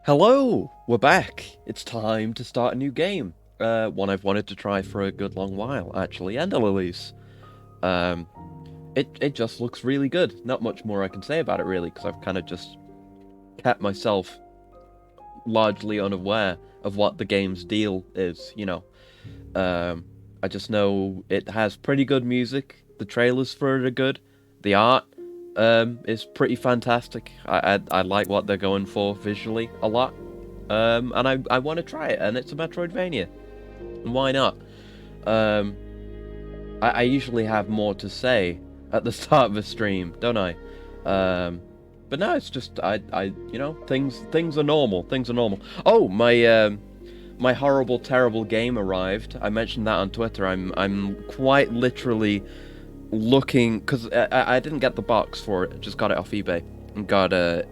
Hello! We're back! It's time to start a new game. One I've wanted to try for a good long while, actually, and Lilies. Um, it just looks really good. Not much more I can say about it, really, because I've kind of just kept myself largely unaware of what the game's deal is, you know. I just know it has pretty good music, the trailers for it are good, the art, is pretty fantastic. I like what they're going for visually a lot. And I want to try it, and it's a Metroidvania. Why not? Um, I usually have more to say at the start of a stream, don't I? But no, it's just things are normal. Things are normal. Oh, my horrible, terrible game arrived. I mentioned that on Twitter. I'm quite literally looking because I didn't get the box for it. Just got it off eBay and got it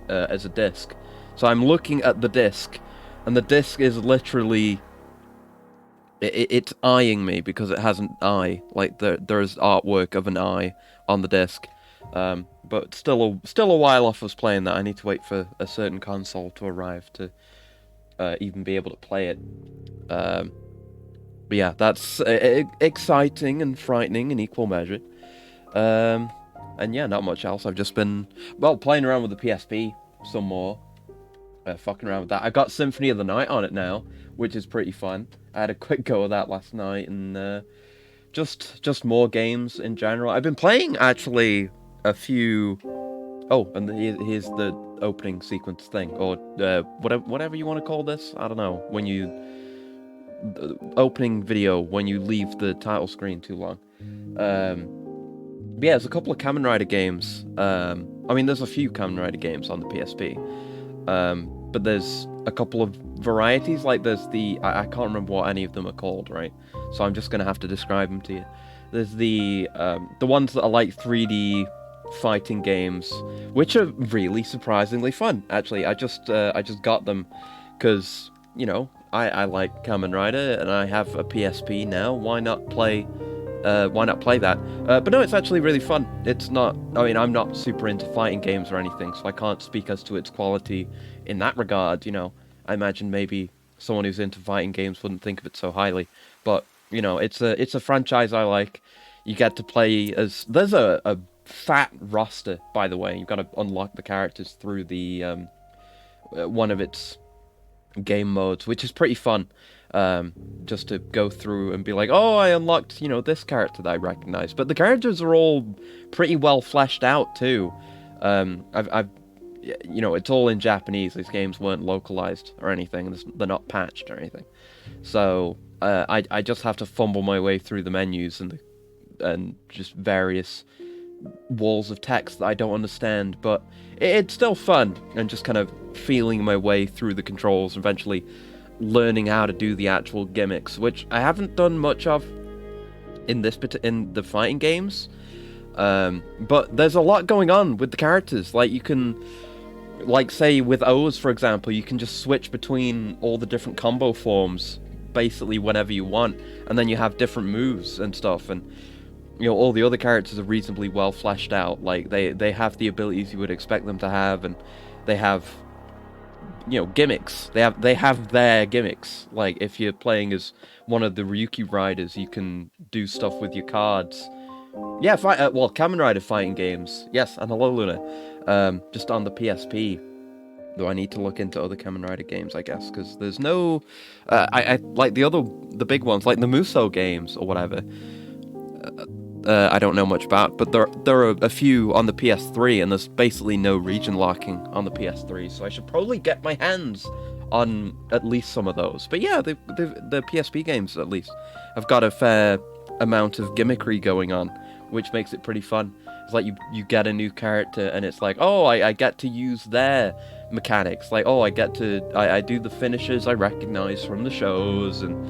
as a disc. So I'm looking at the disc, and the disc is literally it's eyeing me because it has an eye. Like there's artwork of an eye on the disc. But still a while off us playing that. I need to wait for a certain console to arrive to even be able to play it. But yeah, that's exciting and frightening in equal measure. And yeah, not much else. I've just been, well, playing around with the PSP some more. Fucking around with that. I got Symphony of the Night on it now, which is pretty fun. I had a quick go of that last night, and just more games in general. I've been playing, actually, a few... Oh, and here's the opening sequence thing, or whatever you want to call this. I don't know. When you... opening video, when you leave the title screen too long. But yeah, there's a couple of Kamen Rider games. I mean, there's a few Kamen Rider games on the PSP. But there's a couple of varieties, like there's I can't remember what any of them are called, right? So I'm just gonna have to describe them to you. There's the ones that are like 3D fighting games, which are really surprisingly fun. Actually, I just got them because, you know, I like Kamen Rider and I have a PSP now. Why not play that? But no, it's actually really fun. It's not... I mean, I'm not super into fighting games or anything, so I can't speak as to its quality in that regard, you know. I imagine maybe someone who's into fighting games wouldn't think of it so highly. But, you know, it's a franchise I like. You get to play as... There's a fat roster, by the way. You've got to unlock the characters through the one of its game modes, which is pretty fun. Just to go through and be like, oh, I unlocked, you know, this character that I recognize. But the characters are all pretty well fleshed out too. You know, it's all in Japanese. These games weren't localized or anything. They're not patched or anything. So I just have to fumble my way through the menus and just various walls of text that I don't understand. But it's still fun, and just kind of feeling my way through the controls and eventually learning how to do the actual gimmicks, which I haven't done much of in the fighting games. But there's a lot going on with the characters. Like, you can, like, say with O's, for example, you can just switch between all the different combo forms basically whenever you want, and then you have different moves and stuff. And, you know, all the other characters are reasonably well fleshed out. Like, they have the abilities you would expect them to have, and they have, you know, gimmicks. They have their gimmicks. Like, if you're playing as one of the Ryuki riders, you can do stuff with your cards. Yeah, Kamen Rider fighting games. Yes, and hello, Luna. Just on the PSP. Though I need to look into other Kamen Rider games, I guess, because there's no... I like the big ones, like the Muso games or whatever. I don't know much about, but there are a few on the PS3, and there's basically no region locking on the PS3, so I should probably get my hands on at least some of those. But yeah, the PSP games, at least, have got a fair amount of gimmickry going on, which makes it pretty fun. It's like you get a new character, and it's like, oh, I get to use their mechanics. Like, oh, I do the finishes I recognize from the shows, and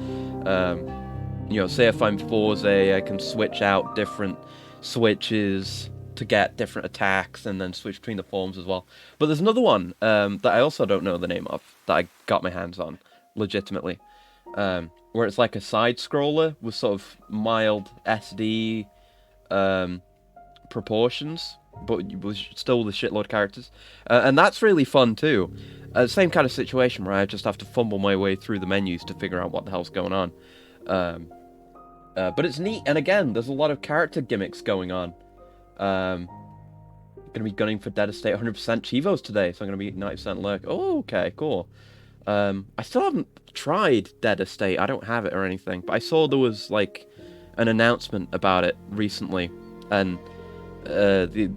you know, say if I'm Forze, I can switch out different switches to get different attacks, and then switch between the forms as well. But there's another one that I also don't know the name of, that I got my hands on, legitimately. Where it's like a side-scroller with sort of mild SD proportions. but still with a shitload of characters. And that's really fun too. Same kind of situation where I just have to fumble my way through the menus to figure out what the hell's going on. But it's neat, and again, there's a lot of character gimmicks going on. Gonna be gunning for Dead Estate 100% Chivos today, so I'm gonna be 90% Lurk. Oh, okay, cool. I still haven't tried Dead Estate. I don't have it or anything, but I saw there was like an announcement about it recently, and the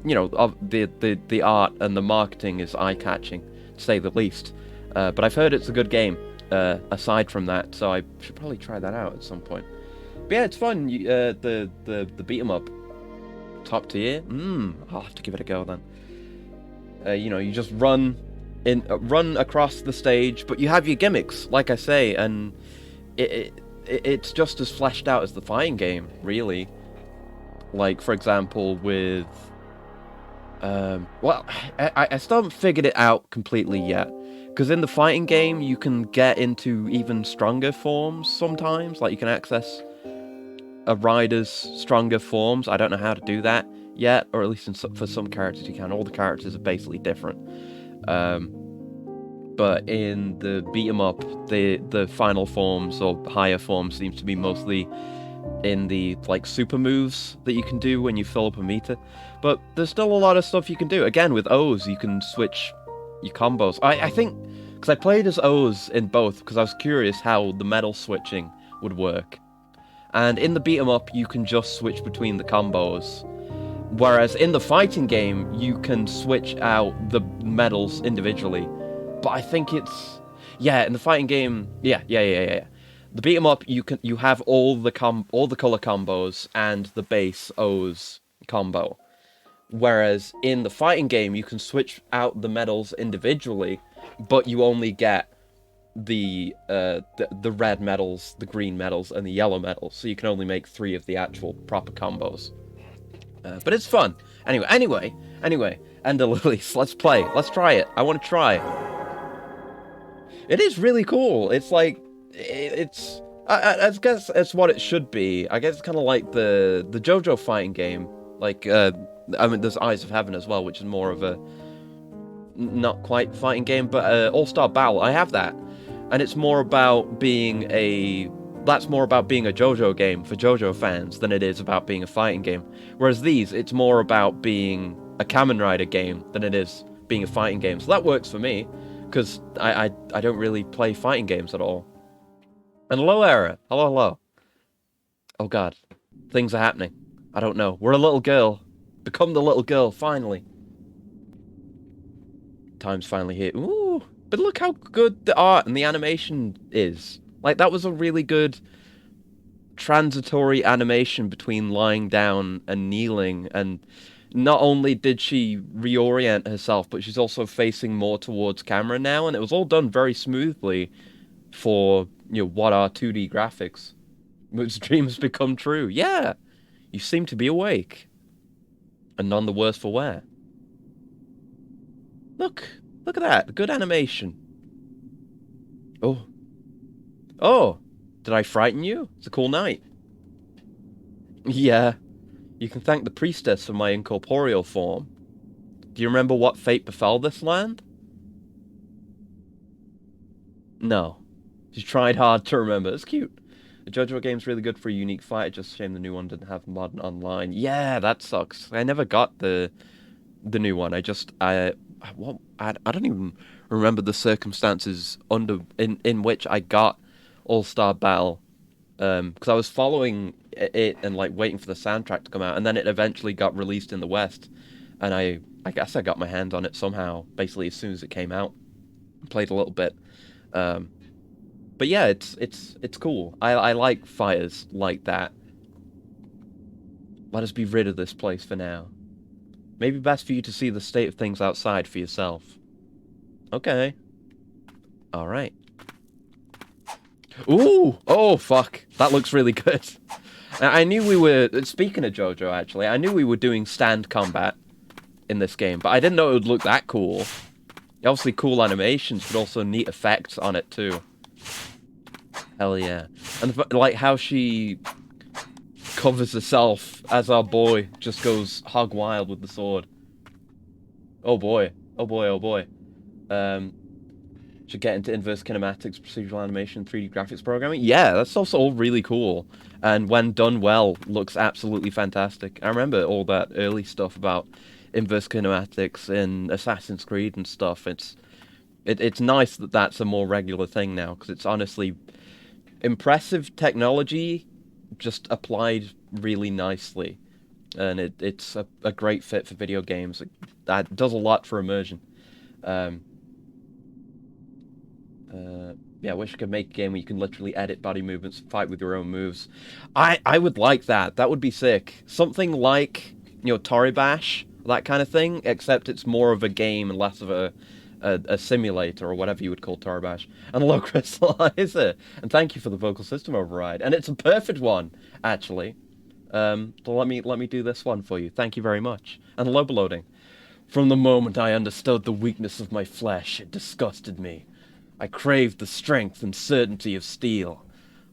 art and the marketing is eye-catching, to say the least. But I've heard it's a good game. Aside from that, so I should probably try that out at some point. But yeah, it's fun. The beat 'em up. Top tier? I'll have to give it a go then. You just run across the stage, but you have your gimmicks, like I say, and it's just as fleshed out as the fighting game, really. Like, for example, with... I still haven't figured it out completely yet. Because in the fighting game, you can get into even stronger forms sometimes. Like, you can access a rider's stronger forms. I don't know how to do that yet, or at least for some characters you can. All the characters are basically different. But in the beat 'em up, the final forms or higher forms seems to be mostly in the like super moves that you can do when you fill up a meter. But there's still a lot of stuff you can do. Again, with O's, you can switch your combos. I think, because I played as O's in both, because I was curious how the metal switching would work. And in the beat 'em up, you can just switch between the combos. Whereas in the fighting game, you can switch out the medals individually. But I think it's... Yeah, in the fighting game... Yeah. The beat 'em up, you have all the color combos and the base O's combo. Whereas in the fighting game, you can switch out the medals individually, but you only get the red medals, the green medals, and the yellow medals. So you can only make 3 of the actual proper combos. But it's fun. Anyway, and the Lilies, let's play. Let's try it. I want to try. It is really cool. It's like, it's... I guess it's what it should be. I guess it's kind of like the JoJo fighting game. Like, I mean, there's Eyes of Heaven as well, which is more of a... not quite fighting game, but All-Star Battle. I have that. And it's more about being a... That's more about being a JoJo game for JoJo fans than it is about being a fighting game. Whereas these, it's more about being a Kamen Rider game than it is being a fighting game. So that works for me, because I don't really play fighting games at all. And hello, Era. Hello. Oh god. Things are happening. I don't know. We're a little girl. Become the little girl, finally. Time's finally here. Ooh. But look how good the art and the animation is. Like, that was a really good transitory animation between lying down and kneeling, and not only did she reorient herself, but she's also facing more towards camera now, and it was all done very smoothly for, what are 2D graphics. Whose dreams become true. Yeah! You seem to be awake. And none the worse for wear. Look at that. Good animation. Oh, did I frighten you? It's a cool night. Yeah, you can thank the priestess for my incorporeal form. Do you remember what fate befell this land? No. She tried hard to remember. It's cute. The JoJo game's really good for a unique fight. Just a shame the new one didn't have modern online. Yeah, that sucks. I never got the new one. I don't even remember the circumstances in which I got All-Star Battle, because I was following it and like waiting for the soundtrack to come out, and then it eventually got released in the West, and I guess I got my hands on it somehow, basically as soon as it came out. Played a little bit, but yeah, it's cool. I like fighters like that. Let us be rid of this place for now. Maybe best for you to see the state of things outside for yourself. Okay. Alright. Ooh! Oh, fuck. That looks really good. I knew we were... Speaking of JoJo, actually, I knew we were doing stand combat in this game, but I didn't know it would look that cool. Obviously cool animations, but also neat effects on it, too. Hell yeah. And, like, how she covers herself as our boy just goes hog wild with the sword. Oh boy. Oh boy, oh boy. Um, should get into inverse kinematics, procedural animation, 3D graphics programming. Yeah, that's also all really cool. And when done well, looks absolutely fantastic. I remember all that early stuff about inverse kinematics in Assassin's Creed and stuff. It's nice that that's a more regular thing now, because it's honestly impressive technology just applied really nicely. And it's a great fit for video games. That does a lot for immersion. Um, yeah, I wish I could make a game where you can literally edit body movements, fight with your own moves. I would like that. That would be sick. Something like, Toribash, that kind of thing, except it's more of a game and less of a simulator, or whatever you would call Toribash. And hello, Crystallizer! And thank you for the vocal system override. And it's a perfect one, actually. So let me do this one for you. Thank you very much. And hello, Bloating. From the moment I understood the weakness of my flesh, it disgusted me. I craved the strength and certainty of steel.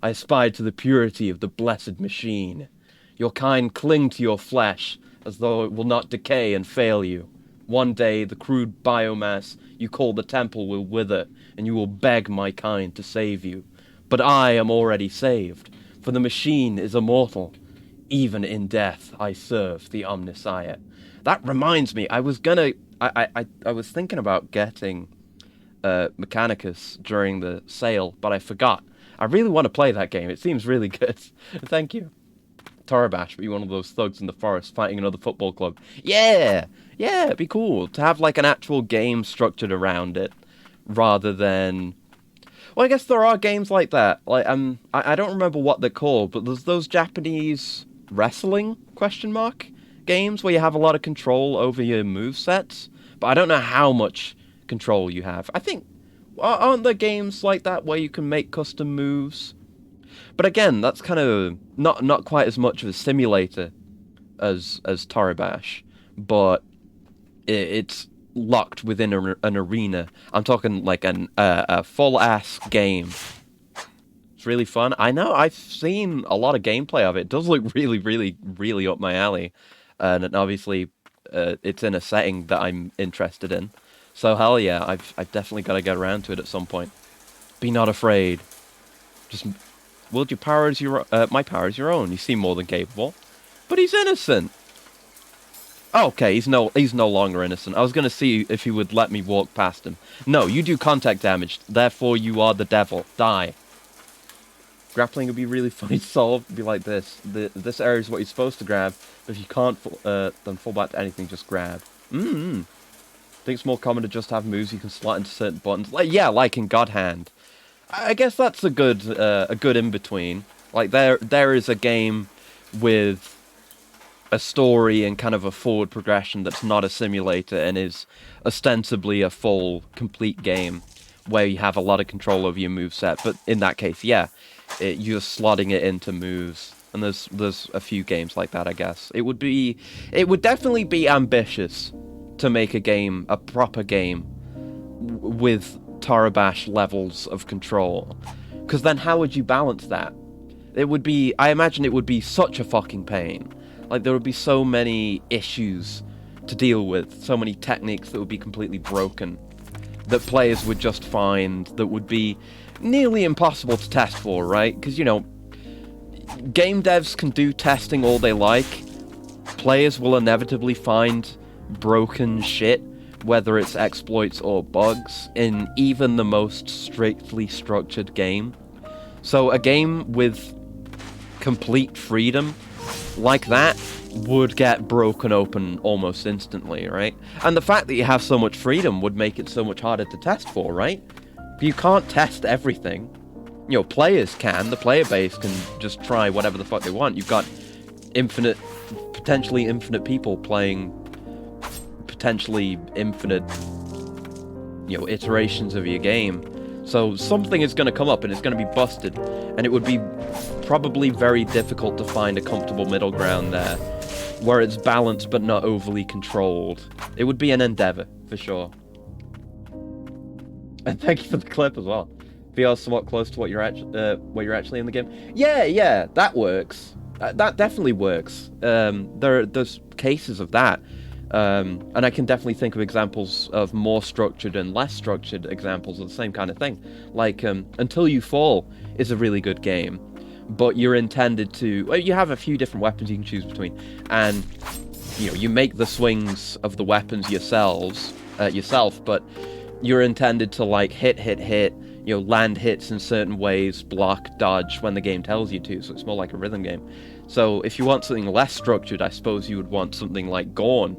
I aspired to the purity of the blessed machine. Your kind cling to your flesh, as though it will not decay and fail you. One day, the crude biomass you call the temple will wither, and you will beg my kind to save you. But I am already saved, for the machine is immortal. Even in death, I serve the Omnissiah. That reminds me, I was thinking about getting Mechanicus during the sale, but I forgot. I really want to play that game. It seems really good. Thank you. Toribash, be one of those thugs in the forest fighting another football club. Yeah! Yeah, it'd be cool to have like an actual game structured around it, rather than... Well, I guess there are games like that. Like, I don't remember what they're called, but there's those Japanese wrestling, games where you have a lot of control over your movesets, but I don't know how much control you have. I think, aren't there games like that where you can make custom moves? But again, that's kind of not quite as much of a simulator as Toribash, but it's locked within an arena. I'm talking like a full-ass game. It's really fun. I know, I've seen a lot of gameplay of it. It does look really, really, really up my alley. And obviously, it's in a setting that I'm interested in. So hell yeah, I've definitely got to get around to it at some point. Be not afraid. Just wield your power as your my power is your own. You seem more than capable, but he's innocent. Okay, he's no longer innocent. I was gonna see if he would let me walk past him. No, you do contact damage. Therefore, you are the devil. Die. Grappling would be really funny to solve. It'd be like this. This area is what you're supposed to grab. But if you can't, then fall back to anything. Just grab. I think it's more common to just have moves you can slot into certain buttons. Like in God Hand. I guess that's a good in between. Like there is a game with a story and kind of a forward progression that's not a simulator and is ostensibly a full, complete game where you have a lot of control over your moveset. But in that case, yeah, you're slotting it into moves. And there's a few games like that, I guess. It would definitely be ambitious to make a proper game with Toribash levels of control. Because then how would you balance that? I imagine it would be such a fucking pain. Like, there would be so many issues to deal with, so many techniques that would be completely broken, that players would just find that would be nearly impossible to test for, right? Because, game devs can do testing all they like. Players will inevitably find broken shit, whether it's exploits or bugs, in even the most strictly structured game. So a game with complete freedom like that would get broken open almost instantly, right? And the fact that you have so much freedom would make it so much harder to test for, right? But you can't test everything. Players can. The player base can just try whatever the fuck they want. You've got potentially infinite people playing potentially infinite, iterations of your game. So something is going to come up and it's going to be busted. And it would be probably very difficult to find a comfortable middle ground there, where it's balanced but not overly controlled. It would be an endeavor, for sure. And thank you for the clip as well. VR somewhat close to what you're actually in the game. Yeah, that works. That definitely works. There's cases of that. And I can definitely think of examples of more structured and less structured examples of the same kind of thing. Like, Until You Fall is a really good game, but you're intended to... Well, you have a few different weapons you can choose between, and, you make the swings of the weapons yourself, but you're intended to, like, hit, land hits in certain ways, block, dodge when the game tells you to, so it's more like a rhythm game. So if you want something less structured, I suppose you would want something like Gorn,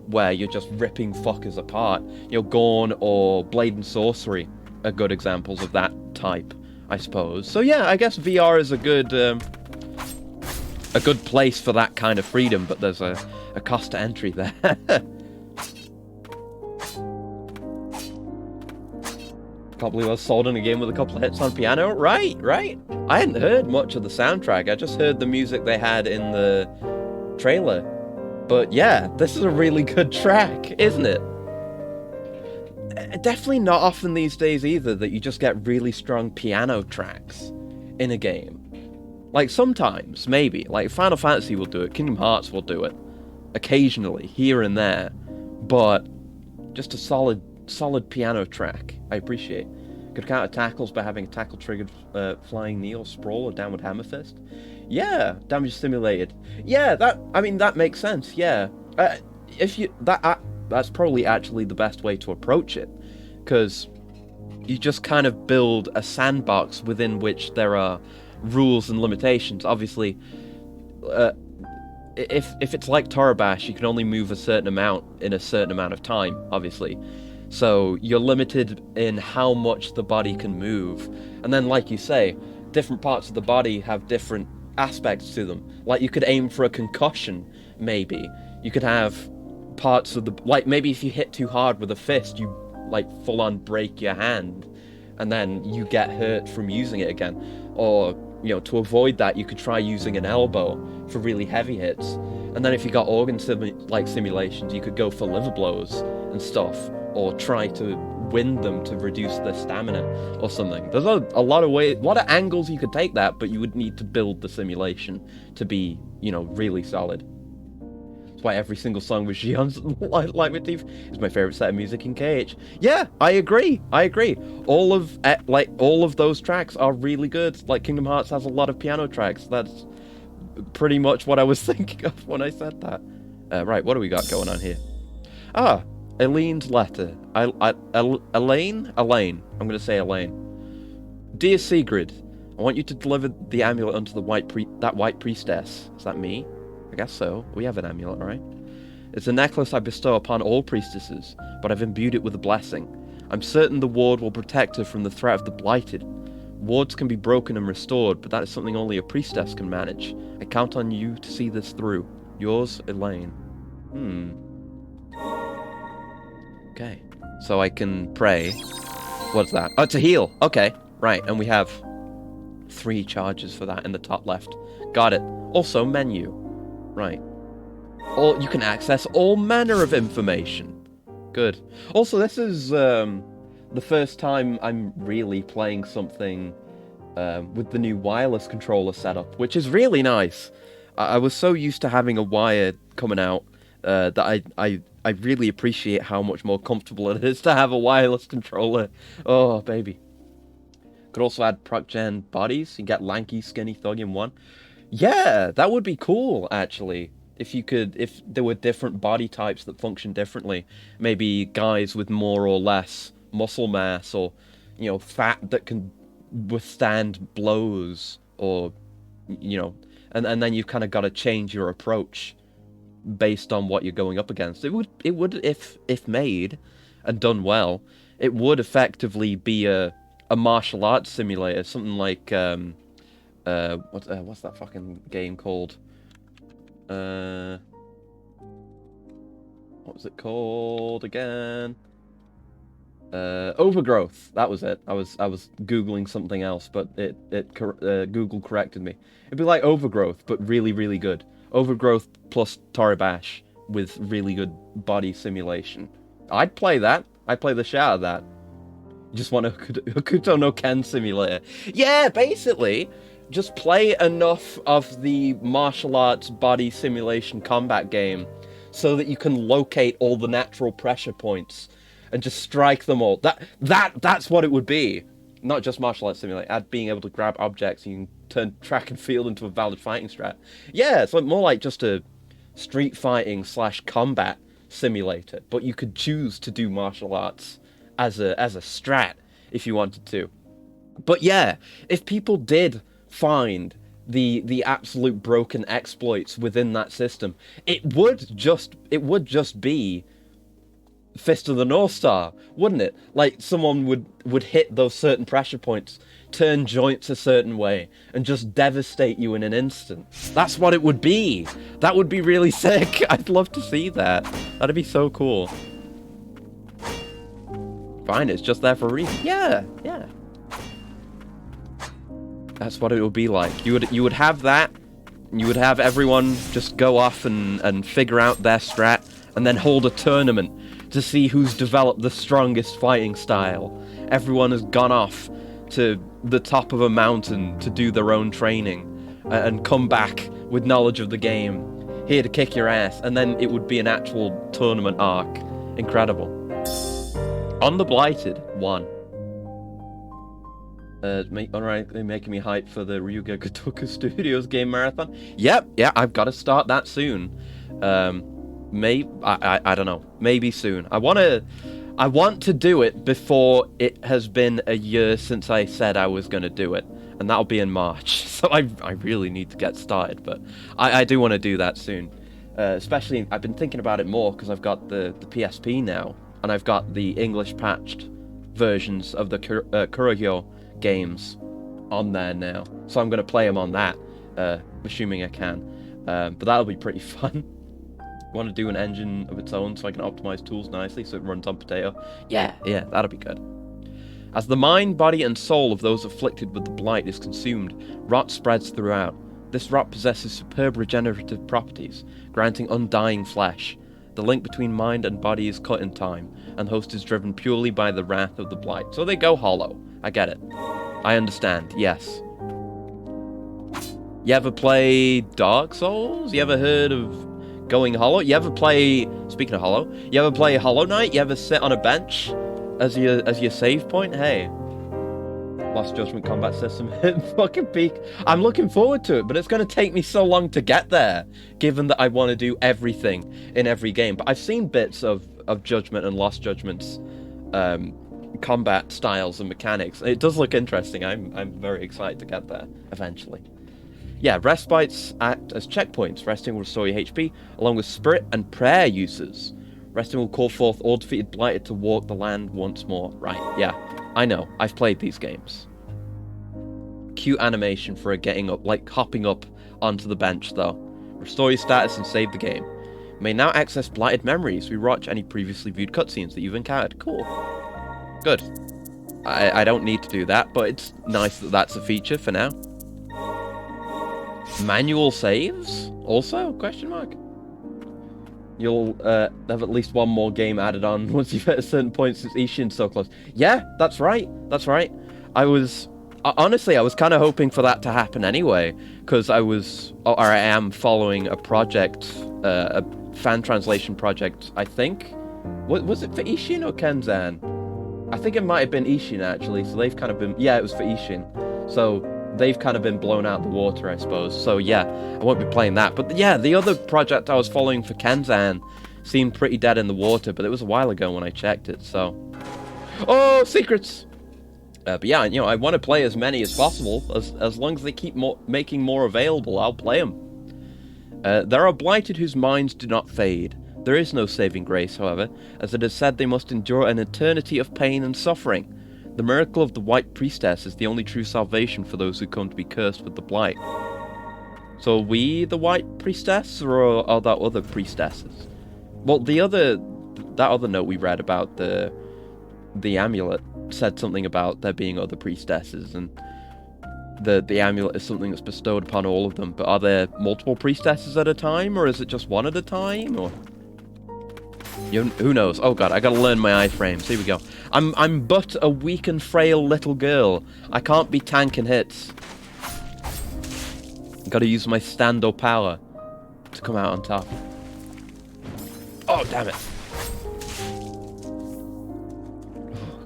where you're just ripping fuckers apart. Gorn or Blade and Sorcery are good examples of that type, I suppose. So yeah, I guess VR is a good place for that kind of freedom, but there's a cost to entry there. Can't believe I was sold in a game with a couple of hits on piano. Right. I hadn't heard much of the soundtrack. I just heard the music they had in the trailer. But yeah, this is a really good track, isn't it? Definitely not often these days either that you just get really strong piano tracks in a game. Like sometimes, maybe. Like Final Fantasy will do it, Kingdom Hearts will do it. Occasionally, here and there. But just a solid piano track, I appreciate. Could counter tackles by having a tackle triggered flying knee or sprawl or downward hammer fist. Yeah, damage stimulated. Yeah, that makes sense. Yeah, that's probably actually the best way to approach it, because you just kind of build a sandbox within which there are rules and limitations. Obviously, if it's like Torabash, you can only move a certain amount in a certain amount of time, obviously. So you're limited in how much the body can move. And then, like you say, different parts of the body have different aspects to them. Like, you could aim for a concussion, maybe. You could have parts of the... Like, maybe if you hit too hard with a fist, you, like, full-on break your hand, and then you get hurt from using it again. Or, to avoid that, you could try using an elbow for really heavy hits. And then if you got organ simulations, you could go for liver blows and stuff, or try to wind them to reduce their stamina or something. There's a lot of angles you could take that, but you would need to build the simulation to be, really solid. That's why every single song with Xion's leitmotif is my favorite set of music in KH. Yeah, I agree. All of those tracks are really good. Like, Kingdom Hearts has a lot of piano tracks. That's pretty much what I was thinking of when I said that. Right, what do we got going on here? Elaine's letter. Elaine? I'm going to say Elaine. Dear Sigrid, I want you to deliver the amulet unto the that white priestess. Is that me? I guess so. We have an amulet, right? It's a necklace I bestow upon all priestesses, but I've imbued it with a blessing. I'm certain the ward will protect her from the threat of the blighted. Wards can be broken and restored, but that is something only a priestess can manage. I count on you to see this through. Yours, Elaine. Okay, so I can pray. What's that? Oh, to heal. Okay, right, and we have 3 charges for that in the top left. Got it. Also, menu. Right. You can access all manner of information. Good. Also, this is the first time I'm really playing something with the new wireless controller setup, which is really nice. I was so used to having a wire coming out that I really appreciate how much more comfortable it is to have a wireless controller. Oh, baby. Could also add proc-gen bodies. You get lanky, skinny thug in one. Yeah, that would be cool, actually. If there were different body types that function differently. Maybe guys with more or less muscle mass, or, fat that can withstand blows, or, and then you've kind of got to change your approach based on what you're going up against. It would, if made and done well, it would effectively be a martial arts simulator, something like what's that fucking game called? What was it called again? Overgrowth. That was it. I was googling something else, but Google corrected me. It'd be like Overgrowth, but really, really good. Overgrowth plus Torabash with really good body simulation. I'd play that. I'd play the shit out of that. You just want a Hokuto no Ken simulator. Yeah, basically, just play enough of the martial arts body simulation combat game so that you can locate all the natural pressure points and just strike them all. That's what it would be. Not just martial arts simulator, being able to grab objects and you can turn track and field into a valid fighting strat. Yeah, it's like more like just a street fighting / combat simulator, but you could choose to do martial arts as a strat if you wanted to. But yeah, if people did find the absolute broken exploits within that system, it would just be Fist of the North Star, wouldn't it? Like, someone would hit those certain pressure points, turn joints a certain way, and just devastate you in an instant. That's what it would be. That would be really sick. I'd love to see that. That'd be so cool. Fine, it's just there for a reason. Yeah. That's what it would be like. You would have that, and you would have everyone just go off and figure out their strat, and then hold a tournament to see who's developed the strongest fighting style. Everyone has gone off to the top of a mountain to do their own training and come back with knowledge of the game, here to kick your ass, and then it would be an actual tournament arc. Incredible. On the Blighted 1. Ironically making me hype for the Ryuga Gotoku Studios game marathon. Yep, I've got to start that soon. I don't know. Maybe soon. I want to do it before it has been a year since I said I was going to do it, and that'll be in March. So I really need to get started, but I do want to do that soon. Especially, I've been thinking about it more because I've got the PSP now, and I've got the English patched versions of the Kurohyo games on there now. So I'm going to play them on that, assuming I can. But that'll be pretty fun. Want to do an engine of its own so I can optimize tools nicely so it runs on potato. Yeah, that'll be good. As the mind, body, and soul of those afflicted with the blight is consumed, rot spreads throughout. This rot possesses superb regenerative properties, granting undying flesh. The link between mind and body is cut in time, and the host is driven purely by the wrath of the blight. So they go hollow. I get it. I understand, yes. You ever play Dark Souls? You ever heard of going hollow? You ever play, speaking of hollow, you ever play Hollow Knight? You ever sit on a bench as your save point? Hey, Lost Judgment combat system hit fucking peak. I'm looking forward to it, but it's going to take me so long to get there, given that I want to do everything in every game. But I've seen bits of Judgment and Lost Judgment's combat styles and mechanics. It does look interesting. I'm very excited to get there eventually. Yeah, respites act as checkpoints. Resting will restore your HP, along with spirit and prayer uses. Resting will call forth all defeated blighted to walk the land once more. Right, yeah, I know. I've played these games. Cute animation for a getting up, like hopping up onto the bench, though. Restore your status and save the game. You may now access blighted memories. Rewatch any previously viewed cutscenes that you've encountered. Cool. Good. I don't need to do that, but it's nice that that's a feature for now. Manual saves? Also? Question mark. You'll have at least one more game added on once you've hit a certain point since Ishin's so close. Yeah, that's right. Honestly, I was kind of hoping for that to happen anyway, because I am following a project, a fan translation project, I think. Was it for Ishin or Kenzan? I think it might have been Ishin, actually, so they've kind of been... Yeah, it was for Ishin. So they've kind of been blown out of the water, I suppose. So yeah, I won't be playing that. But yeah, the other project I was following for Kenzan seemed pretty dead in the water, but it was a while ago when I checked it, so... Oh, secrets! But yeah, you know, I want to play as many as possible. As long as they keep making more available, I'll play them. There are blighted whose minds do not fade. There is no saving grace, however, as it is said they must endure an eternity of pain and suffering. The miracle of the White Priestess is the only true salvation for those who come to be cursed with the blight. So are we the White Priestess, or are that other priestesses? Well, that other note we read about the amulet said something about there being other priestesses, and the amulet is something that's bestowed upon all of them. But are there multiple priestesses at a time, or is it just one at a time, or... Who knows? Oh god, I gotta learn my iframes. Here we go. I'm but a weak and frail little girl. I can't be tanking hits. Gotta use my stand-up power to come out on top. Oh, damn it.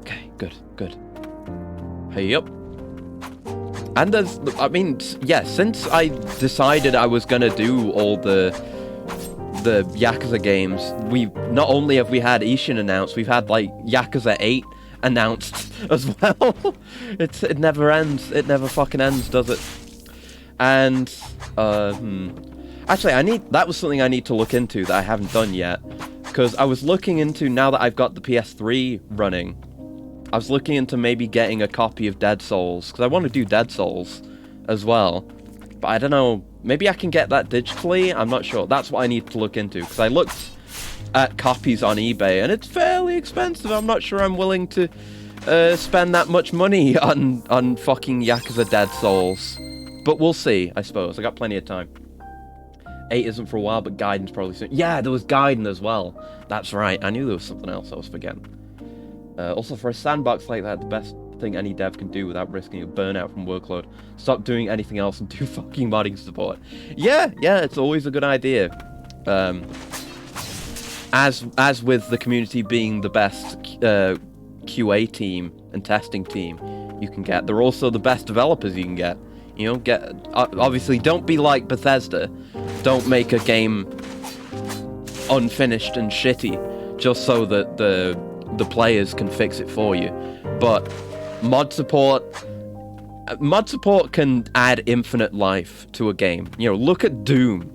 Okay, good. Hey, up. And there's, I mean, yeah, since I decided I was gonna do all the Yakuza games, not only have we had Ishin announced, we've had, like, Yakuza 8 announced as well. It never ends. It never fucking ends, does it? And, actually, that was something I need to look into that I haven't done yet. Because I was looking into, now that I've got the PS3 running, I was looking into maybe getting a copy of Dead Souls, because I want to do Dead Souls as well. But I don't know, maybe I can get that digitally? I'm not sure. That's what I need to look into, because I looked at copies on eBay, and it's fairly expensive. I'm not sure I'm willing to spend that much money on fucking Yakuza Dead Souls. But we'll see, I suppose. I got plenty of time. 8 isn't for a while, but Gaiden's probably soon. Yeah, there was Gaiden as well. That's right. I knew there was something else I was forgetting. Also, for a sandbox like that, the best thing any dev can do without risking a burnout from workload, stop doing anything else and do fucking modding support. Yeah, it's always a good idea. As with the community being the best QA team and testing team you can get, they're also the best developers you can get. You know, obviously, don't be like Bethesda. Don't make a game unfinished and shitty just so that the players can fix it for you. But mod support can add infinite life to a game. You know, look at Doom.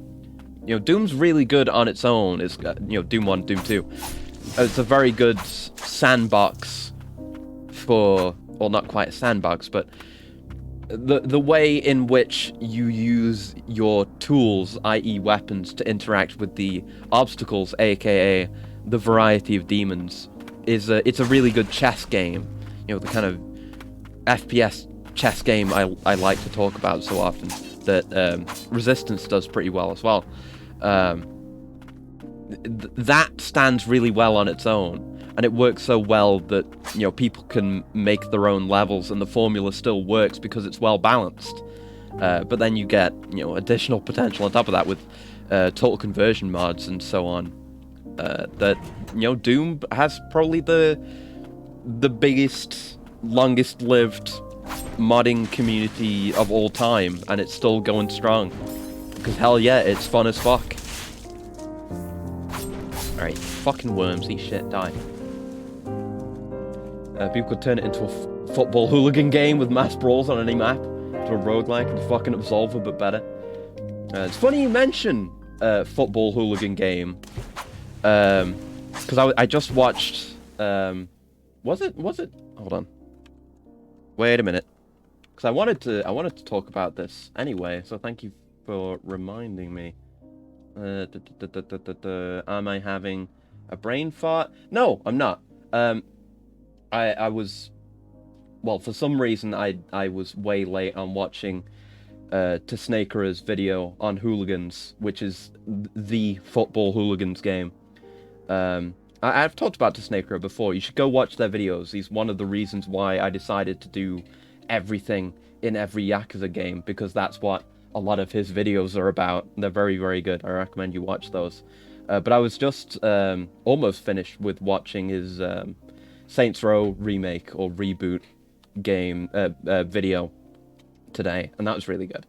You know, Doom's really good on its own. It's Doom 1, Doom 2. It's a very good sandbox for, well, not quite a sandbox, but the way in which you use your tools, i.e. weapons, to interact with the obstacles, aka the variety of demons, it's a really good chess game. You know, the kind of FPS chess game I like to talk about so often, that Resistance does pretty well as well. That stands really well on its own, and it works so well that, you know, people can make their own levels, and the formula still works because it's well balanced. But then you get, you know, additional potential on top of that with total conversion mods and so on. That, you know, Doom has probably the biggest, longest lived modding community of all time, and it's still going strong. Because hell yeah, it's fun as fuck. Alright, fucking worms, eat shit, die. People could turn it into a football hooligan game with mass brawls on any map, to a roguelike and fucking Absolver, but better. It's funny you mention football hooligan game, because I just watched. Was it? Hold on. Wait a minute, because I wanted to talk about this anyway. So thank you for reminding me. Am I having a brain fart? No, I'm not. I was, well, for some reason I was way late on watching Snakera's video on Hooligans, which is the football Hooligans game. I've talked about Snakera before. You should go watch their videos. He's one of the reasons why I decided to do everything in every Yakuza game, because that's what a lot of his videos are about. They're very, very good. I recommend you watch those. But I was just almost finished with watching his Saints Row remake or reboot game video today, and that was really good.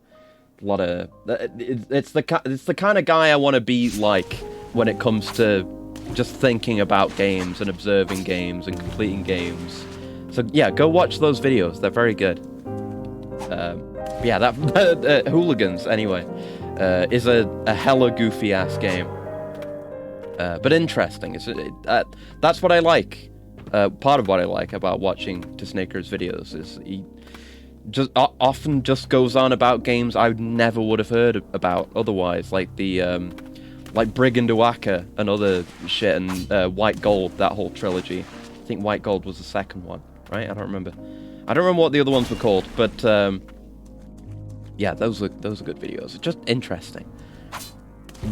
A lot of it's the kind of guy I want to be like when it comes to just thinking about games and observing games and completing games. So yeah, go watch those videos. They're very good. Yeah, that Hooligans anyway is a hella goofy ass game, but interesting. That's what I like. Part of what I like about watching Snakera's videos is he just often just goes on about games I never would have heard about otherwise, like the like Brigand Uwaka and other shit, and White Gold, that whole trilogy. I think White Gold was the second one, right? I don't remember what the other ones were called, but yeah, those are good videos. It's just interesting.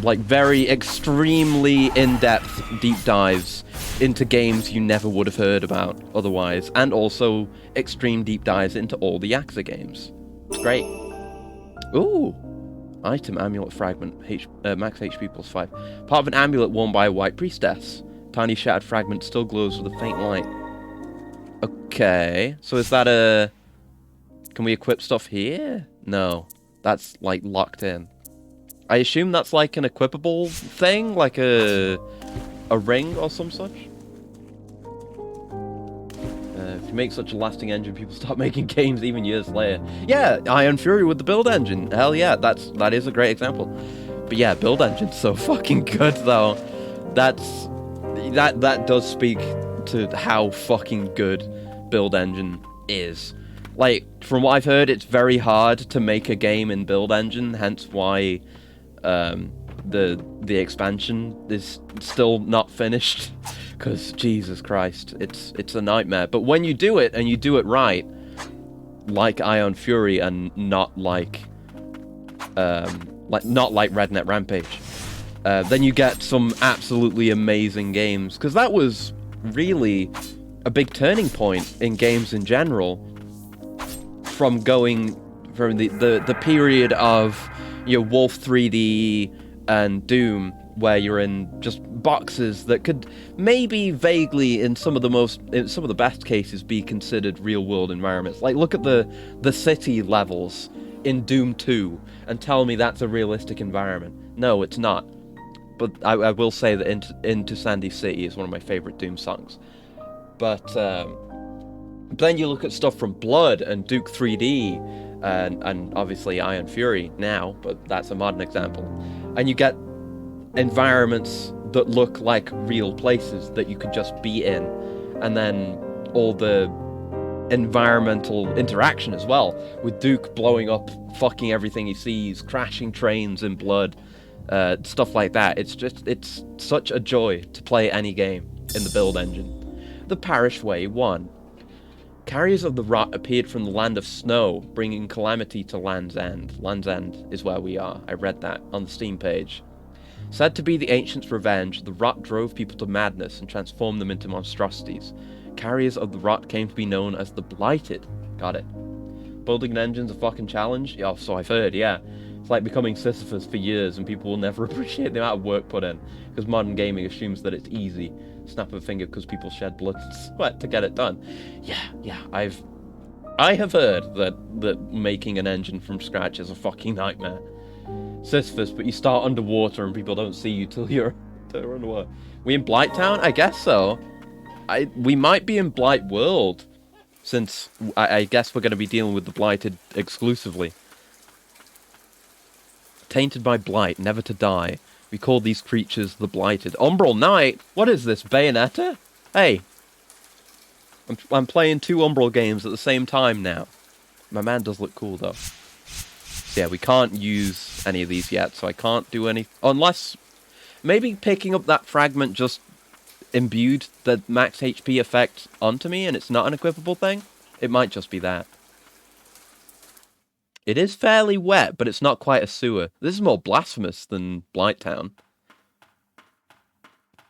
Like very extremely in-depth deep dives into games you never would have heard about otherwise, and also extreme deep dives into all the Yakuza games. It's great. Ooh, Item amulet fragment, max HP plus 5. Part of an amulet worn by a white priestess. Tiny shattered fragment still glows with a faint light. Okay, so is that a... Can we equip stuff here? No, that's like locked in. I assume that's like an equipable thing, like a ring or some such. If you make such a lasting engine, people start making games even years later. Yeah, Iron Fury with the build engine. Hell yeah, that is a great example. But yeah, build engine's so fucking good though. That does speak to how fucking good build engine is. Like, from what I've heard, it's very hard to make a game in build engine, hence why the expansion is still not finished. Because Jesus Christ, it's a nightmare. But when you do it and you do it right, like Iron Fury and not like Rednet Rampage, then you get some absolutely amazing games. Because that was really a big turning point in games in general. From going from the period of Wolf 3D and Doom, where you're in just boxes that could maybe vaguely, in some of the best cases, be considered real-world environments. Like, look at the city levels in Doom 2 and tell me that's a realistic environment. No, it's not. But I will say that Into Sandy City is one of my favorite Doom songs. But then you look at stuff from Blood and Duke 3D and obviously Iron Fury now, but that's a modern example. And you get environments that look like real places that you could just be in, and then all the environmental interaction as well, with Duke blowing up fucking everything he sees, crashing trains in Blood, stuff like that. It's such a joy to play any game in the build engine. The Parish Way 1. Carriers of the Rot appeared from the land of snow, bringing calamity to Land's End. Land's End is where we are. I read that on the Steam page. Said to be the Ancients' revenge, the Rot drove people to madness and transformed them into monstrosities. Carriers of the Rot came to be known as the Blighted. Got it. Building an engine's a fucking challenge? Yeah, so I've heard, yeah. It's like becoming Sisyphus for years, and people will never appreciate the amount of work put in, because modern gaming assumes that it's easy. Snap of a finger because people shed blood and sweat to get it done. Yeah, I have heard that making an engine from scratch is a fucking nightmare. Sisyphus, but you start underwater and people don't see you till you're underwater. We in Blighttown? I guess so. We might be in Blight World, since I guess we're going to be dealing with the Blighted exclusively. Tainted by blight, never to die. We call these creatures the Blighted. Umbral Knight? What is this, Bayonetta? Hey. I'm playing 2 Umbral games at the same time now. My man does look cool, though. So yeah, we can't use any of these yet, so I can't do any... Unless... Maybe picking up that fragment just imbued the max HP effect onto me, and it's not an equipable thing? It might just be that. It is fairly wet, but it's not quite a sewer. This is more blasphemous than Blighttown.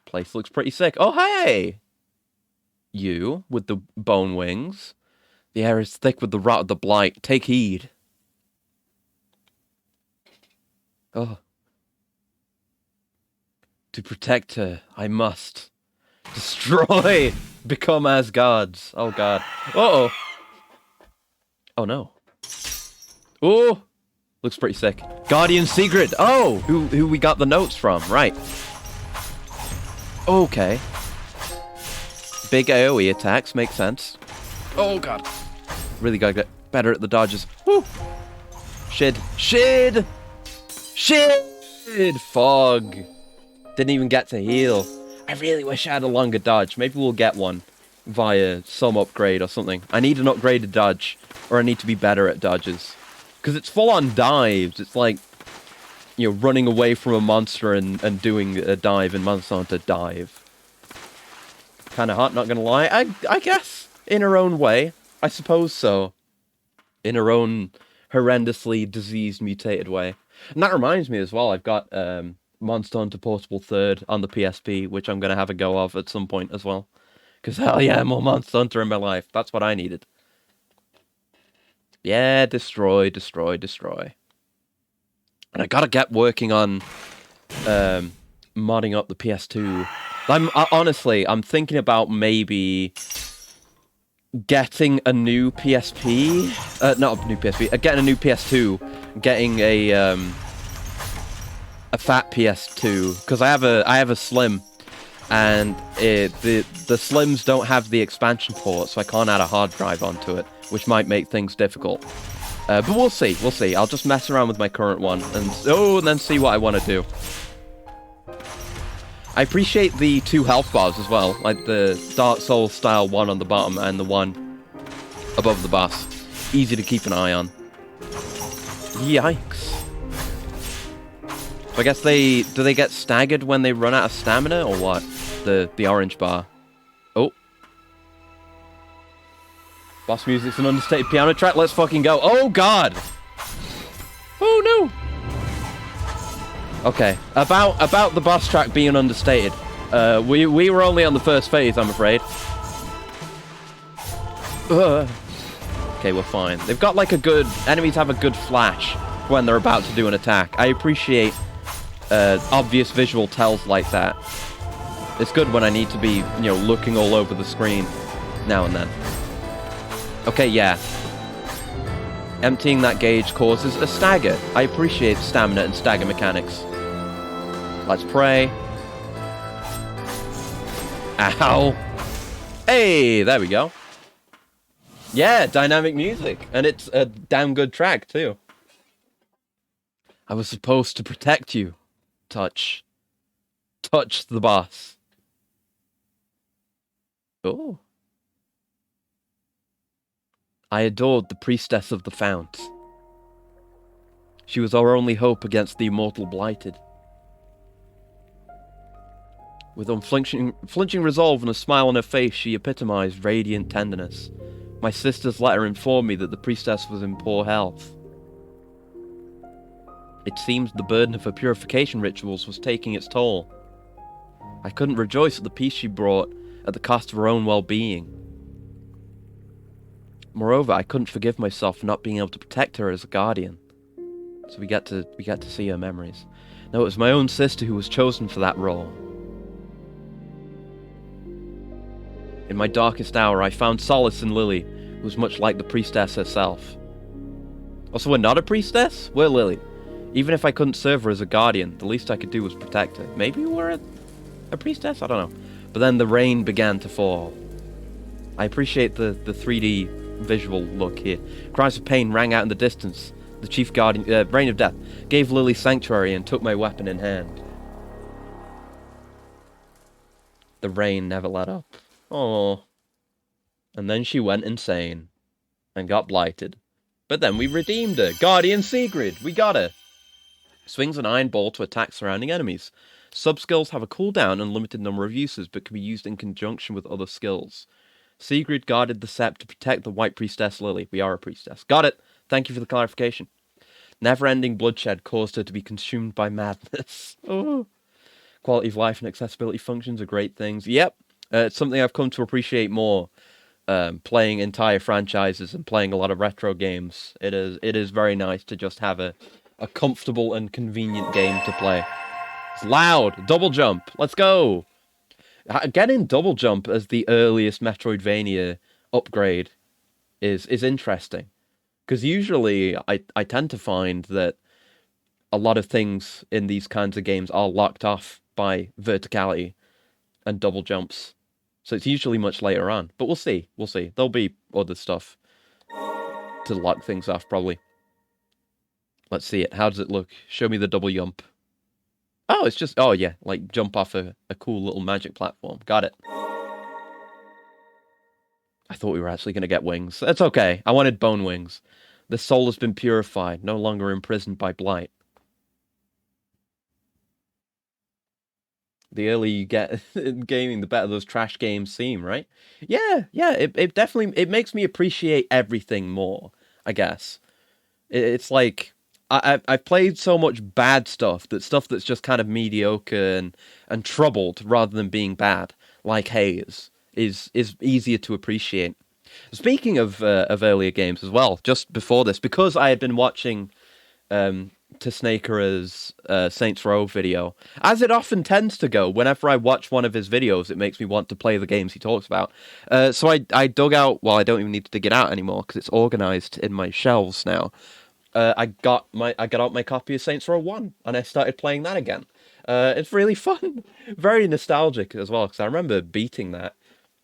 Place looks pretty sick. Oh, hey! You, with the bone wings. The air is thick with the rot of the blight. Take heed. Oh. To protect her, I must. Destroy! Become as gods. Oh, God. Uh-oh. Oh, no. Oh, looks pretty sick. Guardian Secret. Oh, who we got the notes from? Right. Okay. Big AoE attacks make sense. Oh god. Really gotta get better at the dodges. Woo. Shid. Fog. Didn't even get to heal. I really wish I had a longer dodge. Maybe we'll get one via some upgrade or something. I need an upgraded dodge, or I need to be better at dodges. Because it's full-on dives. It's like, running away from a monster and doing a dive in Monster Hunter Dive. Kind of hot, not gonna lie. I guess, in her own way. I suppose so. In her own horrendously diseased, mutated way. And that reminds me as well, I've got Monster Hunter Portable 3rd on the PSP, which I'm gonna have a go of at some point as well. Because hell yeah, more Monster Hunter in my life. That's what I needed. Yeah, destroy. And I gotta get working on modding up the PS2. Honestly, I'm thinking about maybe getting a new PSP. Not a new PSP. Getting a new PS2. Getting a fat PS2 because I have a Slim, and the Slims don't have the expansion port, so I can't add a hard drive onto it, which might make things difficult. But we'll see. We'll see. I'll just mess around with my current one and then see what I want to do. I appreciate the 2 health bars as well, like the Dark Souls style one on the bottom and the one above the boss. Easy to keep an eye on. Yikes. So I guess do they get staggered when they run out of stamina or what? The orange bar. Oh. Boss music's an understated piano track. Let's fucking go. Oh god. Oh no. Okay. About the boss track being understated. We were only on the first phase, I'm afraid. Okay, we're fine. They've got like enemies have a good flash when they're about to do an attack. I appreciate obvious visual tells like that. It's good when I need to be, looking all over the screen now and then. Okay, yeah. Emptying that gauge causes a stagger. I appreciate stamina and stagger mechanics. Let's pray. Ow. Hey, there we go. Yeah, dynamic music. And it's a damn good track, too. I was supposed to protect you. Touch the boss. Oh. I adored the priestess of the fount. She was our only hope against the immortal blighted. With unflinching resolve and a smile on her face, she epitomized radiant tenderness. My sister's letter informed me that the priestess was in poor health. It seems the burden of her purification rituals was taking its toll. I couldn't rejoice at the peace she brought at the cost of her own well-being. Moreover, I couldn't forgive myself for not being able to protect her as a guardian. So we get to see her memories. No, it was my own sister who was chosen for that role. In my darkest hour, I found solace in Lily, who was much like the priestess herself. Also, we're not a priestess? We're Lily. Even if I couldn't serve her as a guardian, the least I could do was protect her. Maybe we're a priestess? I don't know. But then the rain began to fall. I appreciate the 3D visual look here. Cries of pain rang out in the distance. The chief guardian, Rain of Death, gave Lily sanctuary and took my weapon in hand. The rain never let up. Oh. And then she went insane. And got blighted. But then we redeemed her. Guardian Sigrid, we got her. Swings an iron ball to attack surrounding enemies. Sub-skills have a cooldown and limited number of uses, but can be used in conjunction with other skills. Sigrid guarded the sept to protect the White Priestess Lily. We are a priestess. Got it! Thank you for the clarification. Never-ending bloodshed caused her to be consumed by madness. Oh. Quality of life and accessibility functions are great things. Yep, it's something I've come to appreciate more. Playing entire franchises and playing a lot of retro games. It is very nice to just have a comfortable and convenient game to play. It's loud! Double jump! Let's go! Getting double jump as the earliest Metroidvania upgrade is interesting. Because usually I tend to find that a lot of things in these kinds of games are locked off by verticality and double jumps. So it's usually much later on. But we'll see. We'll see. There'll be other stuff to lock things off, probably. Let's see it. How does it look? Show me the double jump. Oh, it's just... Oh, yeah. Like, jump off a cool little magic platform. Got it. I thought we were actually going to get wings. That's okay. I wanted bone wings. The soul has been purified, no longer imprisoned by blight. The earlier you get in gaming, the better those trash games seem, right? Yeah. It definitely... It makes me appreciate everything more, I guess. It's like... I've played so much bad stuff that's just kind of mediocre and troubled rather than being bad, like Haze, is easier to appreciate. Speaking of earlier games as well, just before this, because I had been watching to Snakera's Saints Row video, as it often tends to go. Whenever I watch one of his videos, it makes me want to play the games he talks about. So I dug out. Well, I don't even need to dig it out anymore because it's organized in my shelves now. I got out my copy of Saints Row 1 and I started playing that again. It's really fun, very nostalgic as well because I remember beating that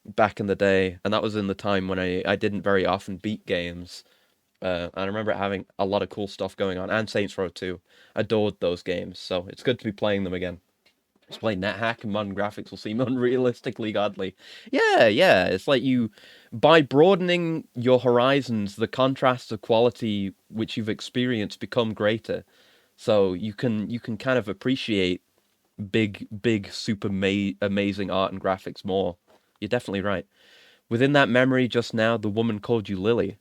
back in the day, and that was in the time when I didn't very often beat games. And I remember it having a lot of cool stuff going on, and Saints Row 2. Adored those games, so it's good to be playing them again. Just play NetHack and modern graphics will seem unrealistically godly. Yeah, it's like by broadening your horizons, the contrasts of quality which you've experienced become greater. So you can kind of appreciate big, super amazing art and graphics more. You're definitely right. Within that memory just now, the woman called you Lily.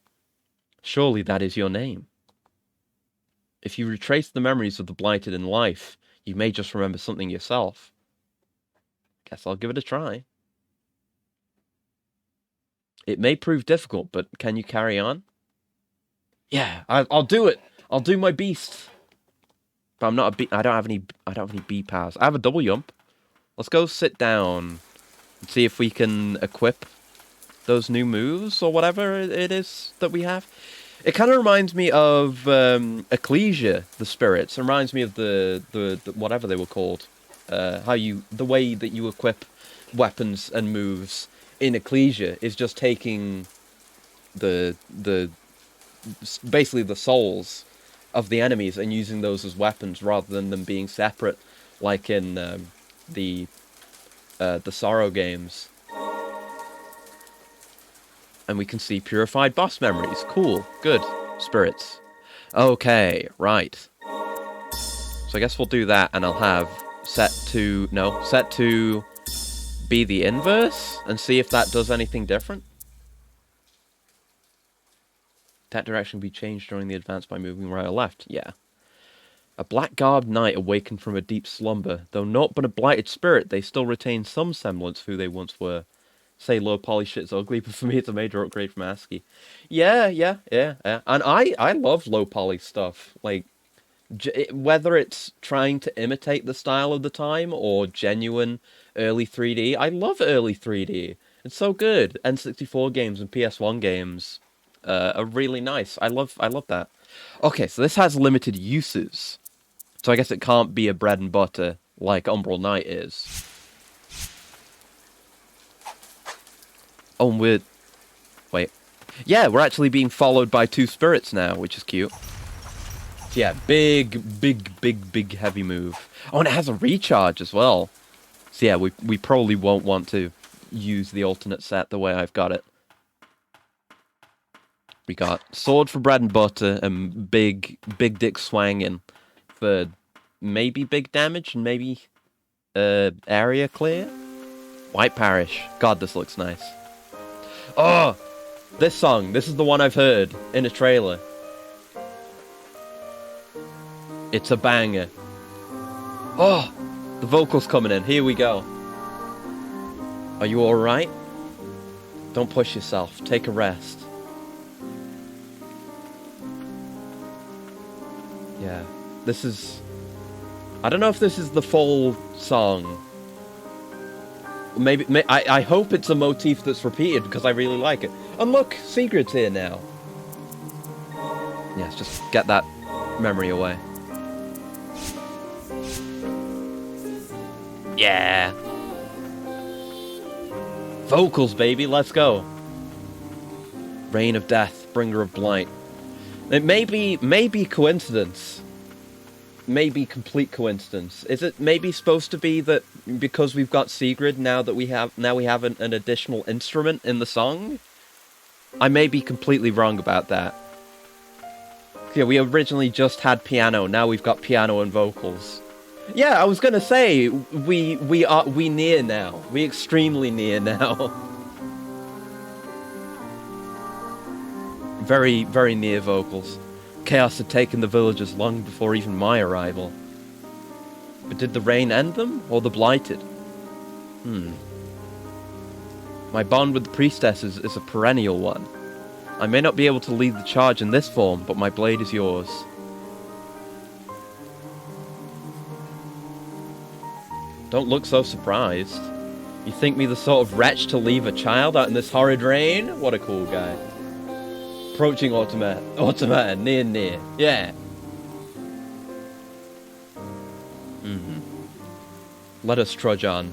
Surely that is your name. If you retrace the memories of the blighted in life, you may just remember something yourself. Guess I'll give it a try. It may prove difficult, but can you carry on? Yeah, I'll do it. I'll do my beast. But I'm not a bee. I don't have any bee powers. I have a double jump. Let's go sit down and see if we can equip those new moves or whatever it is that we have. It kind of reminds me of Ecclesia, the spirits. It reminds me of the whatever they were called. The way that you equip weapons and moves in Ecclesia is just taking basically the souls of the enemies and using those as weapons rather than them being separate, like in the Sorrow games. And we can see purified boss memories. Cool. Good. Spirits. Okay, right. So I guess we'll do that, and I'll have set to be the inverse, and see if that does anything different. That direction will be changed during the advance by moving right or left. Yeah. A black-garbed knight awakened from a deep slumber. Though not but a blighted spirit, they still retain some semblance of who they once were. Say low poly shit's ugly, but for me it's a major upgrade from ASCII. Yeah. And I love low poly stuff. Like, whether it's trying to imitate the style of the time or genuine early 3D, I love early 3D. It's so good. N64 games and PS1 games are really nice. I love that. Okay, so this has limited uses. So I guess it can't be a bread and butter like Umbral Knight is. Oh, wait. Yeah, we're actually being followed by two spirits now, which is cute. So yeah, big heavy move. Oh, and it has a recharge as well. So yeah, we probably won't want to use the alternate set the way I've got it. We got sword for bread and butter and big dick swanging for maybe big damage and maybe area clear. White Parish. God, this looks nice. Oh, this song. This is the one I've heard in a trailer. It's a banger. Oh, the vocals coming in. Here we go. Are you alright? Don't push yourself. Take a rest. Yeah, this is... I don't know if this is the full song. Maybe I hope it's a motif that's repeated because I really like it. And look, Sigurd's here now. Yes, just get that memory away. Yeah. Vocals, baby, let's go. Reign of Death, Bringer of Blight. It may be coincidence. Maybe complete coincidence. Is it maybe supposed to be that because we've got Sigrid now we have an additional instrument in the song? I may be completely wrong about that. Yeah, we originally just had piano. Now we've got piano and vocals. Yeah, I was gonna say we near now. We extremely near now. Very near vocals. Chaos had taken the villagers long before even my arrival. But did the rain end them, or the blighted? My bond with the priestesses is a perennial one. I may not be able to lead the charge in this form, but my blade is yours. Don't look so surprised. You think me the sort of wretch to leave a child out in this horrid rain? What a cool guy. Approaching automata, near. Yeah. Let us trudge on.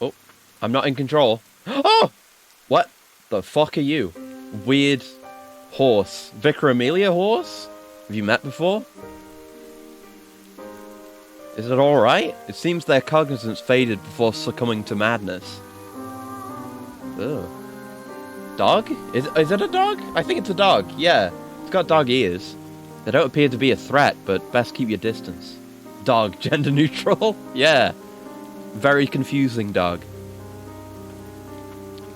Oh, I'm not in control. Oh! What the fuck are you? Weird horse. Vicar Amelia horse? Have you met before? Is it alright? It seems their cognizance faded before succumbing to madness. Ugh. Dog? Is it a dog? I think it's a dog, yeah. It's got dog ears. They don't appear to be a threat, but best keep your distance. Dog, gender neutral? Yeah. Very confusing dog.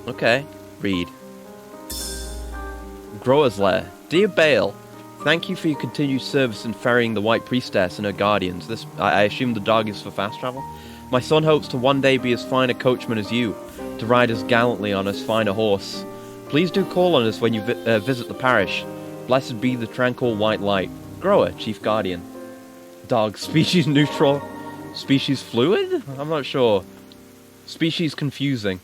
Okay, read. Grower's Lair. Dear Bale, thank you for your continued service in ferrying the White Priestess and her guardians. I assume the dog is for fast travel? My son hopes to one day be as fine a coachman as you, to ride as gallantly on as fine a horse. Please do call on us when you visit the parish. Blessed be the tranquil white light. Grower, Chief Guardian. Dog, species neutral? Species fluid? I'm not sure. Species confusing.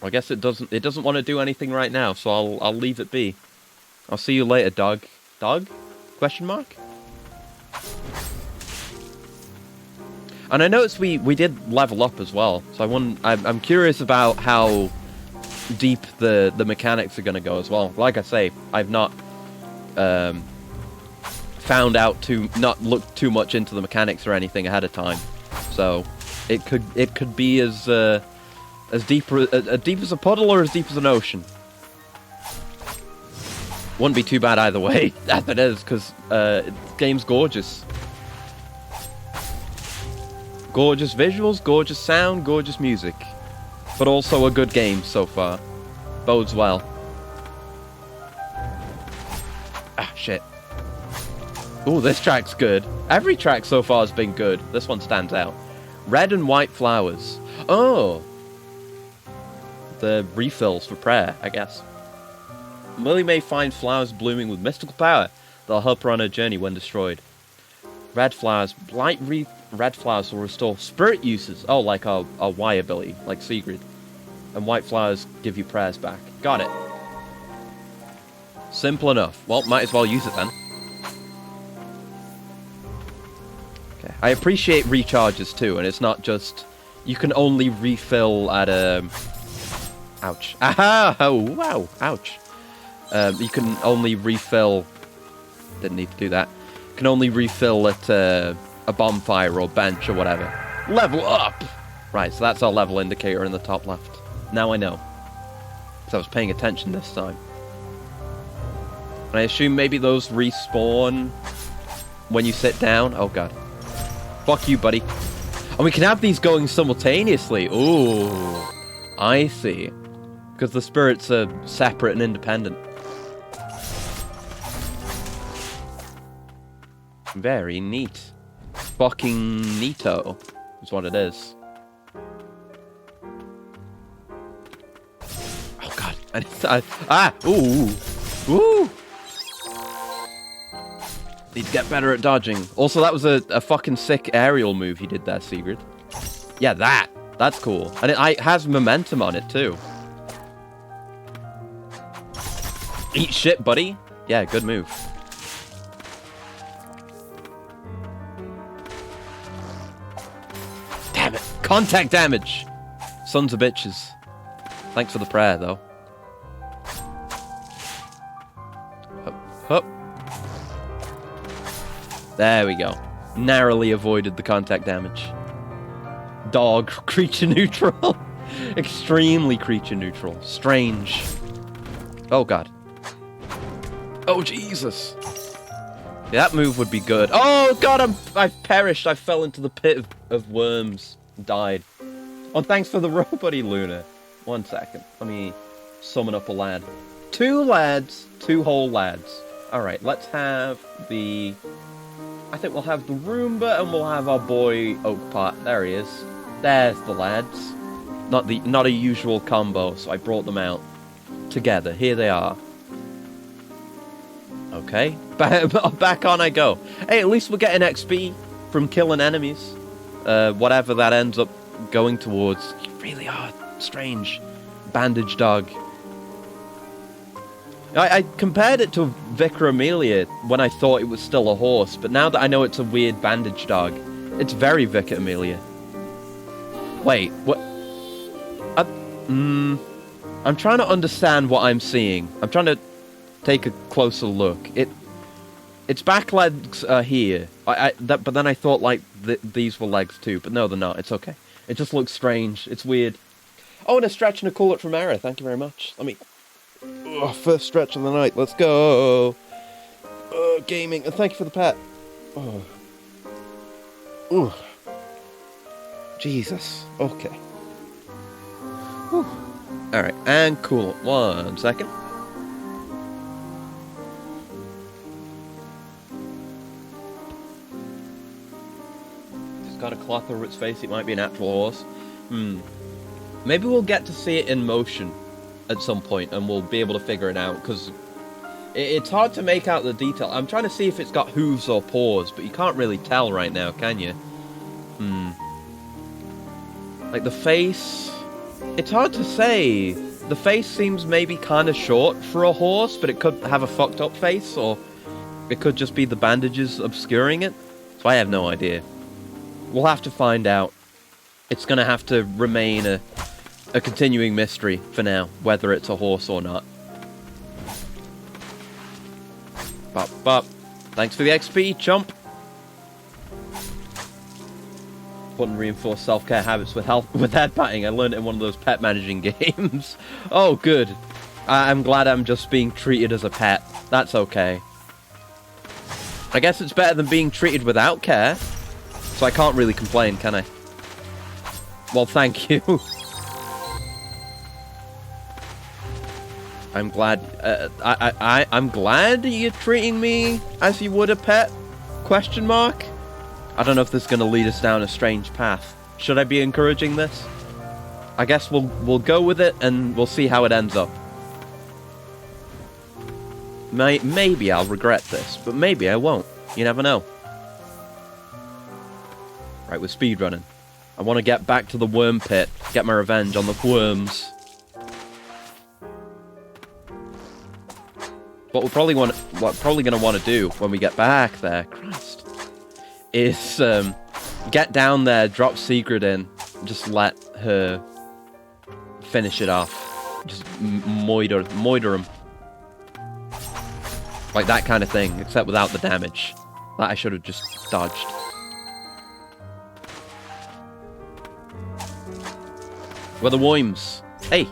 I guess it doesn't want to do anything right now, so I'll leave it be. I'll see you later, dog. Dog? Question mark? And I noticed we did level up as well, so I'm curious about how deep the mechanics are going to go as well. Like I say, I've not found out to not look too much into the mechanics or anything ahead of time, so it could be as deep as a puddle or as deep as an ocean. Wouldn't be too bad either way, as it is, because the game's gorgeous. Gorgeous visuals, gorgeous sound, gorgeous music. But also a good game so far. Bodes well. Ah, shit. Ooh, this track's good. Every track so far has been good. This one stands out. Red and white flowers. Oh! The refills for prayer, I guess. Lily may find flowers blooming with mystical power that'll help her on her journey when destroyed. Red flowers. Red flowers will restore spirit uses. Oh, like a Y ability, like Sigrid. And white flowers give you prayers back. Got it. Simple enough. Well, might as well use it then. Okay. I appreciate recharges too, and it's not just... You can only refill at a... Ouch. Aha! Oh, wow. Ouch. You can only refill... Didn't need to do that. You can only refill at a bonfire or bench or whatever. Level up! Right, so that's our level indicator in the top left. Now I know. Because I was paying attention this time. And I assume maybe those respawn when you sit down. Oh god. Fuck you, buddy. And we can have these going simultaneously. Ooh. I see. Because the spirits are separate and independent. Very neat. Fucking neato is what it is. Oh god. Ooh. Ooh. Need to get better at dodging. Also, that was a fucking sick aerial move you did there, Sigrid. Yeah, that's cool. And it has momentum on it too. Eat shit, buddy. Yeah, good move. Damn it. Contact damage. Sons of bitches. Thanks for the prayer, though. Hup, hup. There we go. Narrowly avoided the contact damage. Dog, creature neutral. Extremely creature neutral. Strange. Oh, God. Oh, Jesus. Yeah, that move would be good. Oh, God, I've perished. I fell into the pit of worms. Died. Oh, thanks for the robuddy, Luna. 1 second. Let me summon up a lad. 2 lads. 2 whole lads. Alright, let's have the... I think we'll have the Roomba and we'll have our boy Oakpot. There he is. There's the lads. Not a usual combo, so I brought them out together. Here they are. Oh Okay, back on I go. Hey, at least we're getting XP from killing enemies. Whatever that ends up going towards. You really are strange. Bandage dog. I compared it to Vicar Amelia when I thought it was still a horse, but now that I know it's a weird bandage dog, it's very Vicar Amelia. Wait, what? I'm trying to understand what I'm seeing. I'm trying to take a closer look. Its back legs are here. But then I thought like these were legs too, but no, they're not. It's okay. It just looks strange. It's weird. Oh, and a stretch and a call up from Era. Thank you very much. Let me. Oh, first stretch of the night. Let's go. Gaming. And thank you for the pet. Oh. Ooh. Jesus. Okay. Whew. Alright, and cool. 1 second. It's got a cloth over its face. It might be an actual horse. Maybe we'll get to see it in motion at some point, and we'll be able to figure it out, because it's hard to make out the detail. I'm trying to see if it's got hooves or paws, but you can't really tell right now, can you? Like the face... It's hard to say. The face seems maybe kind of short for a horse, but it could have a fucked up face, or it could just be the bandages obscuring it. So I have no idea. We'll have to find out. It's going to have to remain a continuing mystery for now, whether it's a horse or not. Bop, bop. Thanks for the XP, chump. Put and reinforce self-care habits with head patting. I learned it in one of those pet managing games. Oh, good. I'm glad I'm just being treated as a pet. That's okay. I guess it's better than being treated without care. So I can't really complain, can I? Well, thank you. I'm glad. I'm glad you're treating me as you would a pet? Question mark? I don't know if this is going to lead us down a strange path. Should I be encouraging this? I guess we'll go with it and we'll see how it ends up. Maybe I'll regret this, but maybe I won't. You never know. Right, we're speedrunning. I want to get back to the worm pit, get my revenge on the worms. What we're probably going to want to do when we get back there, Christ, is get down there, drop Sigrid in, just let her finish it off. Just moiter him. Like that kind of thing, except without the damage. That I should have just dodged. Where the worms? Hey!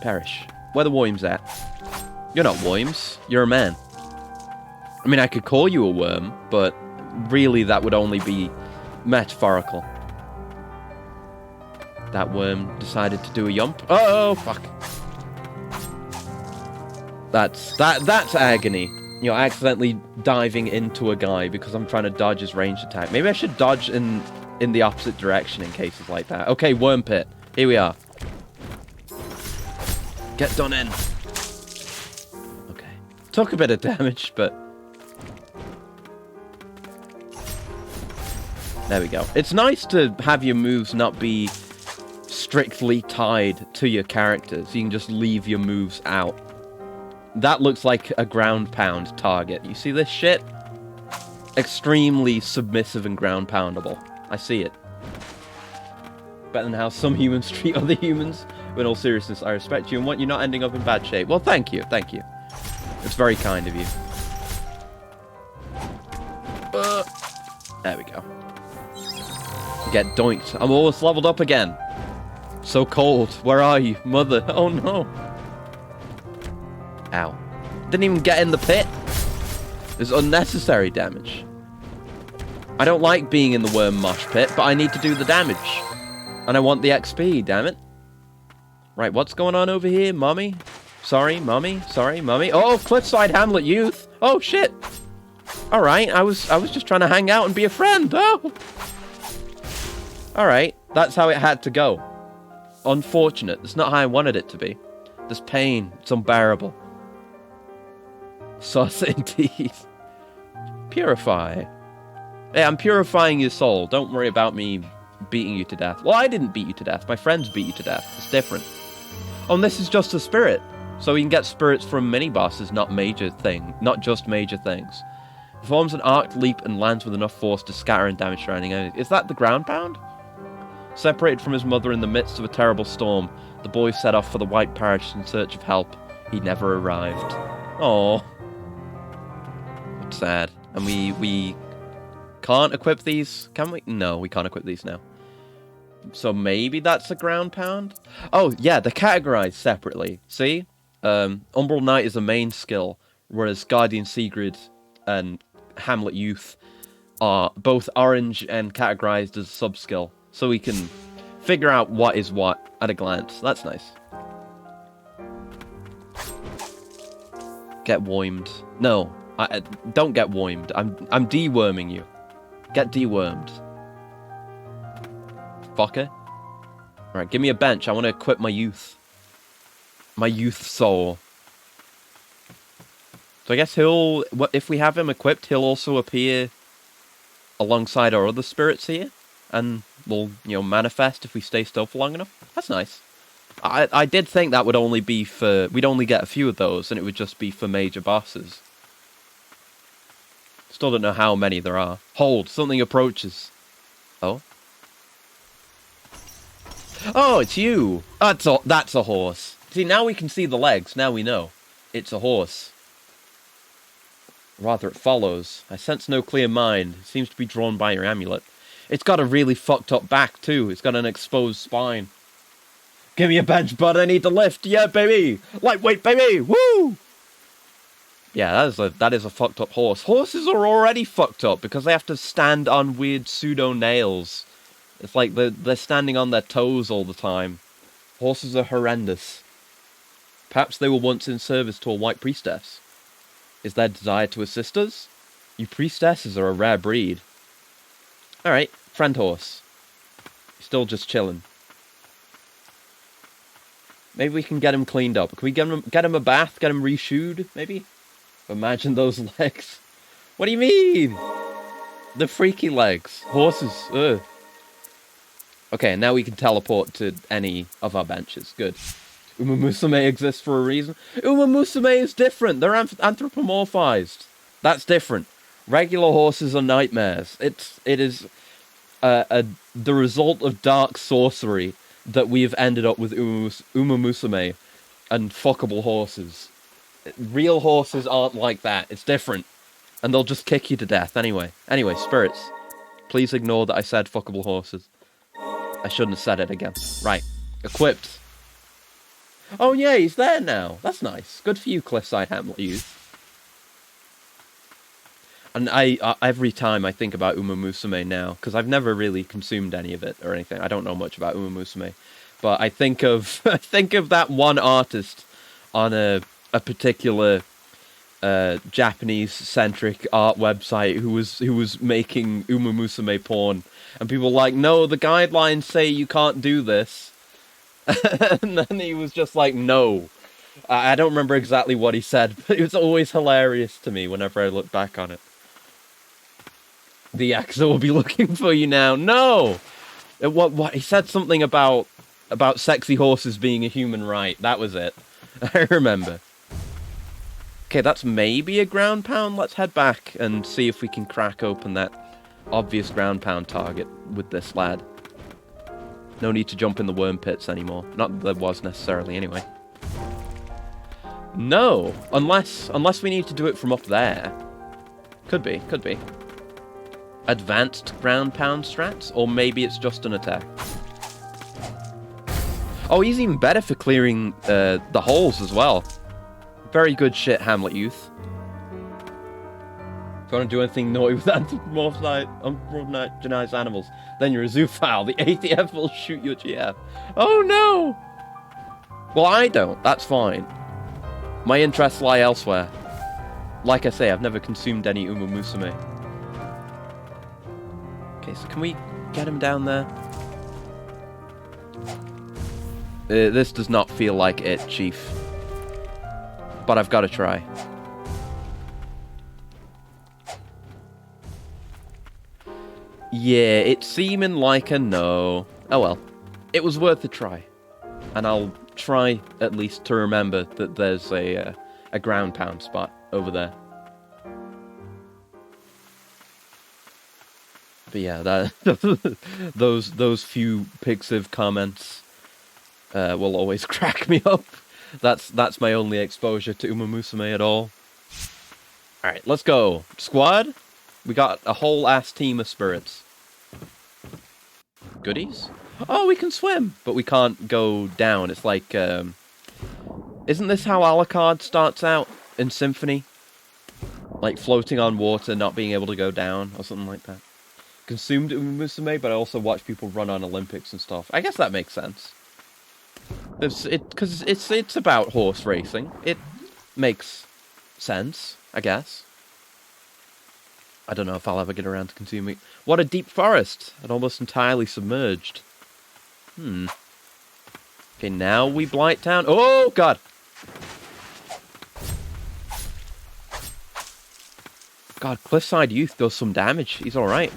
Perish. Where the worms at? You're not worms. You're a man. I mean, I could call you a worm, but really that would only be metaphorical. That worm decided to do a yump. Oh, fuck. That's agony. You know, accidentally diving into a guy because I'm trying to dodge his ranged attack. Maybe I should dodge in the opposite direction in cases like that. Okay, worm pit. Here we are. Get done in. Okay. Took a bit of damage, but... There we go. It's nice to have your moves not be strictly tied to your characters. You can just leave your moves out. That looks like a ground pound target. You see this shit? Extremely submissive and ground poundable. I see it. Better than how some humans treat other humans. But in all seriousness, I respect you and want you not ending up in bad shape. Well, thank you. Thank you. It's very kind of you. There we go. Get doinked. I'm almost leveled up again. So cold. Where are you, mother? Oh no. Ow. Didn't even get in the pit. There's unnecessary damage. I don't like being in the worm mosh pit, but I need to do the damage. And I want the XP, damn it. Right, what's going on over here, mommy? Sorry, mommy. Sorry, mommy. Oh, Cliffside Hamlet Youth. Oh, shit. Alright, I was just trying to hang out and be a friend. Oh. Alright, that's how it had to go. Unfortunate. It's not how I wanted it to be. This pain, it's unbearable. Sus indeed. Purify. Hey, I'm purifying your soul. Don't worry about me beating you to death. Well, I didn't beat you to death. My friends beat you to death. It's different. Oh, and this is just a spirit. So we can get spirits from mini-bosses, not just major things. Performs an arced leap and lands with enough force to scatter and damage surrounding enemies. Is that the ground pound? Separated from his mother in the midst of a terrible storm, the boy set off for the White Parish in search of help. He never arrived. Oh, sad. And we can't equip these, can we? No, we can't equip these now. So maybe that's a ground pound? Oh, yeah, they're categorized separately. See? Umbral Knight is a main skill, whereas Guardian Sigrid and Hamlet Youth are both orange and categorized as a sub-skill. So we can figure out what is what at a glance. That's nice. Get wormed. No, I don't get wormed. I'm deworming you. Get dewormed. Fucker. Alright, give me a bench. I want to equip my youth. My youth soul. So I guess if we have him equipped, he'll also appear alongside our other spirits here. And will, manifest if we stay still for long enough. That's nice. I did think that would only be for... We'd only get a few of those, and it would just be for major bosses. Still don't know how many there are. Hold, something approaches. Oh? Oh, it's you! That's a horse. See, now we can see the legs. Now we know. It's a horse. Rather, it follows. I sense no clear mind. It seems to be drawn by your amulet. It's got a really fucked up back, too. It's got an exposed spine. Give me a bench, bud. I need to lift. Yeah, baby. Lightweight, baby. Woo! Yeah, that is a fucked up horse. Horses are already fucked up because they have to stand on weird pseudo nails. It's like they're standing on their toes all the time. Horses are horrendous. Perhaps they were once in service to a white priestess. Is their desire to assist us? You priestesses are a rare breed. Alright, friend horse. Still just chilling. Maybe we can get him cleaned up. Can we get him a bath? Get him reshoed, maybe? Imagine those legs. What do you mean? The freaky legs. Horses. Ugh. Okay, now we can teleport to any of our benches. Good. Uma Musume exists for a reason. Uma Musume is different. They're anthropomorphized. That's different. Regular horses are nightmares. It is the result of dark sorcery that we've ended up with Uma Musume and fuckable horses. Real horses aren't like that. It's different. And they'll just kick you to death anyway. Anyway, spirits. Please ignore that I said fuckable horses. I shouldn't have said it again. Right. Equipped. Oh yeah, he's there now. That's nice. Good for you, Cliffside Hamlet Youth. And every time I think about Uma Musume now, because I've never really consumed any of it or anything. I don't know much about Uma Musume. But I think of that one artist on a particular Japanese-centric art website who was making Uma Musume porn. And people were like, no, the guidelines say you can't do this. And then he was just like, no. I don't remember exactly what he said, but it was always hilarious to me whenever I look back on it. The Yakuza will be looking for you now. No! What? He said something about sexy horses being a human right. That was it. I remember. Okay, that's maybe a ground pound. Let's head back and see if we can crack open that obvious ground pound target with this lad. No need to jump in the worm pits anymore. Not that there was necessarily, anyway. No! Unless we need to do it from up there. Could be. Advanced ground pound strats? Or maybe it's just an attack. Oh, he's even better for clearing the holes as well. Very good shit, Hamlet Youth. If you want to do anything naughty with anthropomorphized animals, then you're a zoophile. The ATF will shoot your GF. Oh no! Well, I don't. That's fine. My interests lie elsewhere. Like I say, I've never consumed any Uma Musume. Okay, so can we get him down there? This does not feel like it, Chief. But I've got to try. Yeah, it's seeming like a no. Oh well. It was worth a try. And I'll try at least to remember that there's a ground pound spot over there. But yeah, that those few Pixiv comments will always crack me up. That's my only exposure to Uma Musume at all. Alright, let's go. Squad, we got a whole ass team of spirits. Goodies? Oh, we can swim, but we can't go down. It's like, isn't this how Alucard starts out in Symphony? Like floating on water, not being able to go down, or something like that. Consumed Uma Musume, but I also watch people run on Olympics and stuff. I guess that makes sense. Because it's about horse racing. It makes sense, I guess. I don't know if I'll ever get around to consuming it. What a deep forest! And almost entirely submerged. Okay, now we blight town. Oh, God! God, Cliffside Youth does some damage. He's alright.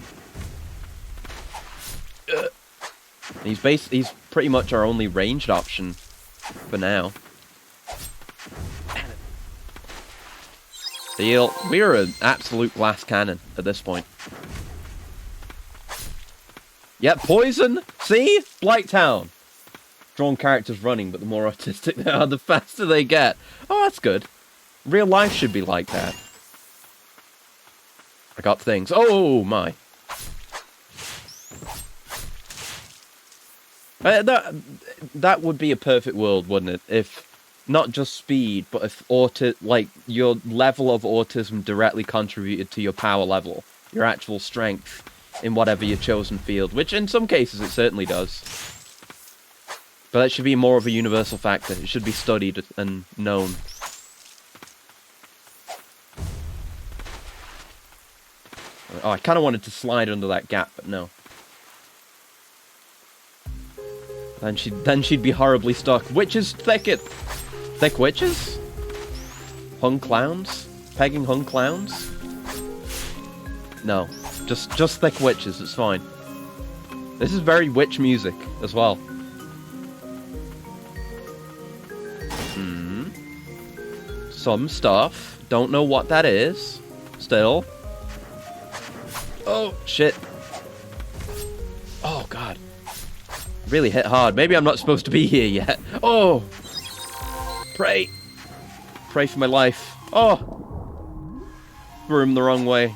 He's pretty much our only ranged option for now. Deal. We're an absolute glass cannon at this point. Yep, poison! See? Blighttown! Drawn characters running, but the more autistic they are, the faster they get. Oh, that's good. Real life should be like that. I got things. Oh, my. That would be a perfect world, wouldn't it? If not just speed, but if your level of autism directly contributed to your power level, your actual strength in whatever your chosen field, which in some cases it certainly does. But that should be more of a universal factor. It should be studied and known. Oh, I kind of wanted to slide under that gap, but no. Then she'd be horribly stuck. Witches thicket! Thick witches? Hung clowns? Pegging hung clowns? No. Just thick witches, it's fine. This is very witch music as well. Some stuff. Don't know what that is. Still. Oh, shit. Oh, God. Really hit hard. Maybe I'm not supposed to be here yet. Oh! Pray. Pray for my life. Oh! Threw him the wrong way.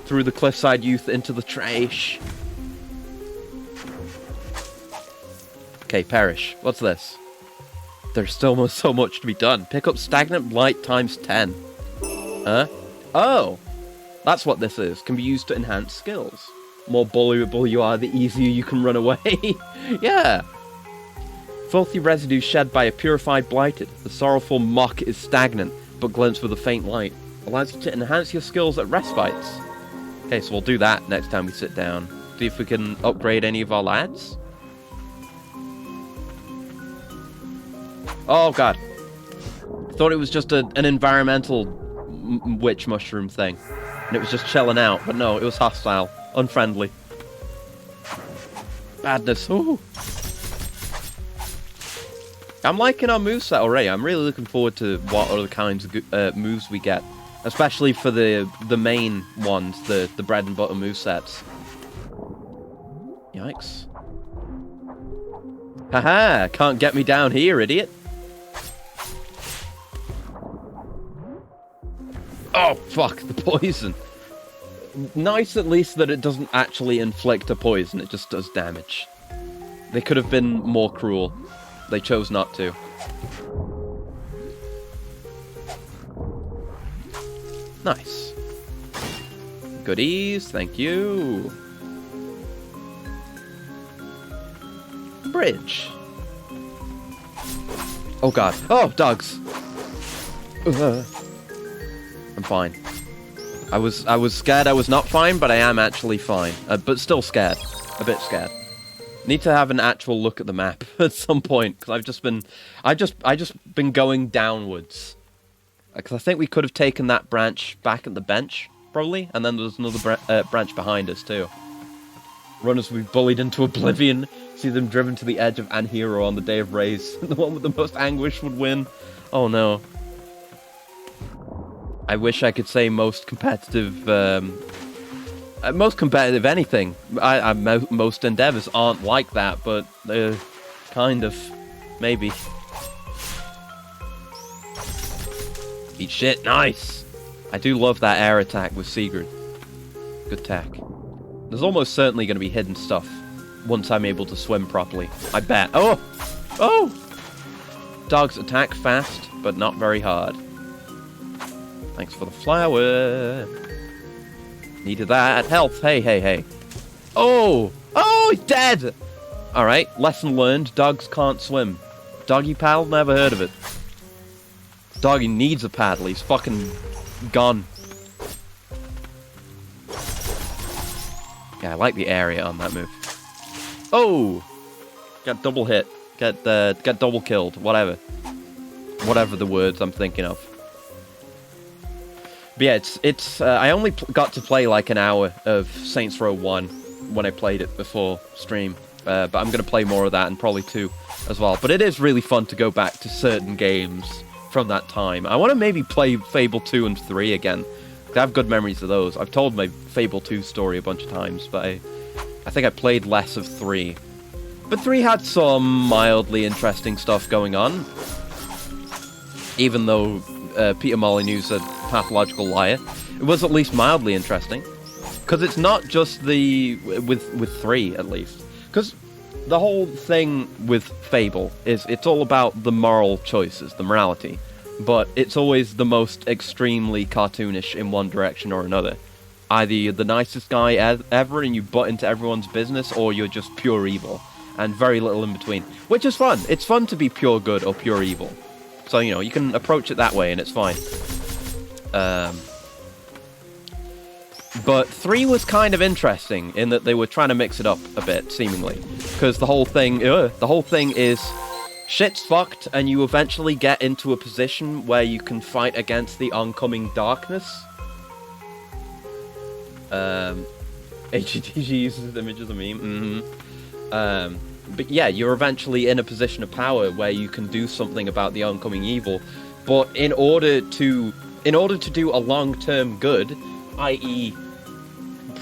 Threw the Cliffside Youth into the trash. Okay, perish. What's this? There's still so much to be done. Pick up Stagnant Blight times 10. Huh? Oh! That's what this is. Can be used to enhance skills. More vulnerable you are, the easier you can run away. Yeah! Filthy residue shed by a purified blighted. The sorrowful mock is stagnant, but glints with a faint light. Allows you to enhance your skills at respites. Okay, so we'll do that next time we sit down. See if we can upgrade any of our lads. Oh, God. Thought it was just an environmental witch mushroom thing. And it was just chilling out. But no, it was hostile. Unfriendly. Badness. Ooh. I'm liking our moveset already. I'm really looking forward to what other kinds of moves we get. Especially for the main ones, the bread and butter movesets. Yikes. Haha! Can't get me down here, idiot. Oh, fuck, the poison. Nice at least that it doesn't actually inflict a poison, it just does damage. They could have been more cruel. They chose not to. Nice. Goodies, thank you. Bridge. Oh, God. Oh, dogs. I'm fine. I was scared I was not fine, but I am actually fine. But still scared. A bit scared. Need to have an actual look at the map at some point, because I've just been going downwards. Because I think we could have taken that branch back at the bench, probably. And then there's another branch behind us, too. Runners will be bullied into oblivion. See them driven to the edge of Anhero on the day of race. The one with the most anguish would win. Oh, no. I wish I could say most competitive... most competitive anything. Most endeavors aren't like that, but kind of. Maybe. Eat shit, nice! I do love that air attack with Sigurd. Good tech. There's almost certainly going to be hidden stuff once I'm able to swim properly. I bet. Oh! Oh! Dogs attack fast, but not very hard. Thanks for the flower. Needed that. Health. Hey, hey, hey. Oh! Oh, he's dead! Alright, lesson learned. Dogs can't swim. Doggy paddle? Never heard of it. Doggy needs a paddle. He's fucking gone. Yeah, I like the area on that move. Oh! Got double hit. Get double killed. Whatever. Whatever the words I'm thinking of. But yeah, it's I only got to play like an hour of Saints Row 1 when I played it before stream. But I'm going to play more of that and probably 2 as well. But it is really fun to go back to certain games from that time. I want to maybe play Fable 2 and 3 again. I have good memories of those. I've told my Fable 2 story a bunch of times, but I think I played less of 3. But 3 had some mildly interesting stuff going on. Even though Peter Molyneux's a pathological liar, it was at least mildly interesting. Because it's not just the... with 3, at least. Because the whole thing with Fable is it's all about the moral choices, the morality. But it's always the most extremely cartoonish in one direction or another. Either you're the nicest guy ever and you butt into everyone's business, or you're just pure evil. And very little in between. Which is fun. It's fun to be pure good or pure evil. So, you know, you can approach it that way and it's fine. But 3 was kind of interesting in that they were trying to mix it up a bit, seemingly. Because the whole thing is... shit's fucked, and you eventually get into a position where you can fight against the oncoming darkness. HGTG uses the image as a meme. But yeah, you're eventually in a position of power where you can do something about the oncoming evil. But in order to do a long-term good, i.e.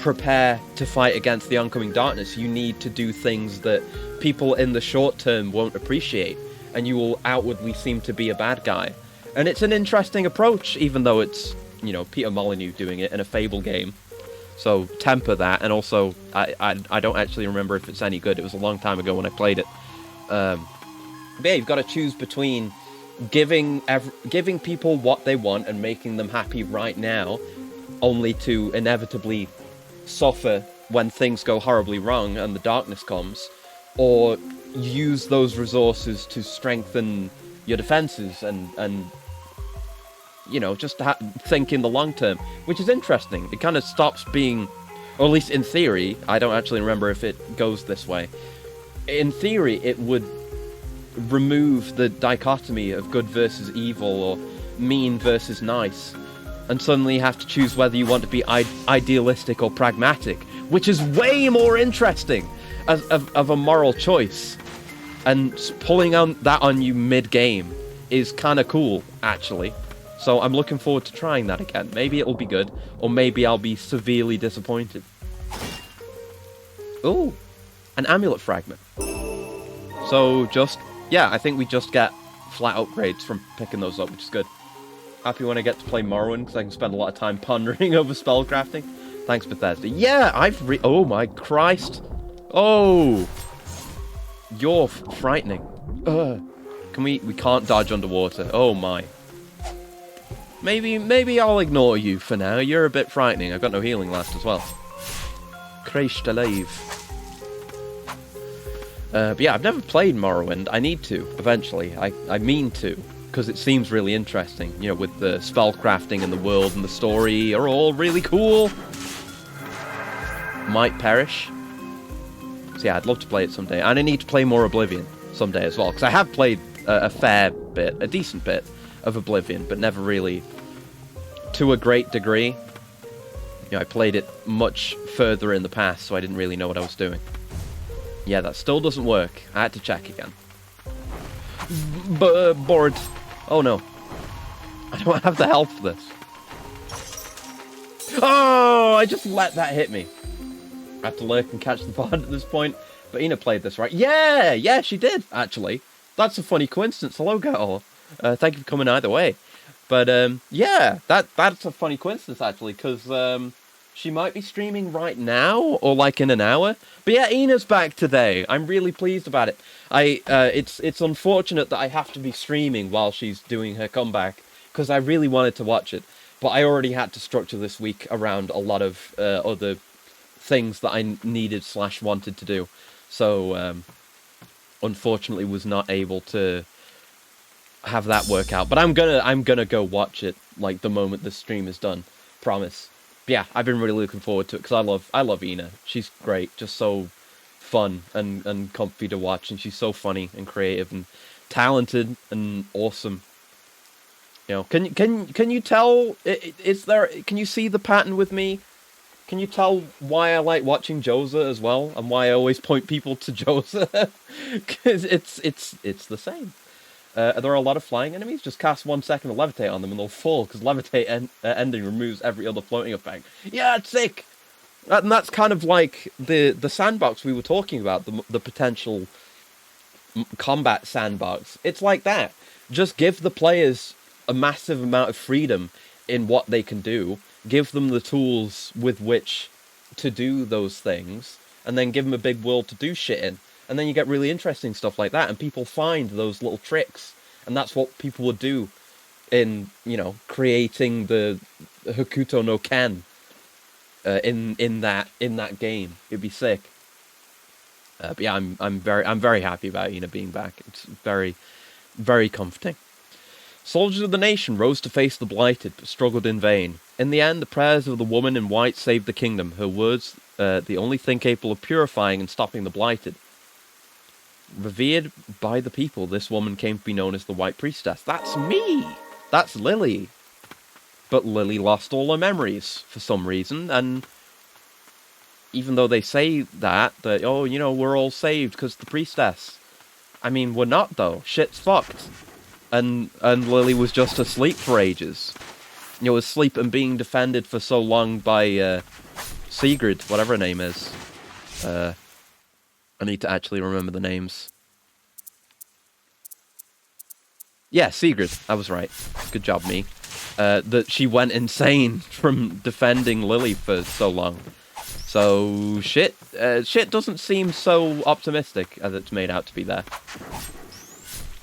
prepare to fight against the oncoming darkness, you need to do things that people in the short term won't appreciate, and you will outwardly seem to be a bad guy. And it's an interesting approach, even though it's, you know, Peter Molyneux doing it in a Fable game. So temper that, and also, I don't actually remember if it's any good. It was a long time ago when I played it. But yeah, you've got to choose between giving people what they want and making them happy right now, only to inevitably suffer when things go horribly wrong and the darkness comes, or use those resources to strengthen your defenses and you know, just think in the long term, which is interesting. It kind of stops being, or at least in theory, I don't actually remember if it goes this way. In theory, it would remove the dichotomy of good versus evil, or mean versus nice, and suddenly you have to choose whether you want to be idealistic or pragmatic, which is way more interesting of a moral choice. And pulling that on you mid-game is kind of cool, actually. So I'm looking forward to trying that again. Maybe it'll be good, or maybe I'll be severely disappointed. Ooh, an amulet fragment. So yeah, I think we just get flat upgrades from picking those up, which is good. Happy when I get to play Morrowind, because I can spend a lot of time pondering over spellcrafting. Thanks, Bethesda. Yeah, oh my Christ. Oh, you're frightening. We can't dodge underwater. Oh my. Maybe I'll ignore you for now. You're a bit frightening. I've got no healing last as well. Christ alive. But yeah, I've never played Morrowind. I need to, eventually. I mean to, because it seems really interesting. You know, with the spellcrafting and the world and the story are all really cool. Might perish. So yeah, I'd love to play it someday. And I need to play more Oblivion someday as well, because I have played a fair bit, a decent bit of Oblivion, but never really to a great degree. You know, I played it much further in the past, so I didn't really know what I was doing. Yeah, that still doesn't work. I had to check again. Bored. Oh no. I don't have the health for this. Oh, I just let that hit me. I have to lurk and catch the bard at this point. But Ina played this, right? Yeah, she did, actually. That's a funny coincidence. Hello, girl. Thank you for coming either way. But, yeah, that's a funny coincidence, actually, because she might be streaming right now, or like in an hour. But yeah, Ina's back today. I'm really pleased about it. It's unfortunate that I have to be streaming while she's doing her comeback, because I really wanted to watch it. But I already had to structure this week around a lot of other things that I needed / wanted to do. So, unfortunately was not able to have that work out. But I'm gonna go watch it, like, the moment the stream is done. Promise. But yeah, I've been really looking forward to it, because I love Ina. She's great, just so fun and comfy to watch, and she's so funny and creative and talented and awesome. You know, can you tell, can you see the pattern with me? Can you tell why I like watching Joza as well, and why I always point people to Joza? Because it's the same. Are there a lot of flying enemies? Just cast 1 second of levitate on them and they'll fall, because levitate ending removes every other floating effect. Yeah, it's sick! And that's kind of like the sandbox we were talking about, the potential combat sandbox. It's like that. Just give the players a massive amount of freedom in what they can do, give them the tools with which to do those things, and then give them a big world to do shit in. And then you get really interesting stuff like that, and people find those little tricks. And that's what people would do in, you know, creating the Hokuto no Ken in that game. It'd be sick. But yeah, I'm very happy about Ina being back. It's very, very comforting. Soldiers of the nation rose to face the blighted, but struggled in vain. In the end, the prayers of the woman in white saved the kingdom. Her words, the only thing capable of purifying and stopping the blighted. Revered by the people, this woman came to be known as the White Priestess. That's me! That's Lily. But Lily lost all her memories for some reason, and even though they say that, oh, you know, we're all saved because the priestess. I mean, we're not, though. Shit's fucked. And Lily was just asleep for ages. You know, asleep and being defended for so long by Sigrid, whatever her name is. I need to actually remember the names. Yeah, Sigrid. I was right. Good job, me. That she went insane from defending Lily for so long. So, shit doesn't seem so optimistic as it's made out to be there.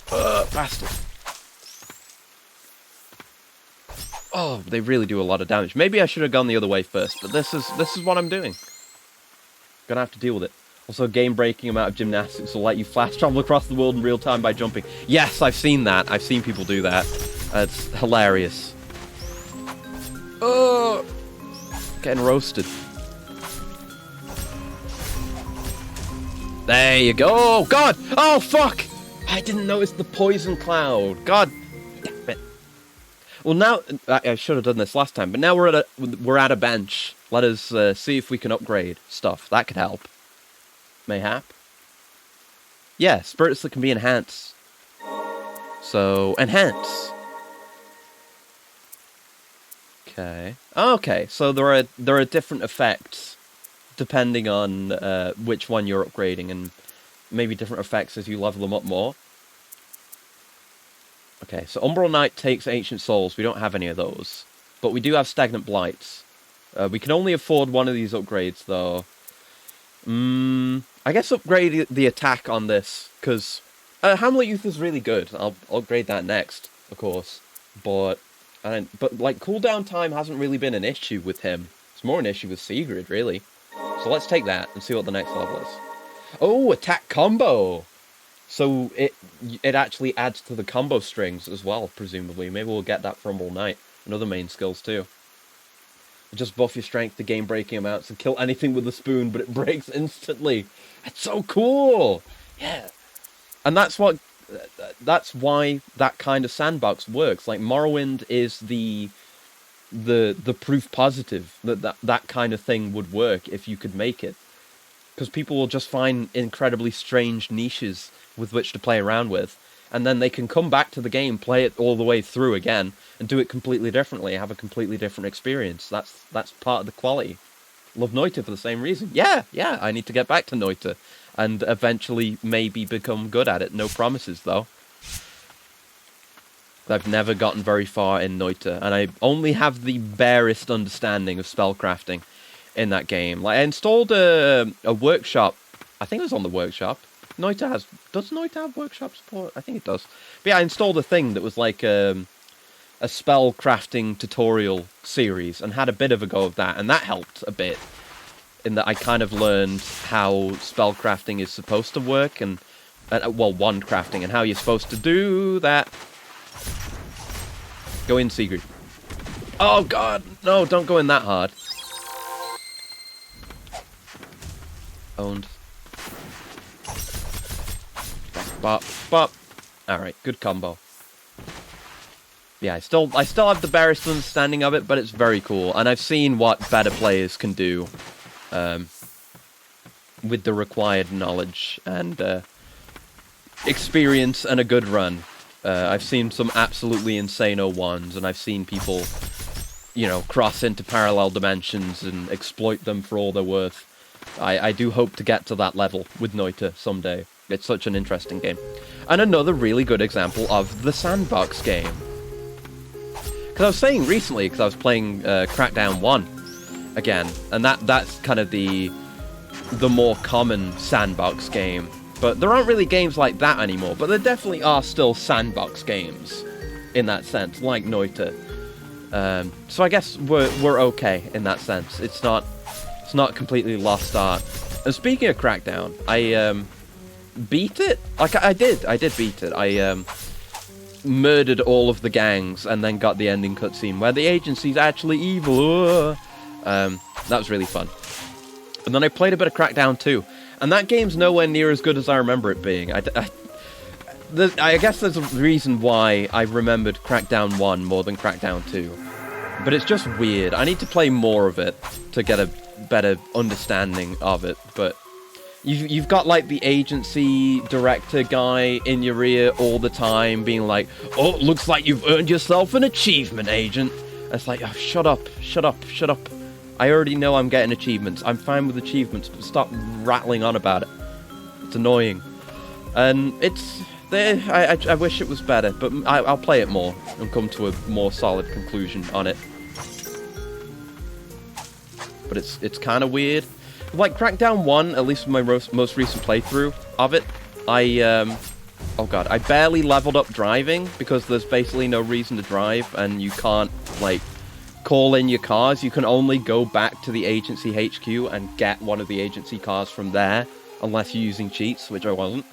Bastard. Oh, they really do a lot of damage. Maybe I should have gone the other way first, but this is what I'm doing. Gonna have to deal with it. Also, game-breaking amount of gymnastics will let you fast travel across the world in real time by jumping. Yes, I've seen that. I've seen people do that. It's hilarious. Oh, getting roasted. There you go. Oh, God. Oh, fuck. I didn't notice the poison cloud. God damn it. Well, now, I should have done this last time, but now we're at a bench. Let us see if we can upgrade stuff. That could help. Mayhap. Yeah, spirits that can be enhanced. So, enhance. Okay. Okay, so there are different effects depending on which one you're upgrading, and maybe different effects as you level them up more. Okay, so Umbral Knight takes Ancient Souls. We don't have any of those. But we do have Stagnant Blights. We can only afford one of these upgrades, though. I guess upgrade the attack on this, because Hamlet Youth is really good. I'll upgrade that next, of course. But like, cooldown time hasn't really been an issue with him. It's more an issue with Sigrid, really. So let's take that and see what the next level is. Oh, attack combo! So it actually adds to the combo strings as well, presumably. Maybe we'll get that from Umbral Knight and other main skills too. Just buff your strength to game-breaking amounts and kill anything with a spoon, but it breaks instantly. That's so cool! Yeah. And that's why that kind of sandbox works. Like, Morrowind is the the proof positive that kind of thing would work if you could make it. Because people will just find incredibly strange niches with which to play around with, and then they can come back to the game, play it all the way through again, and do it completely differently, have a completely different experience. That's part of the quality. Love Noita for the same reason. Yeah, I need to get back to Noita, and eventually maybe become good at it. No promises, though. I've never gotten very far in Noita, and I only have the barest understanding of spellcrafting in that game. Like, I installed a workshop. I think it was on the workshop. Does Noita have workshop support? I think it does. But yeah, I installed a thing that was like a spell crafting tutorial series, and had a bit of a go of that, and that helped a bit in that I kind of learned how spell crafting is supposed to work, and well, wand crafting, and how you're supposed to do that. Go in, Sigrid. Oh god, no, don't go in that hard. Owned. Bop, bop. Alright, good combo. Yeah, I still have the barest understanding of it, but it's very cool. And I've seen what better players can do with the required knowledge and experience and a good run. I've seen some absolutely insano ones, and I've seen people, you know, cross into parallel dimensions and exploit them for all they're worth. I do hope to get to that level with Noita someday. It's such an interesting game. And another really good example of the sandbox game. Because I was saying recently, because I was playing Crackdown 1 again, and that's kind of the more common sandbox game. But there aren't really games like that anymore, but there definitely are still sandbox games in that sense, like Noita. So I guess we're okay in that sense. It's not completely lost art. And speaking of Crackdown, I beat it. Like I did beat it. I murdered all of the gangs and then got the ending cutscene where the agency's actually evil. That was really fun. And then I played a bit of Crackdown 2. And that game's nowhere near as good as I remember it being. I guess there's a reason why I remembered Crackdown 1 more than Crackdown 2. But it's just weird. I need to play more of it to get a better understanding of it. But you've got, like, the agency director guy in your ear all the time being like, oh, it looks like you've earned yourself an achievement, agent. And it's like, oh, shut up. I already know I'm getting achievements. I'm fine with achievements, but stop rattling on about it. It's annoying. And it's... I wish it was better, but I'll play it more and come to a more solid conclusion on it. But it's kind of weird. Like, Crackdown 1, at least with my most recent playthrough of it, oh god, I barely leveled up driving, because there's basically no reason to drive, and you can't, like, call in your cars. You can only go back to the agency HQ and get one of the agency cars from there, unless you're using cheats, which I wasn't.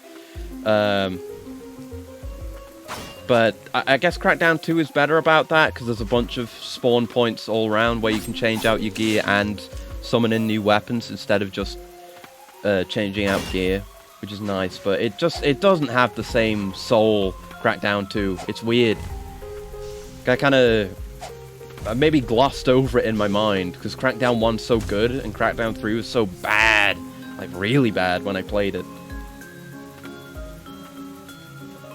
But I guess Crackdown 2 is better about that, because there's a bunch of spawn points all around where you can change out your gear and summon in new weapons instead of just changing out gear, which is nice. But it doesn't have the same soul Crackdown 2. It's weird. I kind of maybe glossed over it in my mind, because Crackdown 1's so good, and Crackdown 3 was so bad. Like, really bad when I played it.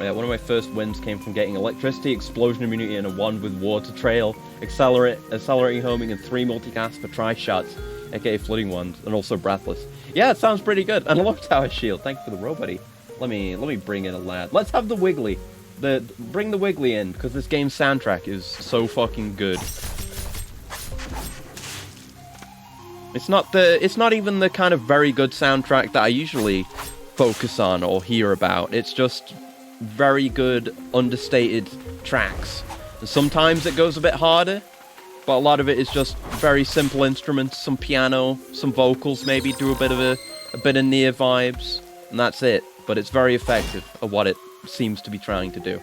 Yeah, one of my first wins came from getting electricity, explosion immunity, and a 1 with water trail, accelerating homing, and 3 multicast for tri-shots, aka flooding ones, and also breathless. Yeah, it sounds pretty good. And I love Tower Shield. Thank you for the row, buddy. Let me bring in a lad. Let's have the Wiggly. Bring the Wiggly in, because this game's soundtrack is so fucking good. It's not even the kind of very good soundtrack that I usually focus on or hear about. It's just very good, understated tracks. And sometimes it goes a bit harder, but a lot of it is just very simple instruments, some piano, some vocals, maybe do a bit of near vibes, and that's it. But it's very effective at what it seems to be trying to do.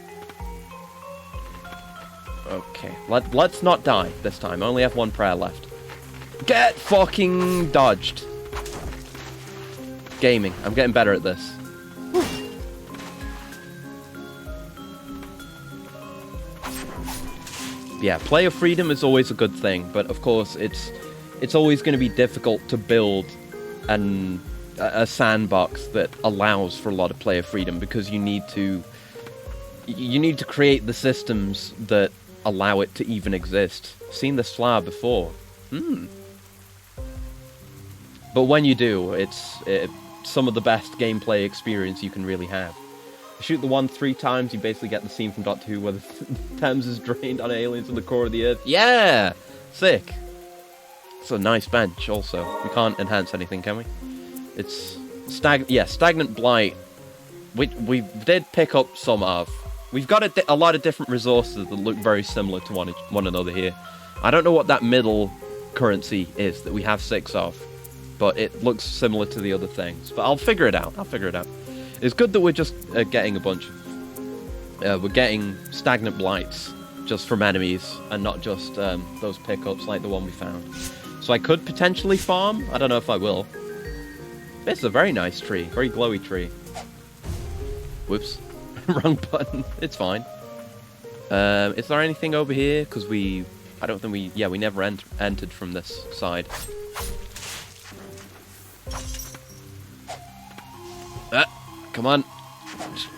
Okay, let's not die this time. I only have one prayer left. Get fucking dodged. Gaming. I'm getting better at this. Whew. yeah, player freedom is always a good thing, but of course it's always going to be difficult to build a sandbox that allows for a lot of player freedom, because you need to create the systems that allow it to even exist. I've seen this flower before. But when you do, it's some of the best gameplay experience you can really have. Shoot the one 3 times, you basically get the scene from Doctor Who where the Thames is drained on aliens in the core of the Earth. Yeah! Sick! It's a nice bench, also. We can't enhance anything, can we? It's... Stagnant Blight. We did pick up some of. We've got a lot of different resources that look very similar to one another here. I don't know what that middle currency is that we have 6 of, but it looks similar to the other things. But I'll figure it out. It's good that we're just getting a bunch of... we're getting Stagnant Blights just from enemies, and not just those pickups like the one we found. So I could potentially farm. I don't know if I will. It's a very nice tree. Very glowy tree. Whoops. Wrong button. It's fine. Is there anything over here? Because I don't think we... Yeah, we never entered from this side. Come on.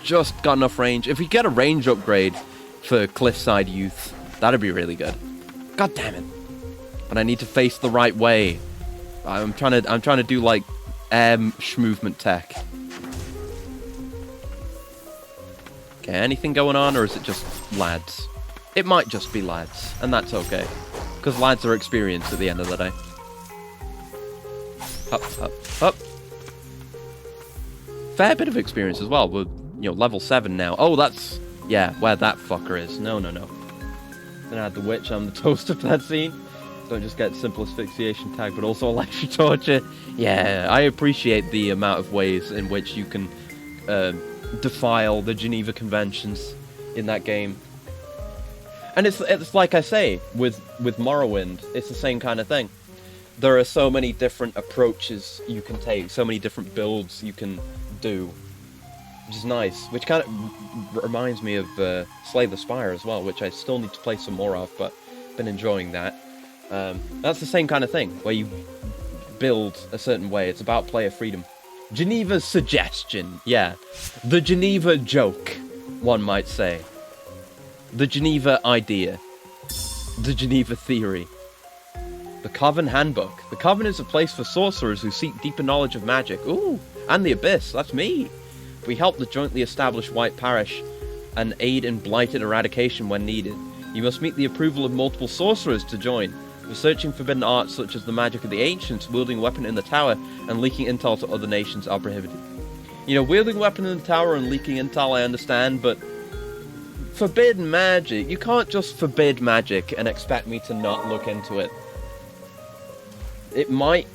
Just got enough range. If we get a range upgrade for Cliffside Youth, that'd be really good. God damn it. But I need to face the right way. I'm trying to do like movement tech. Okay, anything going on, or is it just lads? It might just be lads, and that's okay. Because lads are experienced at the end of the day. Up. Fair bit of experience as well. We're, level 7 now. Oh, that's... Yeah, where that fucker is. No. Then I had the witch on the toaster for that scene. Don't just get simple asphyxiation tag, but also electric torture. Yeah, I appreciate the amount of ways in which you can defile the Geneva Conventions in that game. And it's like I say, with Morrowind, it's the same kind of thing. There are so many different approaches you can take, so many different builds you can do, which is nice. Which kind of reminds me of Slay the Spire as well, which I still need to play some more of, but been enjoying that. That's the same kind of thing, where you build a certain way. It's about player freedom. Geneva's suggestion, yeah. The Geneva joke, one might say. The Geneva idea. The Geneva theory. The Coven Handbook. The Coven is a place for sorcerers who seek deeper knowledge of magic. Ooh, and the Abyss, that's me. We help the jointly established White Parish and aid in blighted eradication when needed. You must meet the approval of multiple sorcerers to join. Researching forbidden arts such as the magic of the ancients, wielding a weapon in the tower, and leaking intel to other nations are prohibited. Wielding a weapon in the tower and leaking intel I understand, but forbidden magic, you can't just forbid magic and expect me to not look into it. It might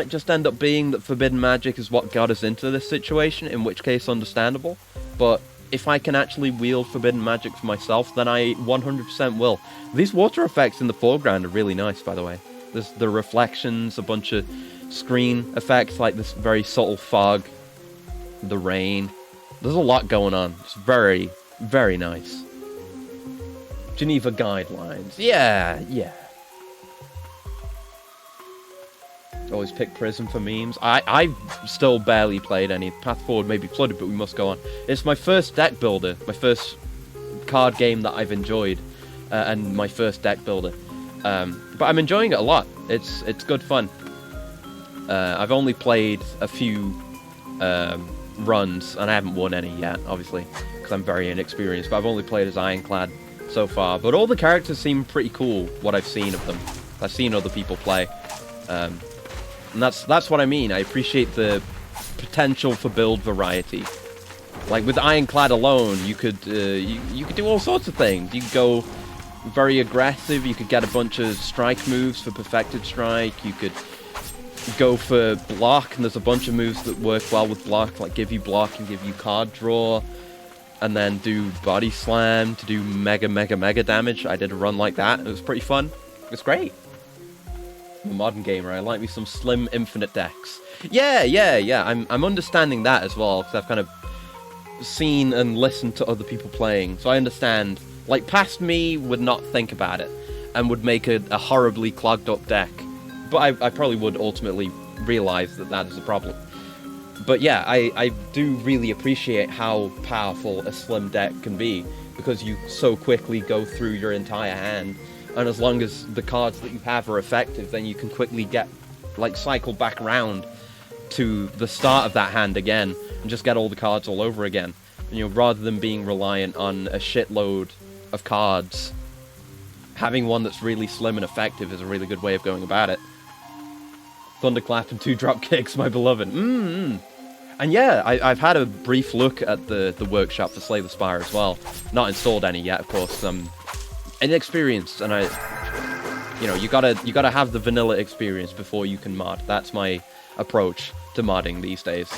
just end up being that forbidden magic is what got us into this situation, in which case understandable, but if I can actually wield forbidden magic for myself, then I 100% will. These water effects in the foreground are really nice, by the way. There's the reflections, a bunch of screen effects, like this very subtle fog, the rain. There's a lot going on. It's very, very nice. Geneva guidelines. Yeah. Always pick Prism for memes. I've still barely played any. Path Forward may be flooded, but we must go on. It's my first deck builder, my first card game that I've enjoyed, and my first deck builder. But I'm enjoying it a lot. It's good fun. I've only played a few runs, and I haven't won any yet, obviously, because I'm very inexperienced. But I've only played as Ironclad so far. But all the characters seem pretty cool, what I've seen of them. I've seen other people play. And that's what I mean. I appreciate the potential for build variety. Like with Ironclad alone, you could do all sorts of things. You could go very aggressive. You could get a bunch of strike moves for Perfected Strike. You could go for block, and there's a bunch of moves that work well with block, like give you block and give you card draw, and then do body slam to do mega damage. I did a run like that. It was pretty fun. It was great. I'm a modern gamer. I like me some slim infinite decks. Yeah. I'm understanding that as well, because I've kind of seen and listened to other people playing, so I understand. Like, past me would not think about it. and would make a horribly clogged up deck. But I probably would ultimately realize that that is a problem. But yeah, I do really appreciate how powerful a slim deck can be, because you so quickly go through your entire hand, and as long as the cards that you have are effective, then you can quickly cycle back around to the start of that hand again, and just get all the cards all over again. And, rather than being reliant on a shitload of cards, having one that's really slim and effective is a really good way of going about it. Thunderclap and 2 drop kicks, my beloved. And yeah, I've had a brief look at the workshop for Slay the Spire as well. Not installed any yet, of course. I'm inexperienced, and you gotta have the vanilla experience before you can mod. That's my approach to modding these days.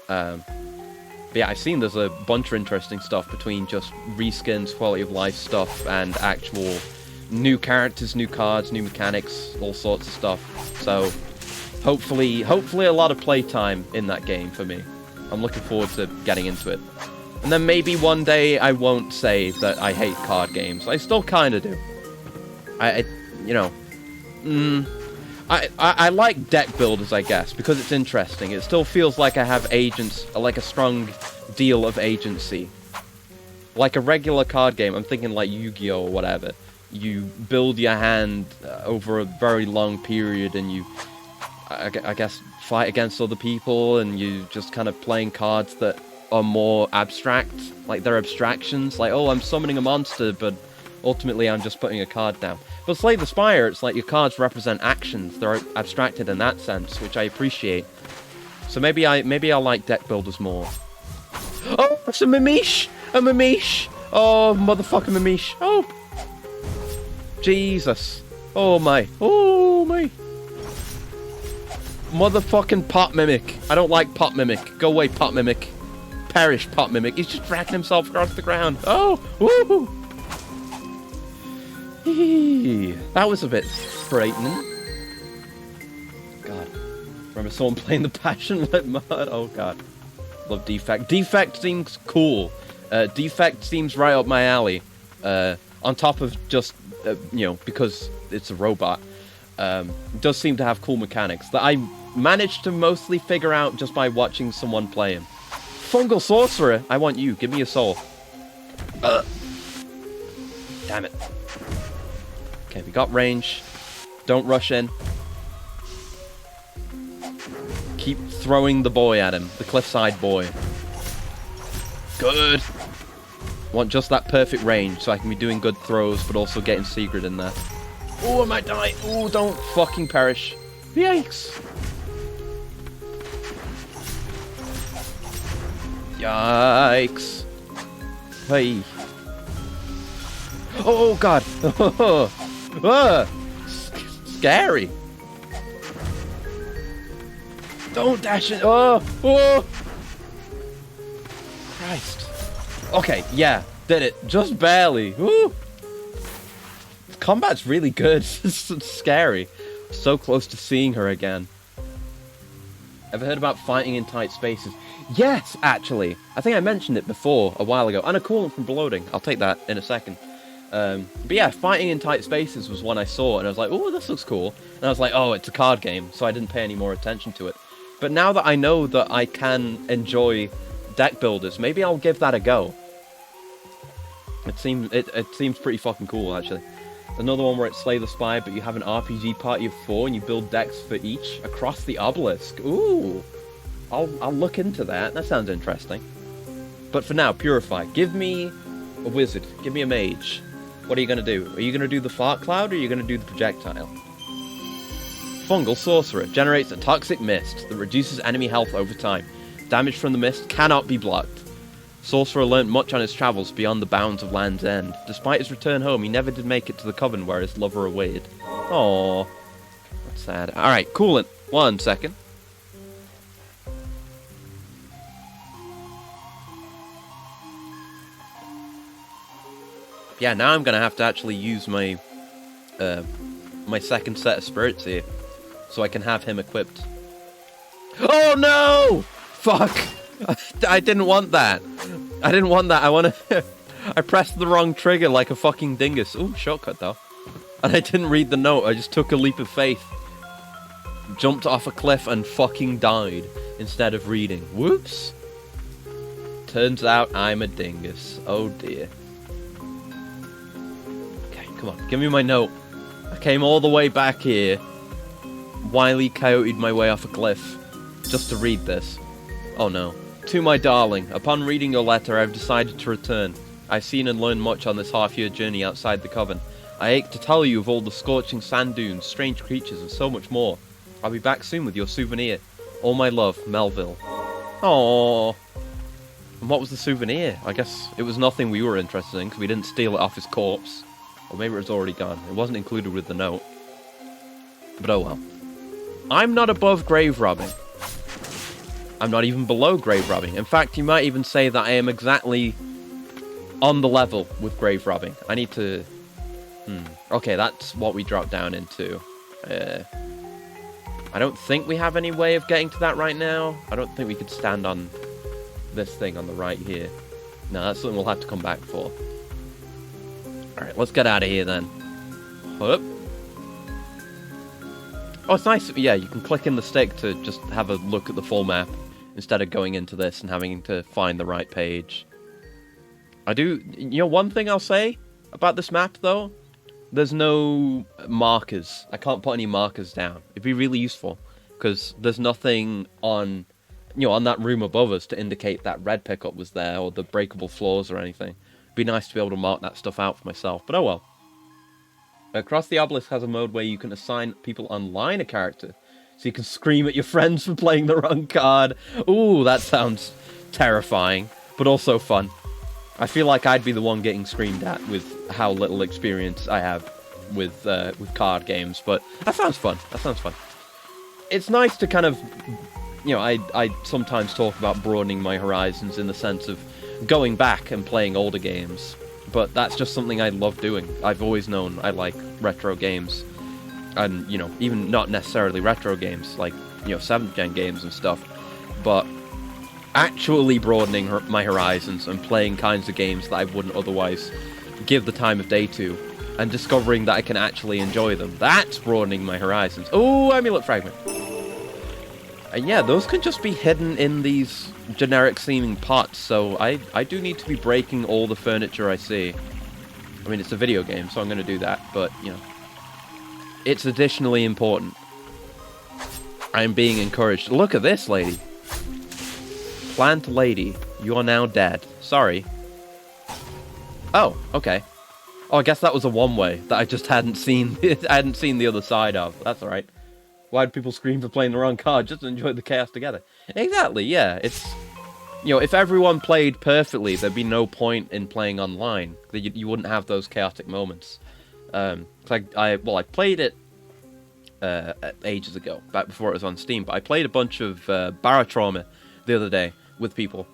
But yeah, I've seen there's a bunch of interesting stuff between just reskins, quality of life stuff, and actual new characters, new cards, new mechanics, all sorts of stuff. So hopefully a lot of playtime in that game for me. I'm looking forward to getting into it. And then maybe one day I won't say that I hate card games. I still kind of do. I like deck builders, I guess, because it's interesting. It still feels like I have like a strong deal of agency. Like a regular card game, I'm thinking like Yu-Gi-Oh! Or whatever. You build your hand over a very long period, and you, I guess, fight against other people, and you just kind of playing cards that are more abstract. Like, they're abstractions. Like, oh, I'm summoning a monster, but ultimately I'm just putting a card down. But Slay the Spire, it's like your cards represent actions. They're abstracted in that sense, which I appreciate. So maybe I'll like deck builders more. Oh, it's a Mimish! A Mimish! Oh, motherfucking Mimish. Oh! Jesus. Oh my. Oh my. Motherfucking Pot Mimic. I don't like Pot Mimic. Go away, Pot Mimic. Perish, Pot Mimic. He's just dragging himself across the ground. Oh! Woo! That was a bit frightening. God. Remember someone playing the Passionate Mud? Oh god. Love Defect. Defect seems cool. Defect seems right up my alley. On top of just, because it's a robot. Does seem to have cool mechanics that I managed to mostly figure out just by watching someone play him. Fungal Sorcerer, I want you. Give me a soul. Damn it. Okay, we got range. Don't rush in. Keep throwing the boy at him. The cliffside boy. Good. Want just that perfect range so I can be doing good throws, but also getting secret in there. Oh, I might die. Oh, don't fucking perish. Yikes. Yikes. Hey. Oh, God. Scary. Don't dash it. Oh. Christ. Okay, yeah. Did it. Just barely. Woo. Combat's really good. It's scary. So close to seeing her again. Ever heard about fighting in tight spaces? Yes, actually. I think I mentioned it before, a while ago. And a coolant from bloating. I'll take that in a second. But yeah, fighting in tight spaces was one I saw, and I was like, oh, this looks cool. And I was like, oh, it's a card game, so I didn't pay any more attention to it. But now that I know that I can enjoy deck builders, maybe I'll give that a go. It seems pretty fucking cool, actually. Another one where it's Slay the Spire, but you have an RPG party of 4 and you build decks for each across the obelisk. Ooh, I'll look into that. That sounds interesting. But for now, Purify. Give me a wizard. Give me a mage. What are you going to do? Are you going to do the fart cloud, or are you going to do the projectile? Fungal Sorcerer. Generates a toxic mist that reduces enemy health over time. Damage from the mist cannot be blocked. Sorcerer learnt much on his travels beyond the bounds of Land's End. Despite his return home, he never did make it to the coven where his lover awaited. Aww. That's sad. Alright, coolant. 1 second. Yeah, now I'm gonna have to actually use my my second set of spirits here, so I can have him equipped. Oh no! Fuck! I didn't want that. I didn't want that. I pressed the wrong trigger like a fucking dingus. Ooh, shortcut though. And I didn't read the note, I just took a leap of faith. Jumped off a cliff and fucking died instead of reading. Whoops. Turns out I'm a dingus. Oh dear. Okay, come on, give me my note. I came all the way back here. Wily coyoted my way off a cliff just to read this. Oh no. To my darling, upon reading your letter, I've decided to return. I've seen and learned much on this half-year journey outside the Coven. I ache to tell you of all the scorching sand dunes, strange creatures, and so much more. I'll be back soon with your souvenir. All my love, Melville. Aww. And what was the souvenir? I guess it was nothing we were interested in, because we didn't steal it off his corpse. Or maybe it was already gone. It wasn't included with the note. But oh well. I'm not above grave robbing. I'm not even below grave robbing. In fact, you might even say that I am exactly on the level with grave robbing. I need to... Okay, that's what we dropped down into. I don't think we have any way of getting to that right now. I don't think we could stand on this thing on the right here. No, that's something we'll have to come back for. Alright, let's get out of here then. Whoop. Oh, it's nice. Yeah, you can click in the stick to just have a look at the full map instead of going into this and having to find the right page. You know, one thing I'll say about this map, though? There's no markers. I can't put any markers down. It'd be really useful, because there's nothing on, on that room above us to indicate that red pickup was there, or the breakable floors or anything. It'd be nice to be able to mark that stuff out for myself, but oh well. Across the Obelisk has a mode where you can assign people online a character, so you can scream at your friends for playing the wrong card. Ooh, that sounds terrifying, but also fun. I feel like I'd be the one getting screamed at with how little experience I have with card games, but that sounds fun. That sounds fun. It's nice to kind of, I sometimes talk about broadening my horizons in the sense of going back and playing older games, but that's just something I love doing. I've always known I like retro games, and, even not necessarily retro games, like, 7th gen games and stuff, but actually broadening my horizons and playing kinds of games that I wouldn't otherwise give the time of day to, and discovering that I can actually enjoy them. That's broadening my horizons. Oh, amulet fragment. And yeah, those can just be hidden in these generic seeming pots, so I do need to be breaking all the furniture I see. I mean, it's a video game, so I'm going to do that, but, it's additionally important. I'm being encouraged. Look at this, lady. Plant lady, you are now dead. Sorry. Oh, okay. Oh, I guess that was a one-way that I just hadn't seen. I hadn't seen the other side of. That's all right. Why do people scream for playing the wrong card? Just to enjoy the chaos together. Exactly. Yeah. It's if everyone played perfectly, there'd be no point in playing online. You wouldn't have those chaotic moments. I played it ages ago, back before it was on Steam. But I played a bunch of Barotrauma the other day with people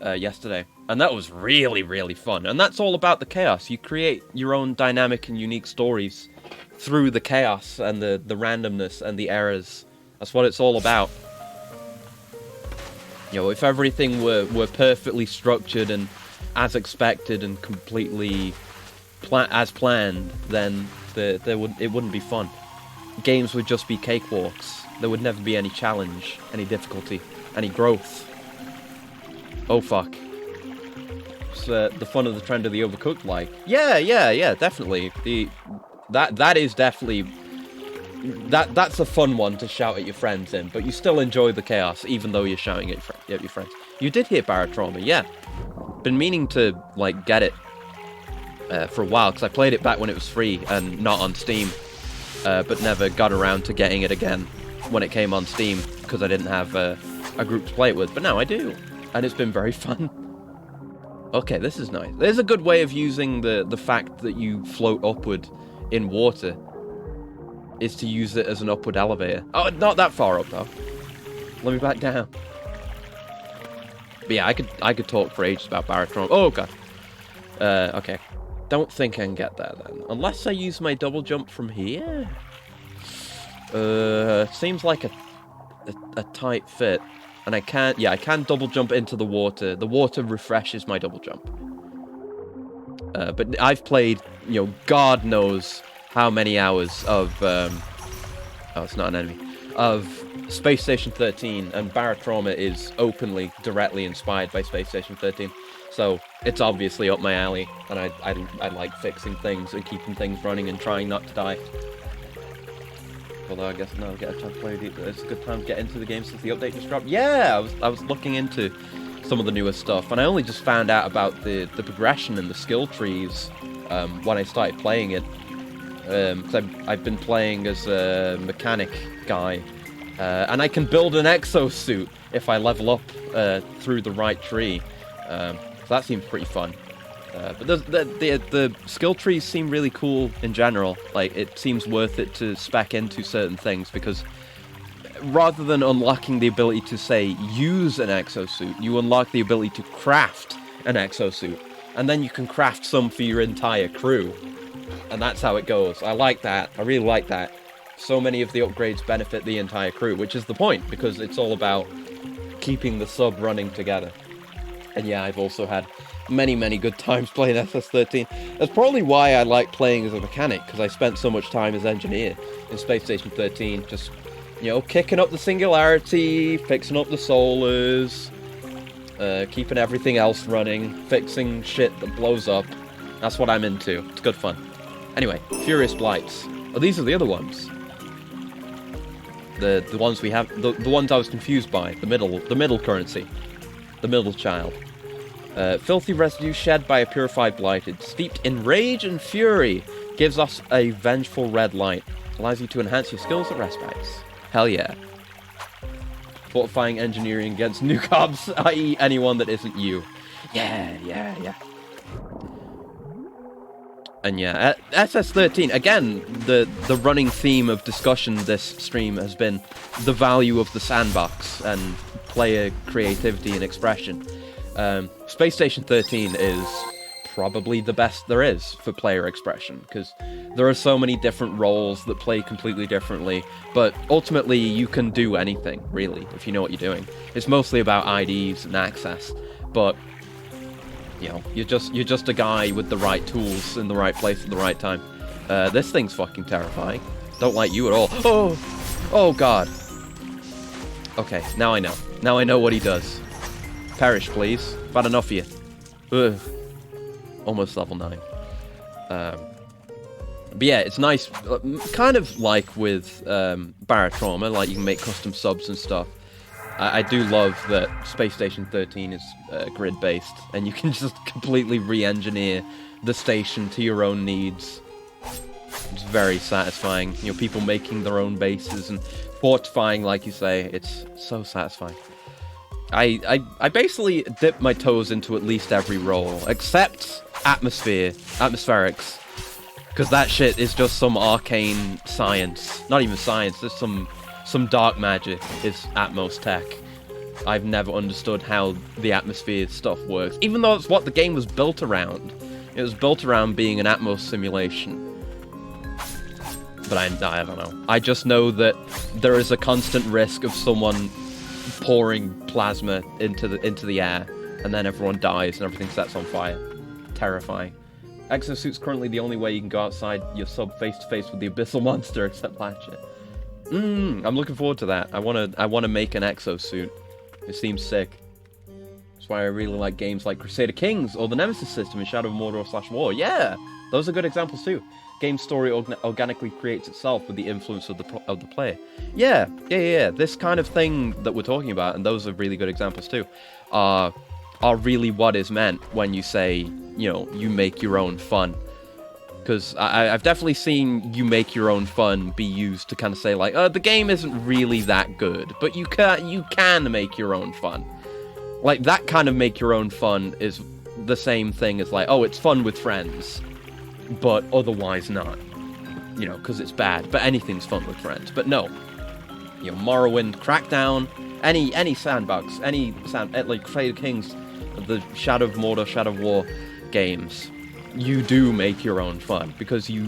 yesterday, and that was really, really fun. And that's all about the chaos. You create your own dynamic and unique stories through the chaos and the randomness and the errors. That's what it's all about. If everything were perfectly structured and as expected and completely as planned, then it wouldn't be fun. Games would just be cakewalks. There would never be any challenge, any difficulty, any growth. Oh fuck. It's the fun of the trend of the overcooked like. Yeah, definitely. That is definitely... That's a fun one to shout at your friends in, but you still enjoy the chaos, even though you're shouting at your friends. You did hear Barotrauma, yeah. Been meaning to, get it for a while, because I played it back when it was free and not on Steam, but never got around to getting it again when it came on Steam, because I didn't have a group to play it with, but now I do. And it's been very fun. Okay, this is nice. There's a good way of using the fact that you float upward in water, is to use it as an upward elevator. Oh, not that far up, though. Let me back down. But yeah, I could talk for ages about Barotrauma. Oh, God. Okay. Don't think I can get there, then. Unless I use my double jump from here? Seems like a tight fit. And I can double jump into the water. The water refreshes my double jump. But I've played, God knows how many hours of oh, it's not an enemy, of Space Station 13, and Barotrauma is openly, directly inspired by Space Station 13. So it's obviously up my alley, and I like fixing things and keeping things running and trying not to die. Although I guess now get a chance to play it. It's a good time to get into the game since the update just dropped. Yeah, I was looking into some of the newer stuff, and I only just found out about the progression and the skill trees when I started playing it. Because I've been playing as a mechanic guy, and I can build an exosuit if I level up through the right tree. So that seems pretty fun. But the skill trees seem really cool in general. Like, it seems worth it to spec into certain things, because rather than unlocking the ability to, say, use an exosuit, you unlock the ability to craft an exosuit, and then you can craft some for your entire crew. And that's how it goes. I like that. I really like that. So many of the upgrades benefit the entire crew, which is the point, because it's all about keeping the sub running together. And yeah, I've also had many good times playing SS13. That's probably why I like playing as a mechanic, because I spent so much time as engineer in Space Station 13, just, you know, kicking up the singularity, fixing up the solars, keeping everything else running, fixing shit that blows up. That's what I'm into. It's good fun. Anyway, Furious Blights. Oh, these are the other ones. The ones we have, the ones I was confused by. The middle currency. The middle child. Filthy residue shed by a purified blighted, steeped in rage and fury, gives us a vengeful red light. Allows you to enhance your skills at respites. Hell yeah. Fortifying engineering against newcobs, i.e. anyone that isn't you. Yeah. And yeah, SS13, again, the running theme of discussion this stream has been the value of the sandbox and player creativity and expression. Space Station 13 is probably the best there is for player expression, because there are so many different roles that play completely differently, but ultimately you can do anything, really, if you know what you're doing. It's mostly about IDs and access, but you know, you're just a guy with the right tools in the right place at the right time. This thing's fucking terrifying. Don't like you at all. Oh god. Okay, now I know. Now I know what he does. Perish, please. I've had enough of you. Ugh. Almost level 9. But yeah, it's nice. Kind of like with Barotrauma, like you can make custom subs and stuff. I do love that Space Station 13 is grid-based, and you can just completely re-engineer the station to your own needs. It's very satisfying. You know, people making their own bases and fortifying, like you say. It's so satisfying. I basically dip my toes into at least every role, except atmospherics, because that shit is just some arcane science. Not even science, there's some dark magic is Atmos tech. I've never understood how the atmosphere stuff works, even though it's what the game was built around. It was built around being an Atmos simulation. But I don't know. I just know that there is a constant risk of someone pouring plasma into the air, and then everyone dies and everything sets on fire. Terrifying. Exosuit's currently the only way you can go outside your sub face to face with the abyssal monster, except Latcher. I'm looking forward to that. I wanna make an exosuit. It seems sick. That's why I really like games like Crusader Kings or the Nemesis system in Shadow of Mordor / War. Yeah, those are good examples too. Game story organically creates itself with the influence of the player. Yeah. This kind of thing that we're talking about, and those are really good examples too, are really what is meant when you say, you know, you make your own fun. Because I've definitely seen you make your own fun be used to kind of say like, the game isn't really that good, but you can make your own fun. Like, that kind of make your own fun is the same thing as like, oh, it's fun with friends, but otherwise not. You know, because it's bad, but anything's fun with friends. But no. You know, Morrowind, Crackdown, any sandbox, like Crusader Kings, the Shadow of Mordor, Shadow of War games, you do make your own fun, because you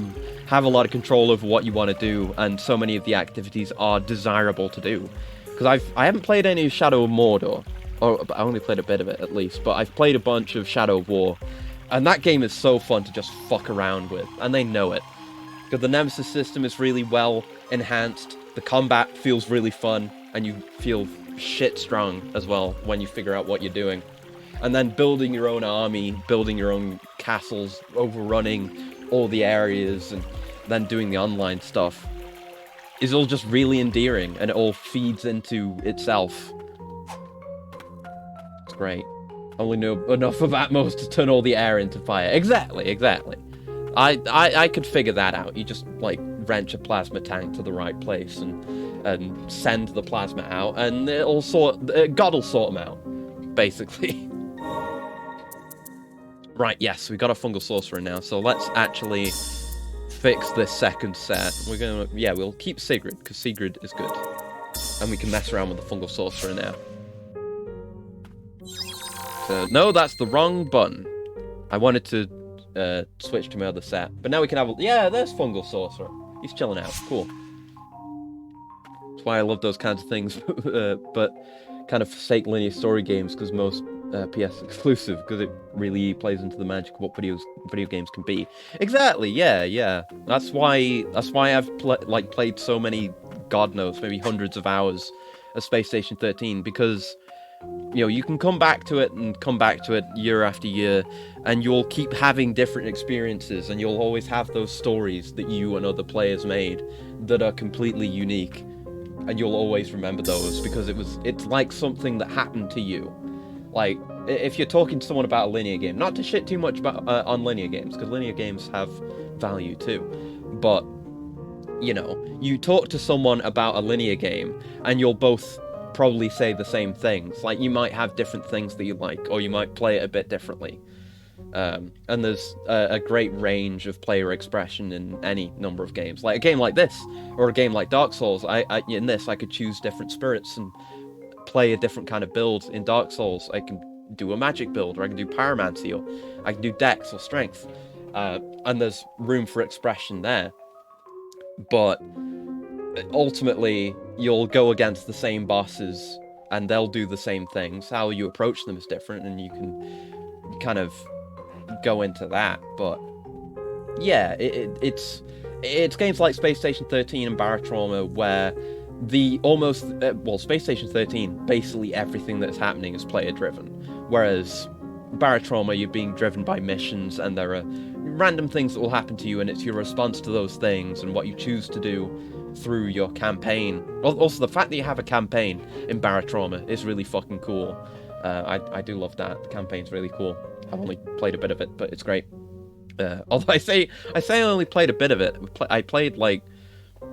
have a lot of control over what you want to do, and so many of the activities are desirable to do. Because I haven't played any of Shadow of Mordor, or I only played a bit of it at least, but I've played a bunch of Shadow of War, and that game is so fun to just fuck around with, and they know it. Because the Nemesis system is really well enhanced, the combat feels really fun, and you feel shit strong as well when you figure out what you're doing. And then building your own army, building your own castles, overrunning all the areas, and then doing the online stuff is all just really endearing, and it all feeds into itself. It's great. Only know enough of Atmos to turn all the air into fire. Exactly. I could figure that out. You just, like, wrench a plasma tank to the right place and send the plasma out, and God will sort them out, basically. Right, yes, we got a fungal sorcerer now, so let's actually fix this second set. We'll keep Sigrid, because Sigrid is good. And we can mess around with the fungal sorcerer now. So, no, that's the wrong button. I wanted to switch to my other set. But now we can have there's fungal sorcerer. He's chilling out. Cool. That's why I love those kinds of things, but kind of forsake linear story games, because most PS exclusive, because it really plays into the magic of what video games can be. Exactly, yeah. That's why I've played so many, God knows, maybe hundreds of hours of Space Station 13, because you can come back to it year after year, and you'll keep having different experiences, and you'll always have those stories that you and other players made that are completely unique, and you'll always remember those because it's like something that happened to you. Like, if you're talking to someone about a linear game, not to shit too much about on linear games, because linear games have value too, but you talk to someone about a linear game, and you'll both probably say the same things. Like, you might have different things that you like, or you might play it a bit differently. And there's a great range of player expression in any number of games. Like a game like this, or a game like Dark Souls, in this I could choose different spirits and play a different kind of build. In Dark Souls, I can do a magic build, or I can do pyromancy, or I can do dex or strength. And there's room for expression there. But ultimately, you'll go against the same bosses, and they'll do the same things. How you approach them is different, and you can kind of go into that. But yeah, it's games like Space Station 13 and Barotrauma where Space Station 13, basically everything that's happening is player driven, whereas Barotrauma, you're being driven by missions, and there are random things that will happen to you, and it's your response to those things and what you choose to do through your campaign. Also, the fact that you have a campaign in Barotrauma is really fucking cool. I do love that. The campaign's really cool. I've only played a bit of it, but it's great. Although I say I only played a bit of it. I played like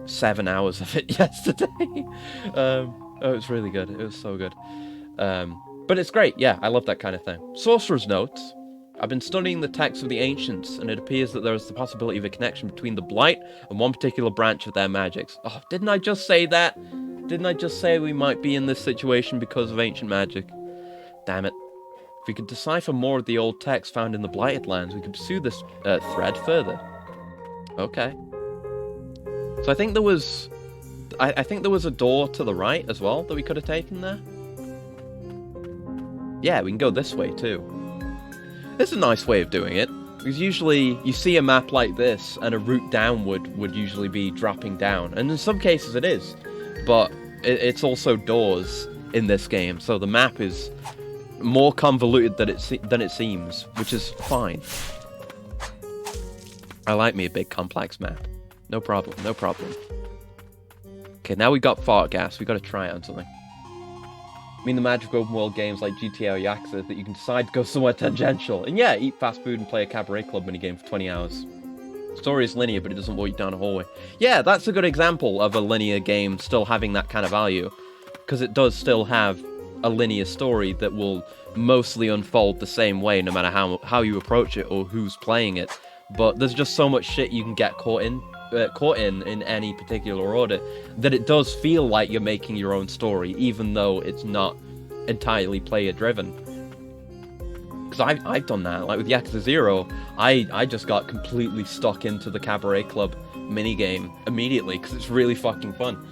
7 hours of it yesterday. It was really good. It was so good. But it's great. Yeah, I love that kind of thing. Sorcerer's Notes. I've been studying the texts of the ancients, and it appears that there is the possibility of a connection between the Blight and one particular branch of their magics. Oh, didn't I just say that? Didn't I just say we might be in this situation because of ancient magic? Damn it. If we could decipher more of the old texts found in the Blighted Lands, we could pursue this thread further. Okay. So I think there was... I think there was a door to the right as well that we could have taken there. Yeah, we can go this way too. This is a nice way of doing it, because usually you see a map like this and a route downward would usually be dropping down, and in some cases it is, but it's also doors in this game, so the map is more convoluted than it seems, which is fine. I like me a big complex map. No problem, no problem. Okay, now we got fart gas, we gotta try it on something. I mean the magic of open world games like GTA or Yakuza that you can decide to go somewhere tangential. And yeah, eat fast food and play a cabaret club minigame for 20 hours. Story is linear, but it doesn't walk you down a hallway. Yeah, that's a good example of a linear game still having that kind of value. Because it does still have a linear story that will mostly unfold the same way no matter how you approach it or who's playing it. But there's just so much shit you can get caught in any particular order that it does feel like you're making your own story, even though it's not entirely player driven. Because I've done that, like with Yakuza 0, I just got completely stuck into the Cabaret Club minigame immediately because it's really fucking fun.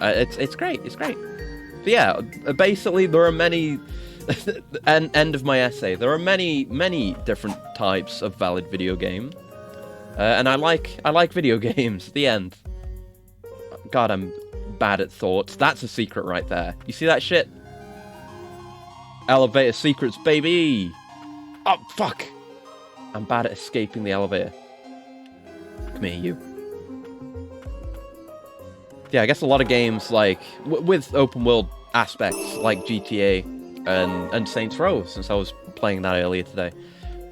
It's great. But yeah, basically there are many end of my essay, there are many different types of valid video game. And I like video games. The end. God, I'm bad at thoughts. That's a secret right there. You see that shit? Elevator secrets, baby! Oh, fuck! I'm bad at escaping the elevator. Come here, you. Yeah, I guess a lot of games, like, with open world aspects, like GTA and Saints Row, since I was playing that earlier today,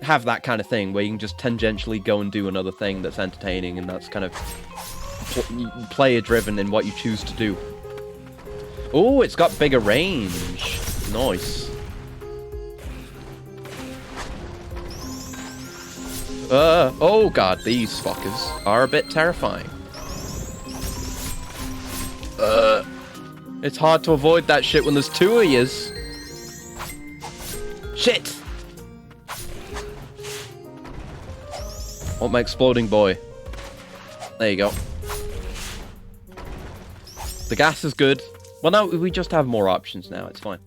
have that kind of thing, where you can just tangentially go and do another thing that's entertaining, and that's kind of player-driven in what you choose to do. Oh, it's got bigger range. Nice. Oh god, these fuckers are a bit terrifying. It's hard to avoid that shit when there's two of yous. Shit! Want my exploding boy. There you go. The gas is good. Well, now we just have more options now, it's fine.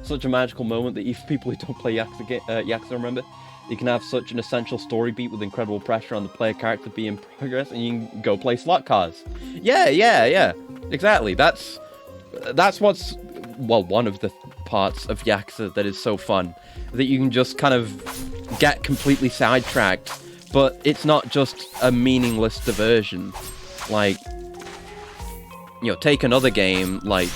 Such a magical moment that even people who don't play Yakuza remember. You can have such an essential story beat with incredible pressure on the player character to be in progress, and you can go play slot cars. Yeah. Exactly. That's what's, well, one of the parts of Yakuza that is so fun. That you can just kind of get completely sidetracked, but it's not just a meaningless diversion. Like, you know, take another game, like,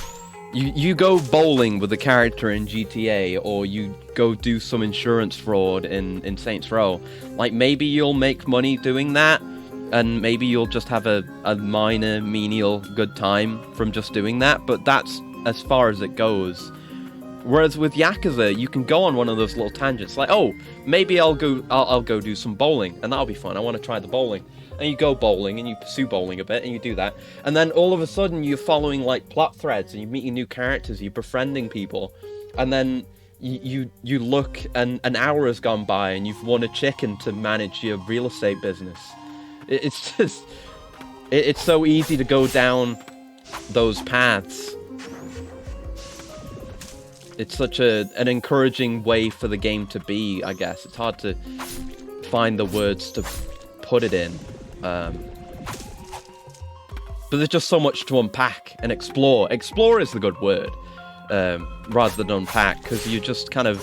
you go bowling with a character in GTA, or you go do some insurance fraud in Saints Row. Like, maybe you'll make money doing that, and maybe you'll just have a minor, menial good time from just doing that, but that's as far as it goes. Whereas with Yakuza, you can go on one of those little tangents, like, oh, maybe I'll go do some bowling, and that'll be fun, I want to try the bowling. And you go bowling, and you pursue bowling a bit, and you do that. And then all of a sudden, you're following, like, plot threads, and you're meeting new characters, you're befriending people. And then you look, and an hour has gone by, and you've won a chicken to manage your real estate business. It's just... It's so easy to go down those paths. It's such an encouraging way for the game to be, I guess. It's hard to find the words to put it in. But there's just so much to unpack and explore. Explore is the good word, rather than unpack, because you just kind of...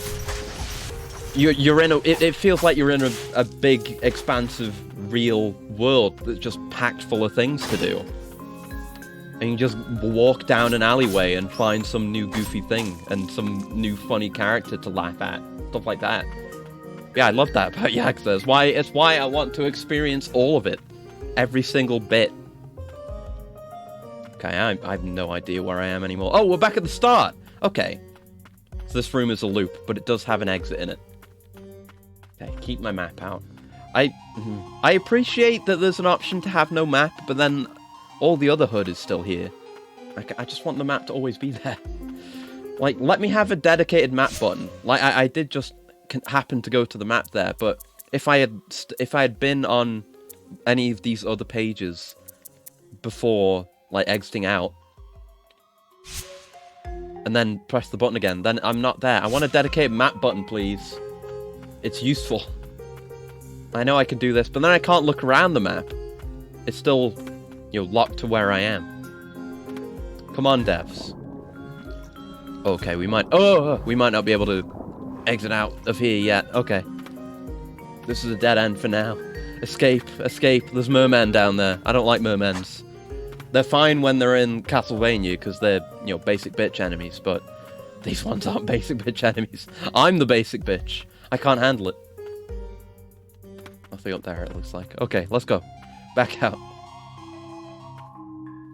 You're in a... It feels like you're in a big, expansive, real world that's just packed full of things to do. And you just walk down an alleyway and find some new goofy thing and some new funny character to laugh at. Stuff like that. Yeah, I love that about Yakuza. It's why I want to experience all of it. Every single bit. Okay, I have no idea where I am anymore. Oh, we're back at the start! Okay. So this room is a loop, but it does have an exit in it. Okay, keep my map out. I appreciate that there's an option to have no map, but then all the other HUD is still here. I just want the map to always be there. Like, let me have a dedicated map button. Like, I did just happen to go to the map there, but if I had been on any of these other pages before, like, exiting out, and then press the button again, then I'm not there. I want a dedicated map button, please. It's useful. I know I can do this, but then I can't look around the map. It's still, you know, locked to where I am. Come on, devs. Okay, we might not be able to exit out of here yet. Okay. This is a dead end for now. Escape. There's mermen down there. I don't like mermens. They're fine when they're in Castlevania, because they're, you know, basic bitch enemies, but these ones aren't basic bitch enemies. I'm the basic bitch. I can't handle it. Nothing up there, it looks like. Okay, let's go. Back out.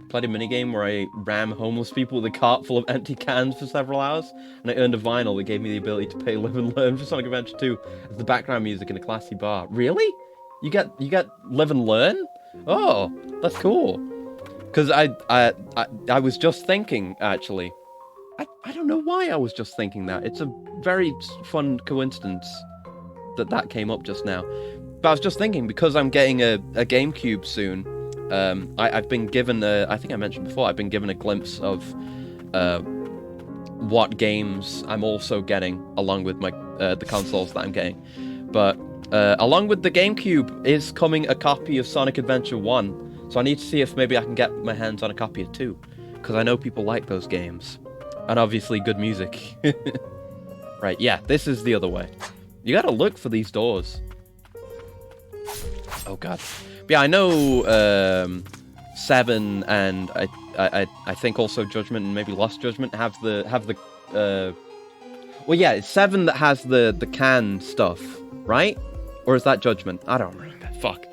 Played a minigame where I ram homeless people with a cart full of empty cans for several hours, and I earned a vinyl that gave me the ability to pay Live and Learn for Sonic Adventure 2 as the background music in a classy bar. Really? You get Live and Learn? Oh, that's cool. Because I was just thinking, actually. I don't know why I was just thinking that. It's a very fun coincidence that came up just now. But I was just thinking, because I'm getting a GameCube soon, I've been given I think I mentioned before, I've been given a glimpse of what games I'm also getting along with my the consoles that I'm getting. But Along with the GameCube is coming a copy of Sonic Adventure 1. So I need to see if maybe I can get my hands on a copy of 2. Because I know people like those games. And obviously good music. Right, yeah, this is the other way. You gotta look for these doors. Oh god. But yeah, I know 7 and I think also Judgment and maybe Lost Judgment have the well yeah, it's 7 that has the can stuff, right? Or is that Judgment? I don't remember. Fuck.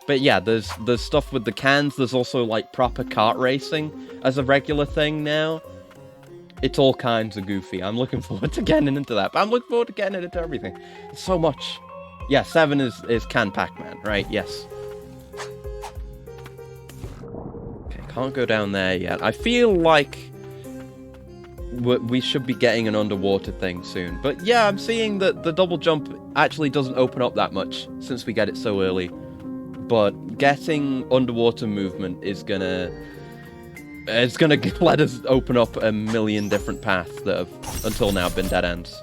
But yeah, there's stuff with the cans. There's also like proper kart racing as a regular thing now. It's all kinds of goofy. I'm looking forward to getting into that. But I'm looking forward to getting into everything. It's so much. Yeah, 7 is Can Pac-Man, right? Yes. Okay, can't go down there yet. I feel like we should be getting an underwater thing soon. But yeah, I'm seeing that the double jump actually doesn't open up that much since we get it so early. But getting underwater movement is gonna... It's gonna let us open up a million different paths that have, until now, been dead ends.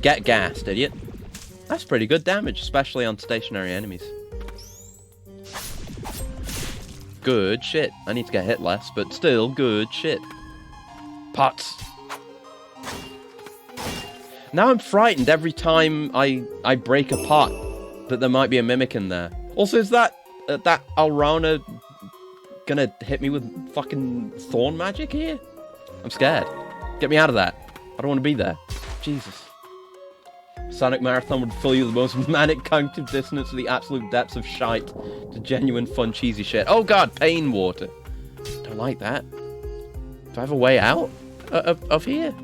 Get gassed, idiot. That's pretty good damage, especially on stationary enemies. Good shit. I need to get hit less, but still good shit. Pots. Now I'm frightened every time I break a pot that there might be a mimic in there. Also, is that Alrana gonna hit me with fucking thorn magic here? I'm scared. Get me out of that. I don't want to be there. Jesus. Sonic Marathon would fill you with the most manic cognitive dissonance to the absolute depths of shite to genuine fun cheesy shit. Oh god, pain water. Don't like that. Do I have a way out of here?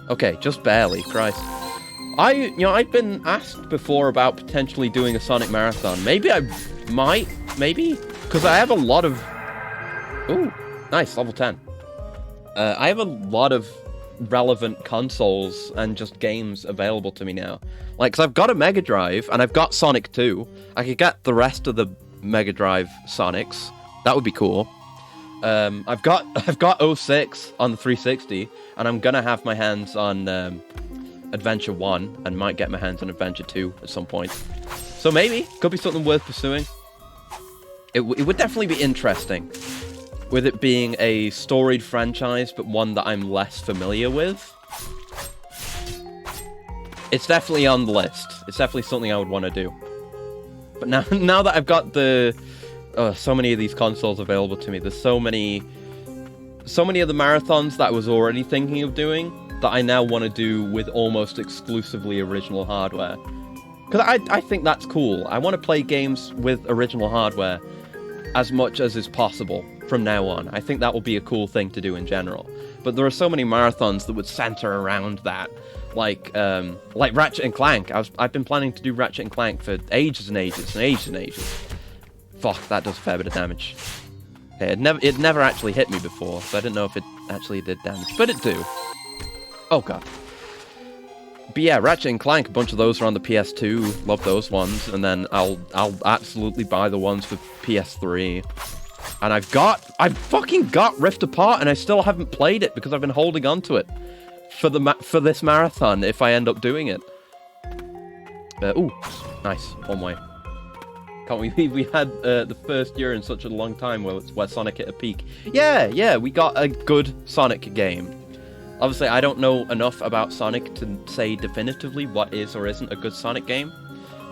Okay, just barely. Christ. I've been asked before about potentially doing a Sonic Marathon. Maybe I might, maybe? Because I have a lot of... Ooh, nice, level 10. I have a lot of relevant consoles and just games available to me now. Like, because I've got a Mega Drive, and I've got Sonic 2. I could get the rest of the Mega Drive Sonics. That would be cool. I've got 06 on the 360, and I'm gonna have my hands on Adventure 1, and might get my hands on Adventure 2 at some point. So maybe, could be something worth pursuing. It would definitely be interesting, with it being a storied franchise, but one that I'm less familiar with. It's definitely on the list. It's definitely something I would want to do. But now that I've got so many of these consoles available to me, there's so many of the marathons that I was already thinking of doing that I now want to do with almost exclusively original hardware. Because I think that's cool. I want to play games with original hardware as much as is possible from now on. I think that will be a cool thing to do in general. But there are so many marathons that would center around that. Like Ratchet and Clank. I've been planning to do Ratchet and Clank for ages and ages and ages and ages. Fuck, that does a fair bit of damage. Okay, it never actually hit me before, so I didn't know if it actually did damage. But it do. Oh god. But yeah, Ratchet and Clank, a bunch of those are on the PS2. Love those ones. And then I'll absolutely buy the ones for PS3. And I've fucking got Rift Apart, and I still haven't played it because I've been holding on to it for this marathon if I end up doing it. Ooh, nice, one way. Can't we believe we had the first year in such a long time where Sonic hit a peak? Yeah, we got a good Sonic game. Obviously, I don't know enough about Sonic to say definitively what is or isn't a good Sonic game.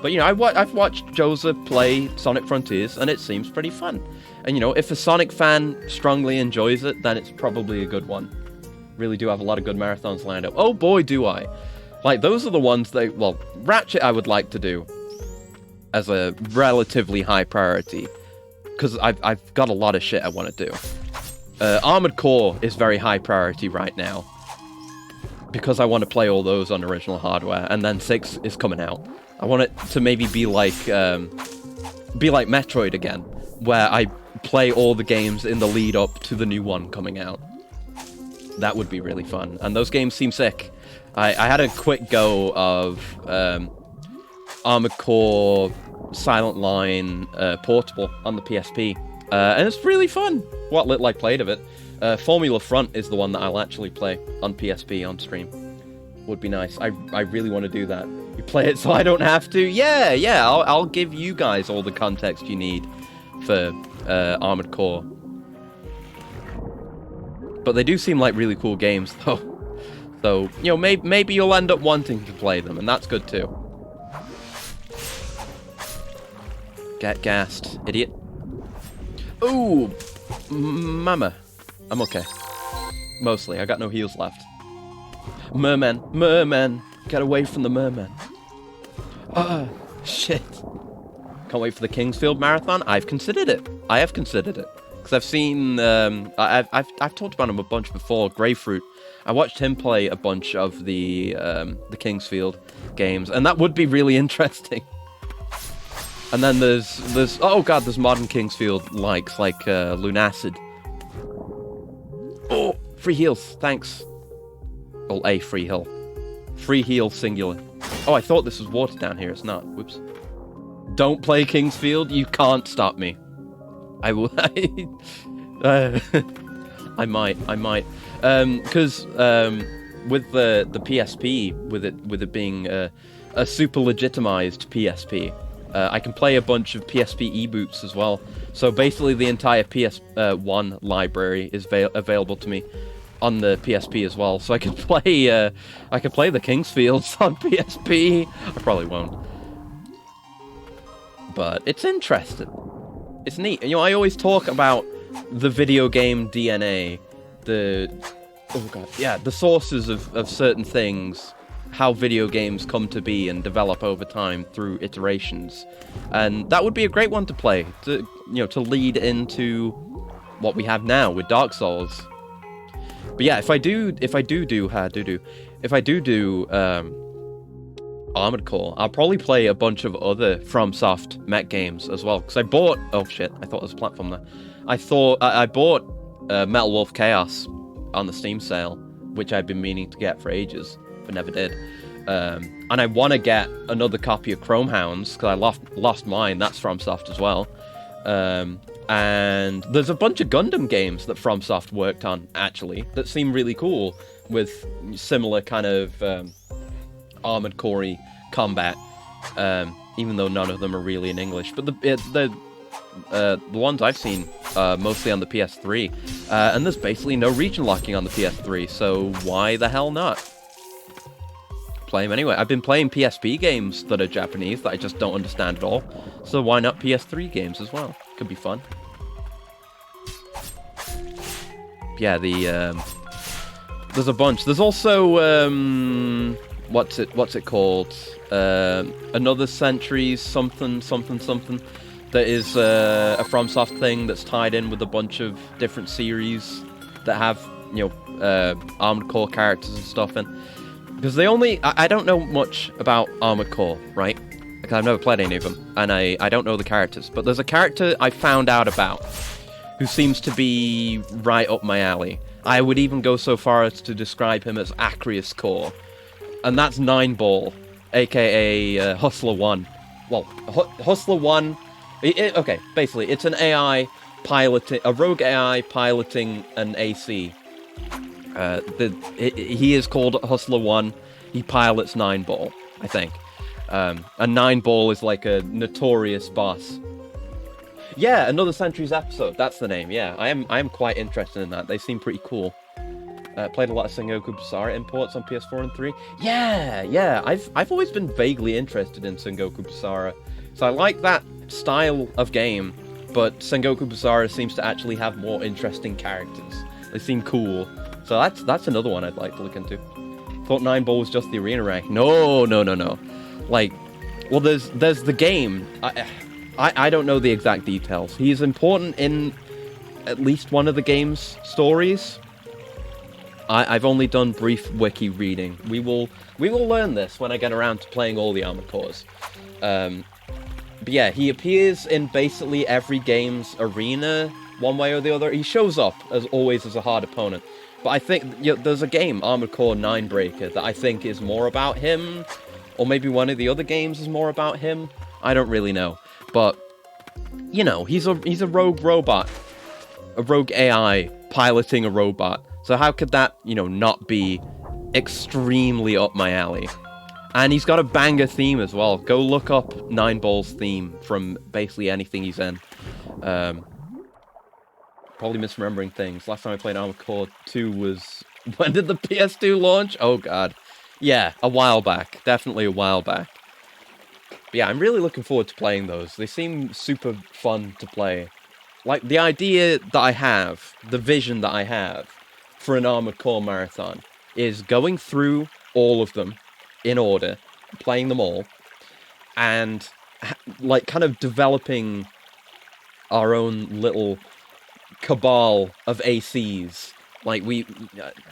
But, you know, I've watched Joza play Sonic Frontiers, and it seems pretty fun. And, you know, if a Sonic fan strongly enjoys it, then it's probably a good one. Really do have a lot of good marathons lined up. Oh boy, do I. Like, those are the ones that, well, Ratchet I would like to do as a relatively high priority. Because I've got a lot of shit I want to do. Armored Core is very high priority right now. Because I want to play all those on original hardware, and then 6 is coming out. I want it to maybe be like Metroid again, where I play all the games in the lead up to the new one coming out. That would be really fun, and those games seem sick. I had a quick go of Armored Core Silent Line Portable on the PSP, And it's really fun. What little I played of it. Formula Front is the one that I'll actually play on PSP on stream. Would be nice. I really want to do that. You play it so I don't have to? Yeah, I'll give you guys all the context you need for Armored Core. But they do seem like really cool games, though. So, you know, maybe you'll end up wanting to play them, and that's good too. Get gassed, idiot. Ooh, mama. I'm okay. Mostly, I got no heals left. Merman, get away from the merman. Ah, shit. Can't wait for the Kingsfield Marathon. I've considered it. I have considered it. Because I've seen, I've talked about him a bunch before, Greyfruit. I watched him play a bunch of the Kingsfield games, and that would be really interesting. And then there's oh god, there's modern Kingsfield likes, like Lunacid. Oh, free heals, thanks. Oh, a free heal. Free heal singular. Oh, I thought this was water down here, it's not. Whoops. Don't play Kingsfield, you can't stop me. I will. I might. Because with the PSP, with it being a super legitimized PSP, I can play a bunch of PSP e-boots as well. So basically, the entire PS1 library is available to me on the PSP as well. So I can play the Kingsfields on PSP. I probably won't, but it's interesting. It's neat. You know, I always talk about the video game DNA, the sources of certain things, how video games come to be and develop over time through iterations. And that would be a great one to play, to lead into what we have now with Dark Souls. But yeah, if I do Armored Core, I'll probably play a bunch of other FromSoft mech games as well. Because I bought... Oh shit, I thought there was a platform there. I bought Metal Wolf Chaos on the Steam sale, which I've been meaning to get for ages, but never did. And I want to get another copy of Chrome Hounds, because I lost mine. That's FromSoft as well. And there's a bunch of Gundam games that FromSoft worked on, actually, that seem really cool, with similar kind of... Armored Core combat, even though none of them are really in English. But the ones I've seen, mostly on the PS3, and there's basically no region locking on the PS3, so why the hell not? Play them anyway. I've been playing PSP games that are Japanese that I just don't understand at all, so why not PS3 games as well? Could be fun. Yeah, there's a bunch. There's also, what's it called? Another Centuries something that is a FromSoft thing that's tied in with a bunch of different series that have, Armored Core characters and stuff in. Because I don't know much about Armored Core, right? Because I've never played any of them, and I don't know the characters. But there's a character I found out about who seems to be right up my alley. I would even go so far as to describe him as Acrius Core. And that's Nineball, aka Hustler 1. Well, Hustler 1... okay, basically, it's an AI piloting... A rogue AI piloting an AC. He is called Hustler 1. He pilots Nineball, I think. And Nineball is like a notorious boss. Yeah, Another Centuries episode, that's the name, yeah. I am quite interested in that. They seem pretty cool. Played a lot of Sengoku Basara imports on PS4 and 3. Yeah, I've always been vaguely interested in Sengoku Basara. So I like that style of game, but Sengoku Basara seems to actually have more interesting characters. They seem cool. So that's another one I'd like to look into. Thought Nineball was just the arena rank. No. Like, well, there's the game. I don't know the exact details. He's important in at least one of the game's stories. I've only done brief wiki reading. We will learn this when I get around to playing all the Armored Cores. But yeah, he appears in basically every game's arena, one way or the other. He shows up, as always, as a hard opponent. But I think there's a game, Armored Core Ninebreaker, that I think is more about him. Or maybe one of the other games is more about him. I don't really know. But you know, he's a rogue robot, a rogue AI piloting a robot. So how could that, you know, not be extremely up my alley? And he's got a banger theme as well. Go look up Nine Ball's theme from basically anything he's in. Probably misremembering things. Last time I played Armored Core 2 was... When did the PS2 launch? Oh god. Yeah, a while back. Definitely a while back. But yeah, I'm really looking forward to playing those. They seem super fun to play. Like, the idea that I have, the vision that I have for an Armored Core marathon is going through all of them in order, playing them all, and, like, kind of developing our own little cabal of ACs. Like,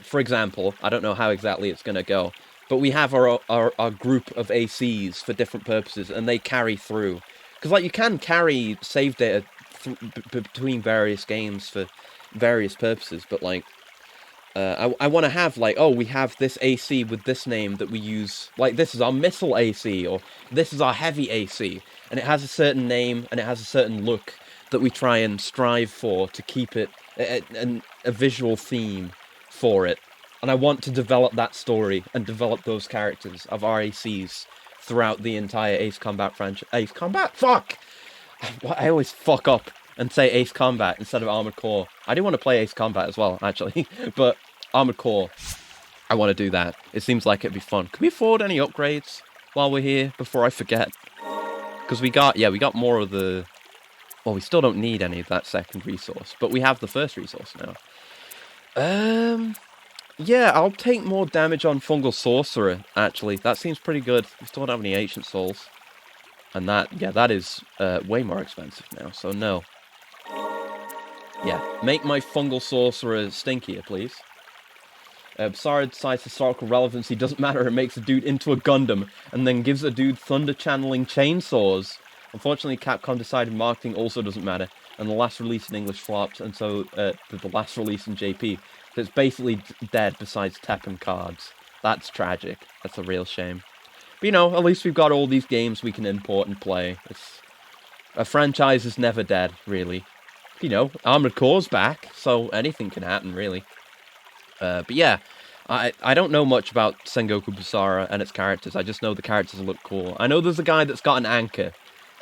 for example, I don't know how exactly it's going to go, but we have our group of ACs for different purposes, and they carry through. Because, like, you can carry save data between various games for various purposes, but, like, I want to have, like, oh, we have this AC with this name that we use, like, this is our missile AC, or this is our heavy AC, and it has a certain name, and it has a certain look that we try and strive for to keep it a visual theme for it. And I want to develop that story and develop those characters of RACs throughout the entire Ace Combat franchise. Ace Combat? Fuck! I always fuck up and say Ace Combat instead of Armored Core. I do want to play Ace Combat as well, actually. But Armored Core, I want to do that. It seems like it'd be fun. Can we afford any upgrades while we're here before I forget? Because we got more of the... Well, we still don't need any of that second resource, but we have the first resource now. Yeah, I'll take more damage on Fungal Sorcerer, actually. That seems pretty good. We still don't have any Ancient Souls. And that is way more expensive now, so no. Yeah, make my Fungal Sorcerer stinkier, please. Basara decides historical relevancy doesn't matter, it makes a dude into a Gundam, and then gives a dude thunder channeling chainsaws. Unfortunately, Capcom decided marketing also doesn't matter, and the last release in English flopped, and so did the last release in JP. So it's basically dead besides Tekken cards. That's tragic. That's a real shame. But, you know, at least we've got all these games we can import and play. A franchise is never dead, really. You know, Armored Core's back, so anything can happen, really. But yeah, I don't know much about Sengoku Basara and its characters. I just know the characters look cool. I know there's a guy that's got an anchor.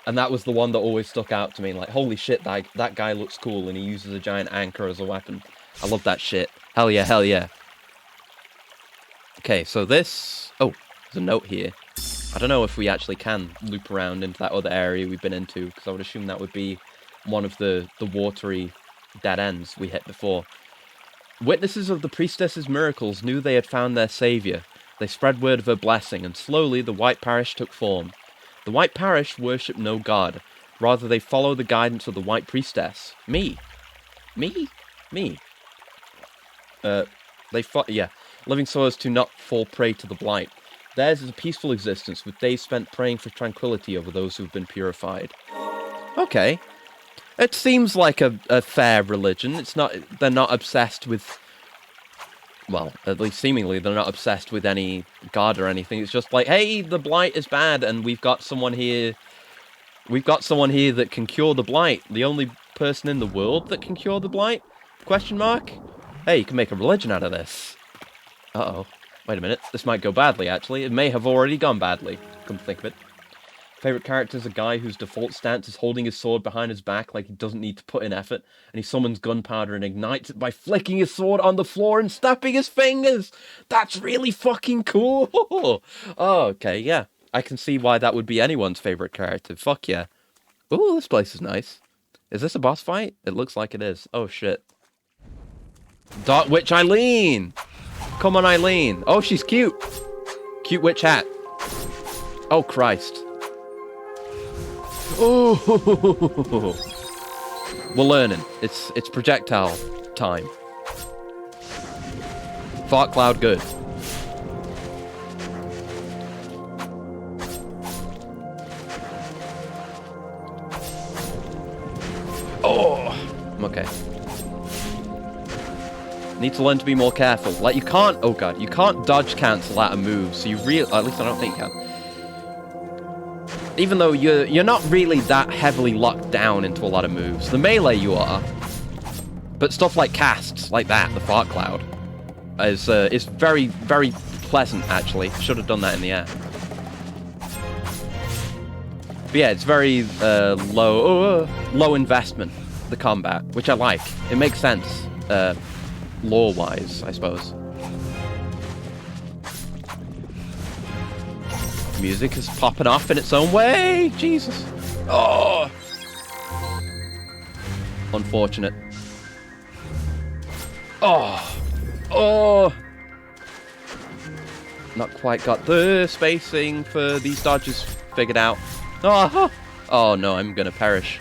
And that was the one that always stuck out to me. Like, holy shit, that guy looks cool, and he uses a giant anchor as a weapon. I love that shit. Hell yeah, hell yeah. Okay, so this... Oh, there's a note here. I don't know if we actually can loop around into that other area we've been into, because I would assume that would be one of the watery dead ends we hit before. Witnesses of the priestess's miracles knew they had found their savior. They spread word of her blessing, and slowly the White Parish took form. The White Parish worship no god. Rather, they follow the guidance of the White Priestess. Me. Living so as to not fall prey to the blight. Theirs is a peaceful existence, with days spent praying for tranquility over those who have been purified. Okay. It seems like a fair religion. They're not obsessed with... Well, at least seemingly, they're not obsessed with any god or anything. It's just like, hey, the blight is bad, and we've got someone here that can cure the blight. The only person in the world that can cure the blight? Question mark? Hey, you can make a religion out of this. Uh-oh. Wait a minute. This might go badly, actually. It may have already gone badly, come to think of it. Favorite character is a guy whose default stance is holding his sword behind his back like he doesn't need to put in effort, and he summons gunpowder and ignites it by flicking his sword on the floor and snapping his fingers! That's really fucking cool! Oh, okay, yeah. I can see why that would be anyone's favorite character. Fuck yeah. Ooh, this place is nice. Is this a boss fight? It looks like it is. Oh, shit. Dark Witch Eileen! Come on, Eileen. Oh, she's cute. Cute witch hat. Oh, Christ. Oh, we're learning. It's projectile time. Fart cloud good. Oh, I'm okay. Need to learn to be more careful. Like, you can't... Oh, God. You can't dodge cancel out a move, so you really... At least I don't think you can. Even though you're not really that heavily locked down into a lot of moves. The melee you are. But stuff like casts, like that, the fart cloud, is very, very pleasant, actually. Should have done that in the air. But yeah, it's very low investment, the combat, which I like. It makes sense, lore-wise, I suppose. Music is popping off in its own way! Jesus! Oh! Unfortunate. Oh! Oh! Not quite got the spacing for these dodges figured out. Oh, oh no, I'm gonna perish.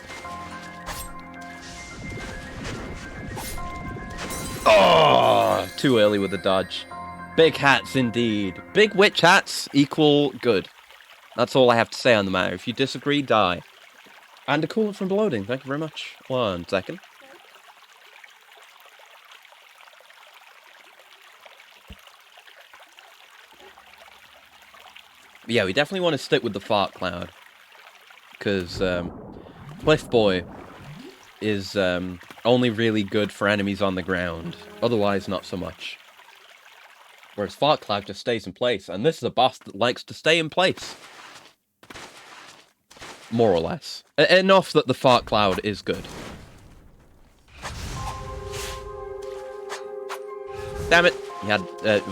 Oh! Too early with the dodge. Big hats indeed. Big witch hats equal good. That's all I have to say on the matter. If you disagree, die. And a coolant from bloating. Thank you very much. 1 second. Yeah, we definitely want to stick with the fart cloud. Because Cliff Boy is only really good for enemies on the ground. Otherwise, not so much. Whereas fart cloud just stays in place. And this is a boss that likes to stay in place. More or less. Enough that the fart cloud is good. Damn it!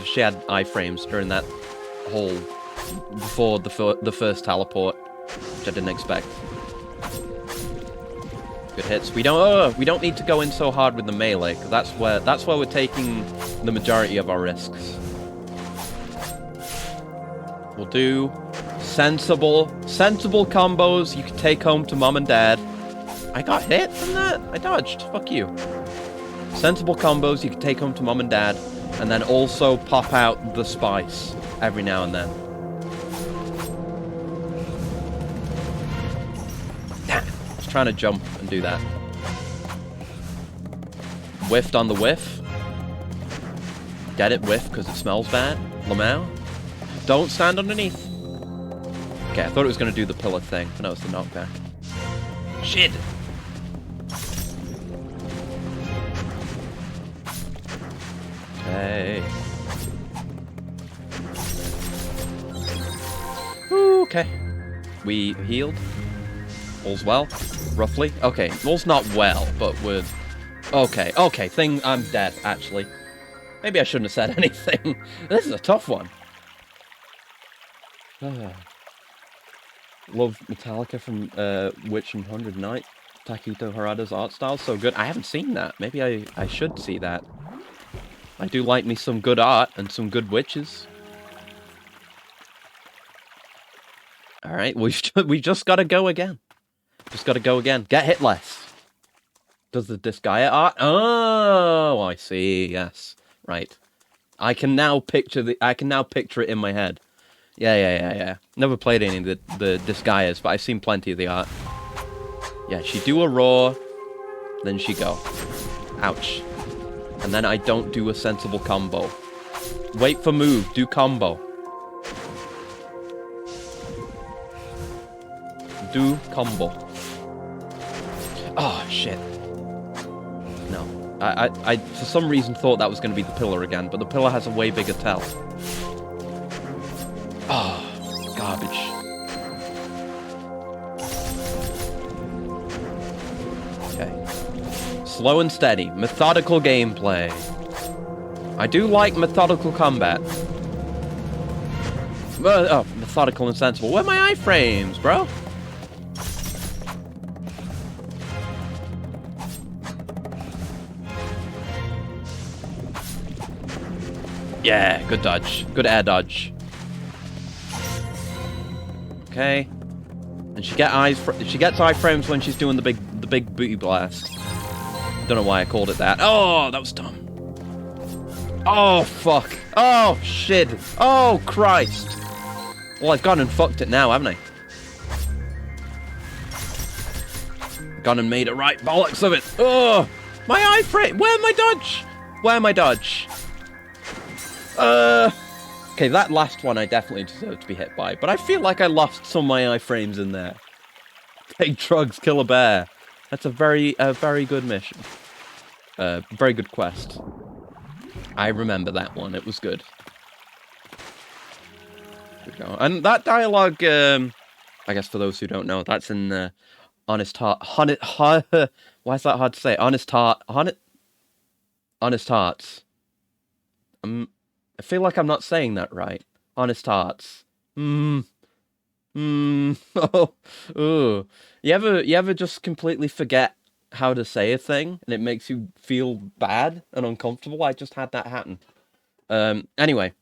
She had iframes during that whole... before the first teleport, which I didn't expect. Good hits. We don't need to go in so hard with the melee, because that's where we're taking the majority of our risks. We'll do sensible combos you can take home to mom and dad. I got hit from that? I dodged. Fuck you. Sensible combos you can take home to mom and dad, and then also pop out the spice every now and then. Damn it. I was trying to jump and do that. Whiffed on the whiff. Get it, whiff, because it smells bad. Lamau. Don't stand underneath. Okay, I thought it was going to do the pillar thing, but no, it's the knockback. Shit! Okay. Ooh, okay. We healed. All's well. Roughly. Okay, all's not well, but we're... Okay, okay, I'm dead, actually. Maybe I shouldn't have said anything. This is a tough one. Love Metallica from Witch and 100 Night. Takito Harada's art style, so good. I haven't seen that. Maybe I should see that. I do like me some good art and some good witches. Alright, we just gotta go again. Just gotta go again. Get hit less. Does the Disgaea art? Oh, I see. Yes. Right. I can now picture it in my head. Yeah. Never played any of the Disgaeas, but I've seen plenty of the art. Yeah, she do a roar, then she go. Ouch. And then I don't do a sensible combo. Wait for move, do combo. Do combo. Oh, shit. No. I for some reason thought that was going to be the pillar again, but the pillar has a way bigger tail. Oh, garbage. Okay. Slow and steady. Methodical gameplay. I do like methodical combat. Oh, methodical and sensible. Where are my iframes, bro? Yeah, good dodge. Good air dodge. Okay. And she gets iframes when she's doing the big booty blast. Don't know why I called it that. Oh, that was dumb. Oh, fuck. Oh, shit. Oh, Christ. Well, I've gone and fucked it now, haven't I? Gone and made it right. Bollocks of it. Oh, my iframe. Where my dodge? Where my dodge? Okay, that last one I definitely deserve to be hit by, but I feel like I lost some of my iframes in there. Take drugs, kill a bear. That's a very good mission. Very good quest. I remember that one. It was good. And that dialogue, I guess for those who don't know, that's in Honest Heart. Why is that hard to say? Honest Hearts. I feel like I'm not saying that right. Honest Hearts. Oh. Ooh. You ever just completely forget how to say a thing and it makes you feel bad and uncomfortable? I just had that happen. Anyway,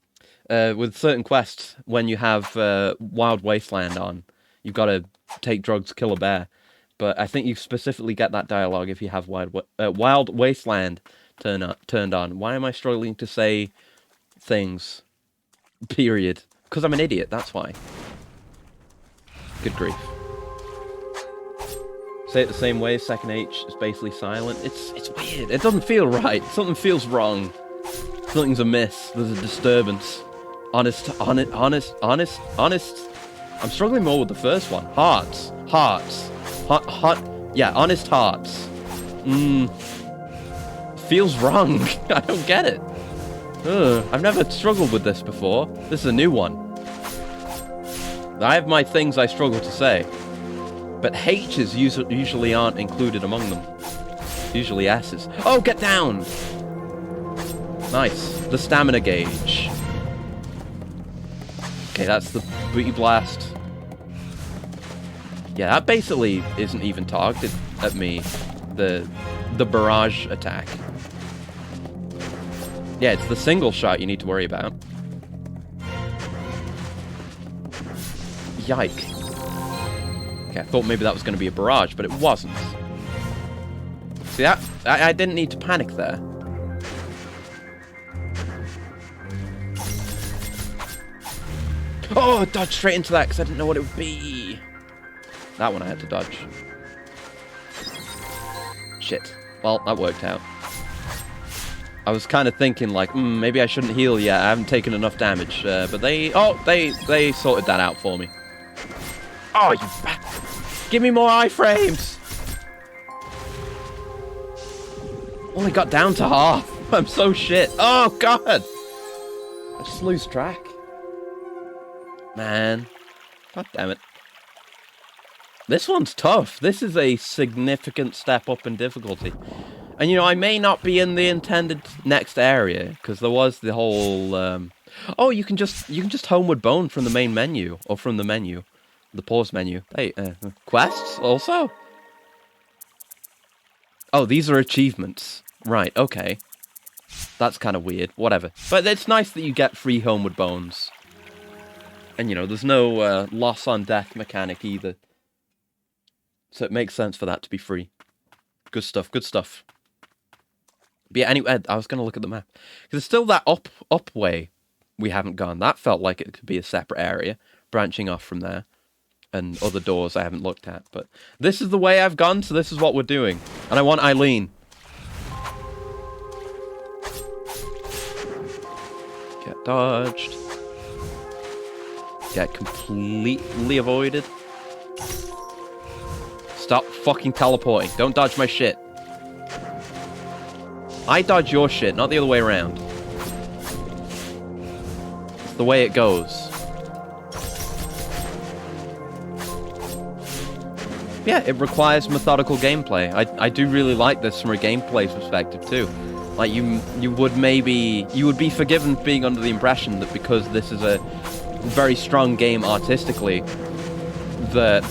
with certain quests, when you have Wild Wasteland on, you've got to take drugs, kill a bear. But I think you specifically get that dialogue if you have Wild Wasteland turned on. Why am I struggling to say things? Period. Because I'm an idiot, that's why. Good grief. Say it the same way, second H is basically silent. It's weird. It doesn't feel right. Something feels wrong. Something's amiss. There's a disturbance. Honest. I'm struggling more with the first one. Hearts. Yeah, honest hearts. Feels wrong. I don't get it. I've never struggled with this before. This is a new one. I have my things I struggle to say. But H's usually aren't included among them. Usually S's. Oh, get down! Nice. The stamina gauge. Okay, that's the booty blast. Yeah, that basically isn't even targeted at me. The barrage attack. Yeah, it's the single shot you need to worry about. Yike. Okay, I thought maybe that was going to be a barrage, but it wasn't. See, that I didn't need to panic there. Oh, dodge straight into that because I didn't know what it would be. That one I had to dodge. Shit. Well, that worked out. I was kind of thinking, like, maybe I shouldn't heal yet. I haven't taken enough damage. But they sorted that out for me. Oh, you give me more iframes! Only got down to half. I'm so shit. Oh, God! I just lose track. Man. God damn it. This one's tough. This is a significant step up in difficulty. And, you know, I may not be in the intended next area, because there was the whole, oh, you can just homeward bone from the main menu, or from the menu. The pause menu. Hey, quests also? Oh, these are achievements. Right, okay. That's kind of weird. Whatever. But it's nice that you get free homeward bones. And, you know, there's no loss on death mechanic either. So it makes sense for that to be free. Good stuff, good stuff. But yeah, anyway, I was going to look at the map. Because there's still that up way we haven't gone. That felt like it could be a separate area, branching off from there. And other doors I haven't looked at. But this is the way I've gone, so this is what we're doing. And I want Eileen. Get dodged. Get completely avoided. Stop fucking teleporting. Don't dodge my shit. I dodge your shit, not the other way around. It's the way it goes. Yeah, it requires methodical gameplay. I do really like this from a gameplay perspective too. Like you would be forgiven for being under the impression that because this is a very strong game artistically, that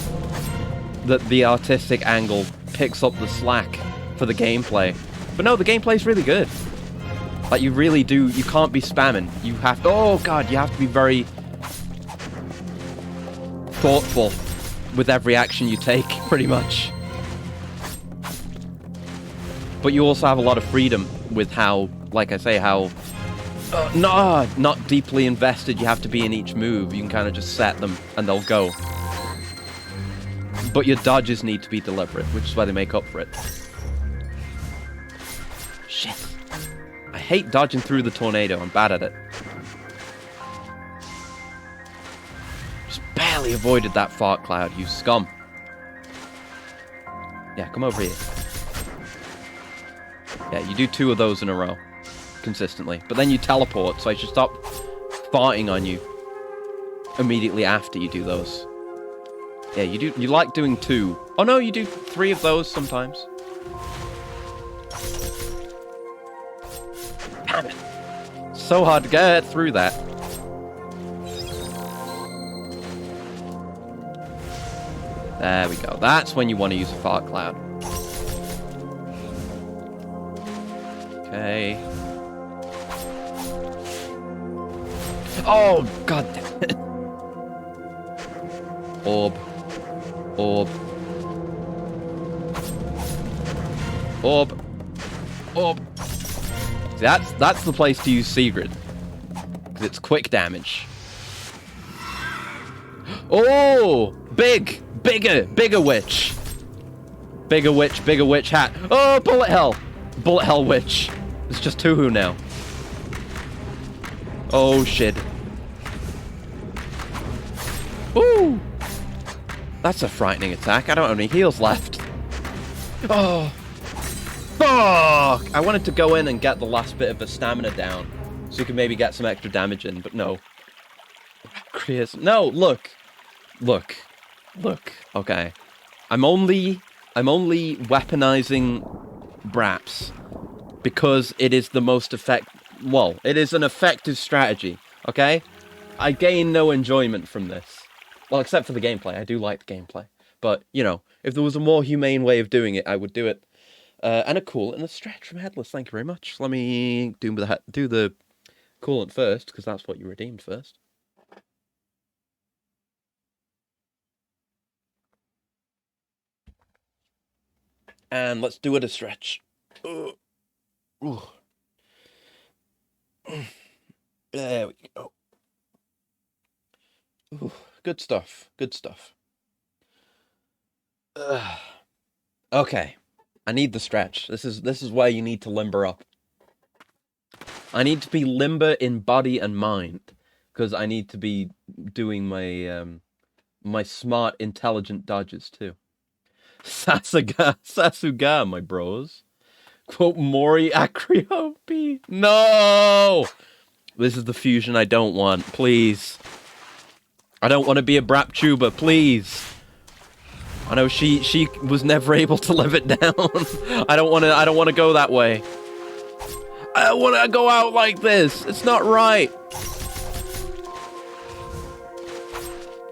the artistic angle picks up the slack for the gameplay. But no, the gameplay's really good. Like you really do, you can't be spamming. You have to, oh god, you have to be very thoughtful with every action you take, pretty much. But you also have a lot of freedom with how, like I say, how not deeply invested you have to be in each move. You can kind of just set them and they'll go. But your dodges need to be deliberate, which is why they make up for it. Shit. I hate dodging through the tornado. I'm bad at it. barely avoided that fart cloud, you scum. Yeah, come over here. Yeah, you do 2 of those in a row. Consistently. But then you teleport, so I should stop farting on you immediately after you do those. Yeah, you like doing 2. Oh no, you do 3 of those sometimes. Damn it. So hard to get through that. There we go. That's when you want to use a fart cloud. Okay. Oh, god damn it. Orb. Orb. Orb. Orb. See, that's the place to use Sigrid. Because it's quick damage. Oh! Bigger witch. Bigger witch hat. Oh, bullet hell. Bullet hell witch. It's just Tuhu now. Oh, shit. Ooh! That's a frightening attack. I don't have any heals left. Oh! Fuck! I wanted to go in and get the last bit of the stamina down, so you could maybe get some extra damage in, but no. Chris, no, look. Look. Okay. I'm only weaponizing Braps because it is the most it is an effective strategy, okay? I gain no enjoyment from this. Well, except for the gameplay. I do like the gameplay. But, you know, if there was a more humane way of doing it, I would do it. And a coolant and a stretch from Headless. Thank you very much. Let me do the coolant first, because that's what you redeemed first. And let's do it a stretch. Ooh. There we go. Ooh, good stuff. Okay. I need the stretch. This is where you need to limber up. I need to be limber in body and mind, because I need to be doing my my smart, intelligent dodges too. Sasuga, my bros. Quote Mori Akriopi. No! This is the fusion I don't want. Please. I don't want to be a Brap tuber, please. I know she was never able to live it down. I don't want to go that way. I don't want to go out like this. It's not right.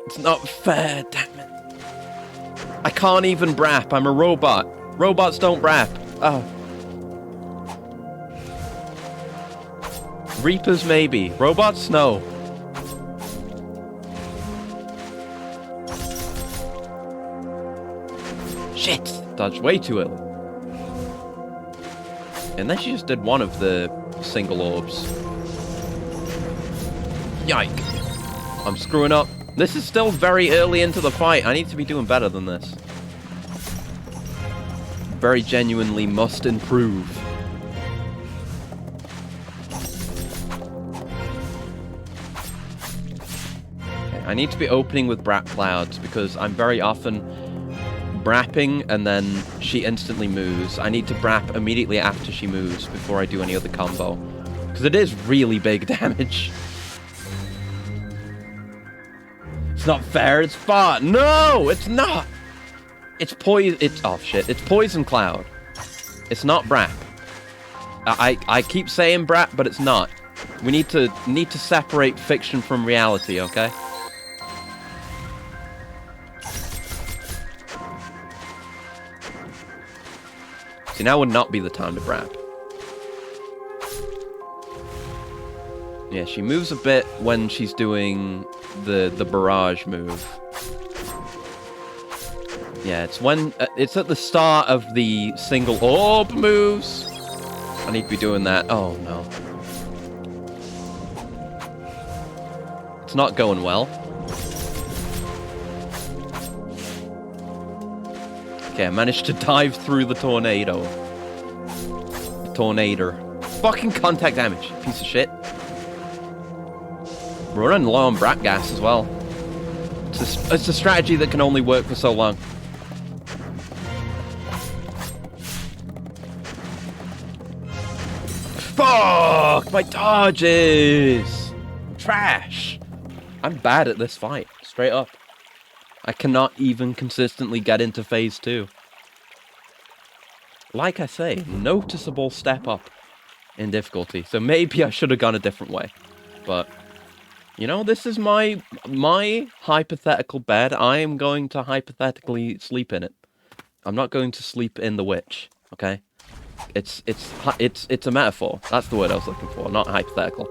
It's not fair, damn it. I can't even brap. I'm a robot. Robots don't brap. Oh. Reapers maybe. Robots no. Shit! Dodged way too early. And then she just did one of the single orbs. Yike. I'm screwing up. This is still very early into the fight. I need to be doing better than this. Very genuinely must improve. Okay, I need to be opening with Brap Clouds because I'm very often brapping and then she instantly moves. I need to brap immediately after she moves before I do any other combo. Because it is really big damage. It's not fair, it's fart. No, it's not. It's poison. Oh shit, it's Poison Cloud. It's not brap. I keep saying brap, but it's not. We need to separate fiction from reality, okay? See, now would not be the time to brap. Yeah, she moves a bit when she's doing the barrage move. Yeah, it's when it's at the start of the single orb moves. I need to be doing that. Oh no. It's not going well. Okay, I managed to dive through the tornado. The tornado. Fucking contact damage, piece of shit. We're running low on brat gas as well. It's a strategy that can only work for so long. Fuck! My dodges! Trash! I'm bad at this fight, straight up. I cannot even consistently get into phase 2. Like I say, noticeable step up in difficulty. So maybe I should have gone a different way. But, you know, this is my hypothetical bed. I am going to hypothetically sleep in it. I'm not going to sleep in the witch, okay? It's a metaphor. That's the word I was looking for, not hypothetical.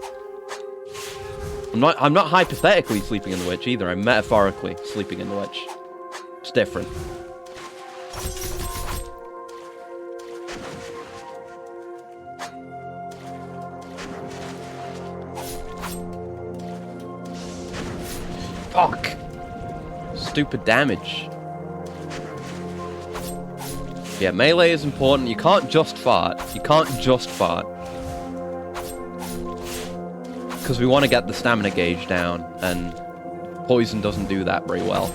I'm not hypothetically sleeping in the witch either. I'm metaphorically sleeping in the witch. It's different. Fuck! Stupid damage. Yeah, melee is important. You can't just fart. You can't just fart. Because we want to get the stamina gauge down, and poison doesn't do that very well.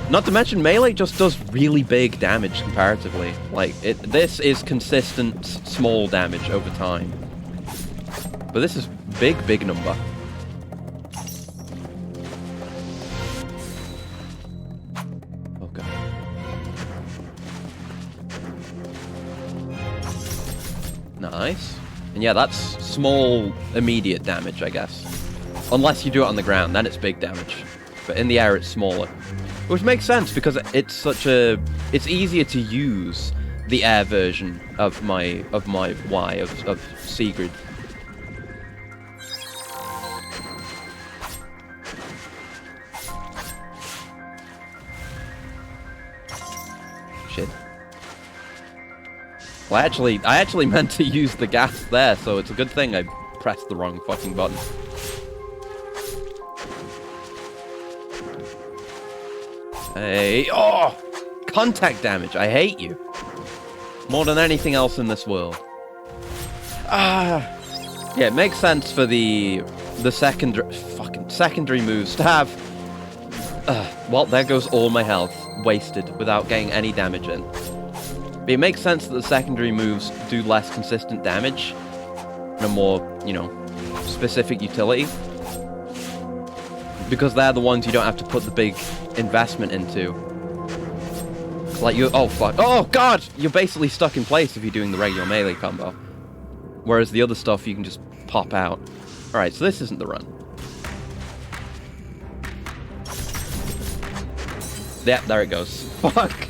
Not to mention, melee just does really big damage comparatively. Like, this is consistent small damage over time. But this is big number. Oh god. Nice. And yeah, that's small, immediate damage, I guess. Unless you do it on the ground, then it's big damage. But in the air, it's smaller. Which makes sense, because it's such a... It's easier to use the air version of my Y, of Sigrid. Shit. Well, I actually meant to use the gas there, so it's a good thing I pressed the wrong fucking button. Hey, oh! Contact damage, I hate you. More than anything else in this world. Ah! Yeah, it makes sense for the secondary moves to have... well, there goes all my health, wasted, without getting any damage in. But it makes sense that the secondary moves do less consistent damage, and a more, you know, specific utility. Because they're the ones you don't have to put the big investment into. Like you, oh fuck, oh god! You're basically stuck in place if you're doing the regular melee combo. Whereas the other stuff you can just pop out. Alright, so this isn't the run. Yeah, there it goes. Fuck!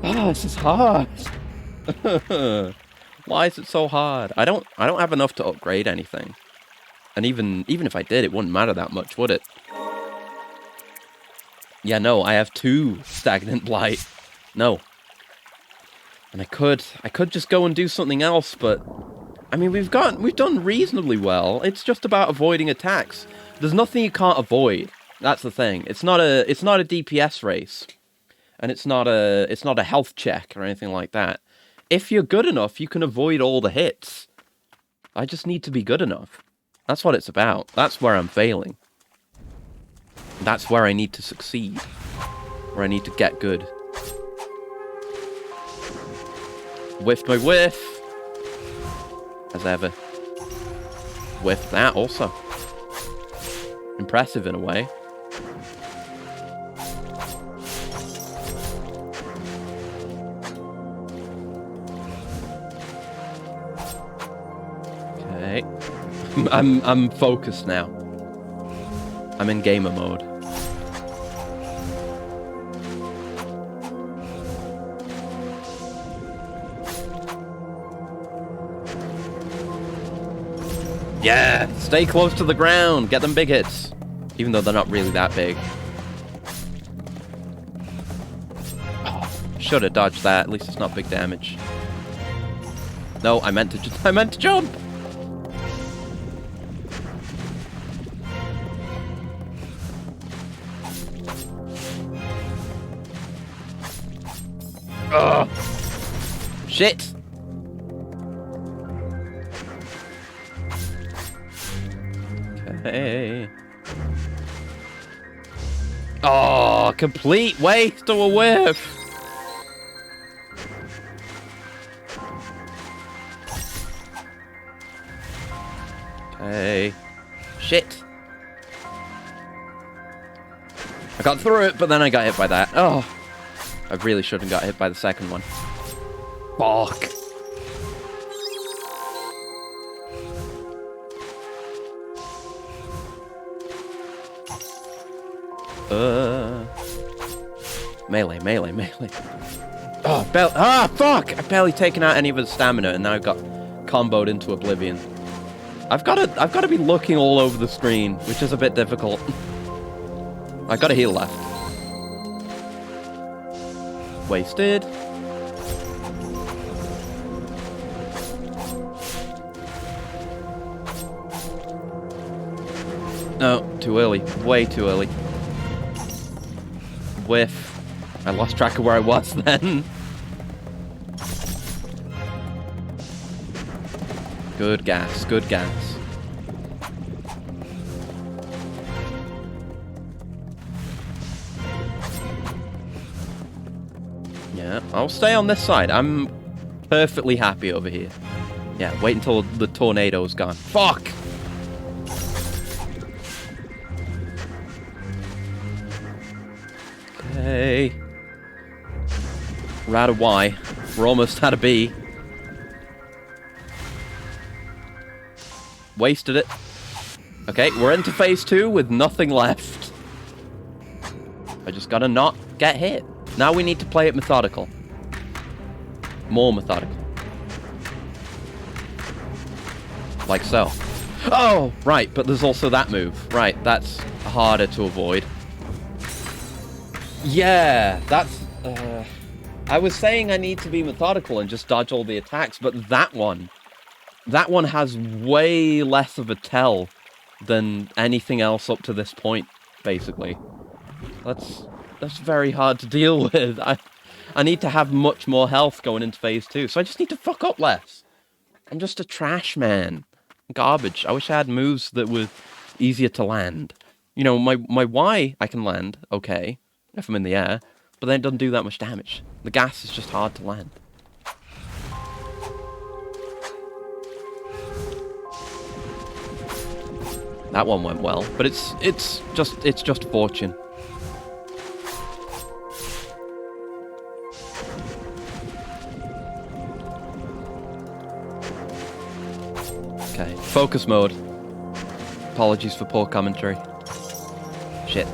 Oh, this is hard! Why is it so hard? I don't have enough to upgrade anything. And even if I did, it wouldn't matter that much, would it? Yeah, no, I have 2 stagnant blight. No. And I could just go and do something else, but I mean, we've done reasonably well. It's just about avoiding attacks. There's nothing you can't avoid. That's the thing. It's not a DPS race. And it's not a health check or anything like that. If you're good enough, you can avoid all the hits. I just need to be good enough. That's what it's about. That's where I'm failing. That's where I need to succeed. Where I need to get good. Whiffed my whiff. As ever. Whiffed that also. Impressive in a way. Okay. I'm focused now. I'm in gamer mode. Yeah! Stay close to the ground! Get them big hits! Even though they're not really that big. Oh, should have dodged that. At least it's not big damage. No, I meant to jump! Ugh! Shit! Okay. complete waste of a whiff. Okay. Shit. I got through it, but then I got hit by that. Oh. I really shouldn't have got hit by the second one. Fuck. Melee, melee, melee. Oh, fuck! I've barely taken out any of his stamina, and now I've got comboed into oblivion. I've got to be looking all over the screen, which is a bit difficult. I've got a heal left. Wasted. No, too early. Way too early. Whiff. I lost track of where I was then. Good gas, good gas. Yeah, I'll stay on this side. I'm perfectly happy over here. Yeah, wait until the tornado's gone. Fuck! Okay. We're out of Y. We're almost out of B. Wasted it. Okay, we're into phase 2 with nothing left. I just gotta not get hit. Now we need to play it methodical. More methodical. Like so. Oh, right, but there's also that move. Right, that's harder to avoid. Yeah, that's... I was saying I need to be methodical and just dodge all the attacks, but that one has way less of a tell than anything else up to this point, basically. That's very hard to deal with. I need to have much more health going into phase 2, so I just need to fuck up less. I'm just a trash man. Garbage. I wish I had moves that were easier to land. You know, my Y I can land, okay, if I'm in the air, but then it doesn't do that much damage. The gas is just hard to land. That one went well, but it's just fortune. Okay, focus mode. Apologies for poor commentary. Shit.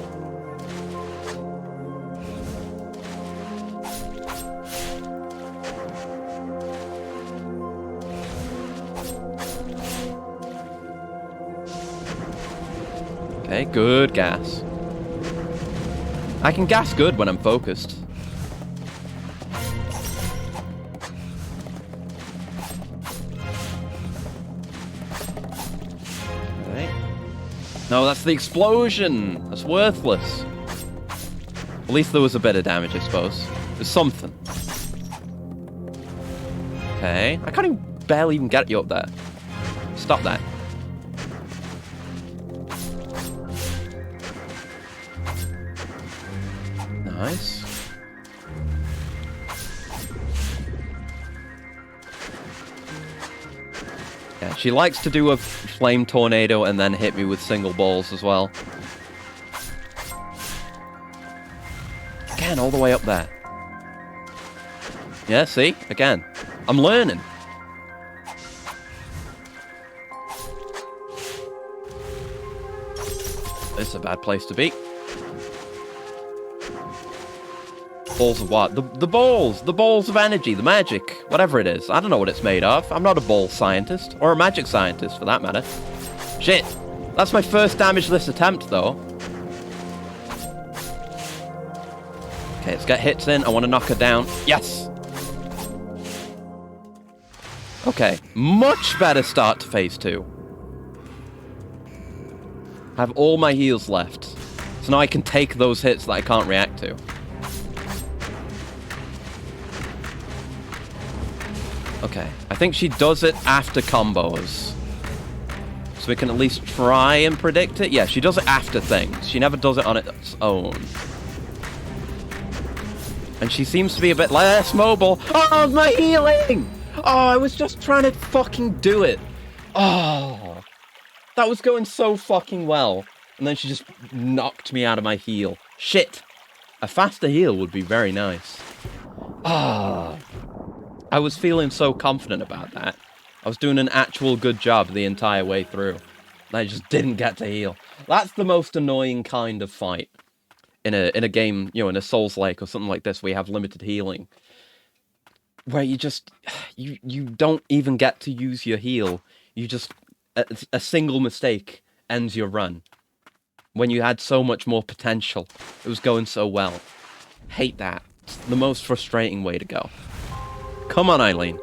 Okay, good gas. I can gas good when I'm focused. Okay. No, that's the explosion! That's worthless. At least there was a bit of damage, I suppose. There's something. Okay. I can't barely even get you up there. Stop that. Nice. Yeah, she likes to do a flame tornado and then hit me with single balls as well. Again, all the way up there. Yeah, see? Again. I'm learning. This is a bad place to be. Balls of what? The balls! The balls of energy, the magic, whatever it is. I don't know what it's made of. I'm not a ball scientist, or a magic scientist for that matter. Shit! That's my first damageless attempt, though. Okay, let's get hits in. I want to knock her down. Yes! Okay, much better start to phase 2. I have all my heals left. So now I can take those hits that I can't react to. Okay, I think she does it after combos. So we can at least try and predict it. Yeah, she does it after things. She never does it on its own. And she seems to be a bit less mobile. Oh, my healing! Oh, I was just trying to fucking do it. Oh, that was going so fucking well. And then she just knocked me out of my heal. Shit. A faster heal would be very nice. Ah. I was feeling so confident about that. I was doing an actual good job the entire way through. And I just didn't get to heal. That's the most annoying kind of fight. In a game, you know, in a Souls-like or something like this, where you have limited healing. Where you just... You don't even get to use your heal. You just... A single mistake ends your run. When you had so much more potential. It was going so well. Hate that. It's the most frustrating way to go. Come on, Eileen.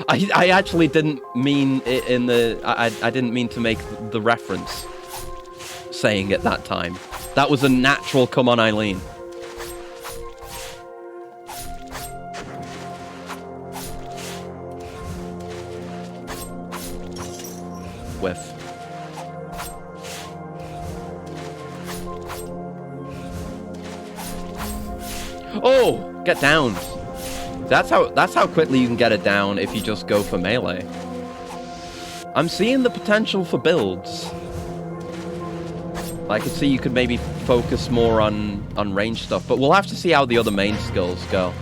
I actually didn't mean it in the... I didn't mean to make the reference saying it that time. That was a natural come on, Eileen. Whiff. Oh! Get down. That's how quickly you can get it down if you just go for melee. I'm seeing the potential for builds. I could see you could maybe focus more on range stuff, but we'll have to see how the other main skills go.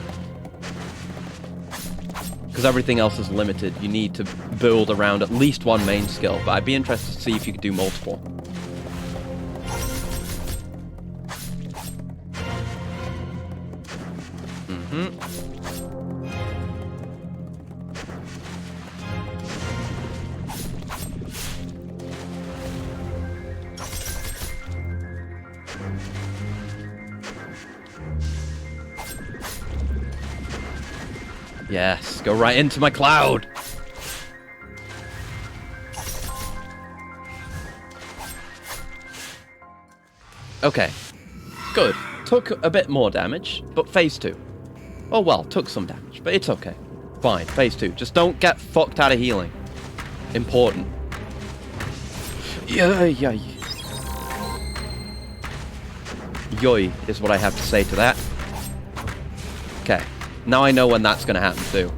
Because everything else is limited. You need to build around at least one main skill, but I'd be interested to see if you could do multiple. Yes, go right into my cloud. Okay, good. Took a bit more damage, but phase 2. Oh well, took some damage, but it's okay. Fine, phase 2. Just don't get fucked out of healing. Important. Yeah. Yoy is what I have to say to that. Okay. Now I know when that's going to happen too.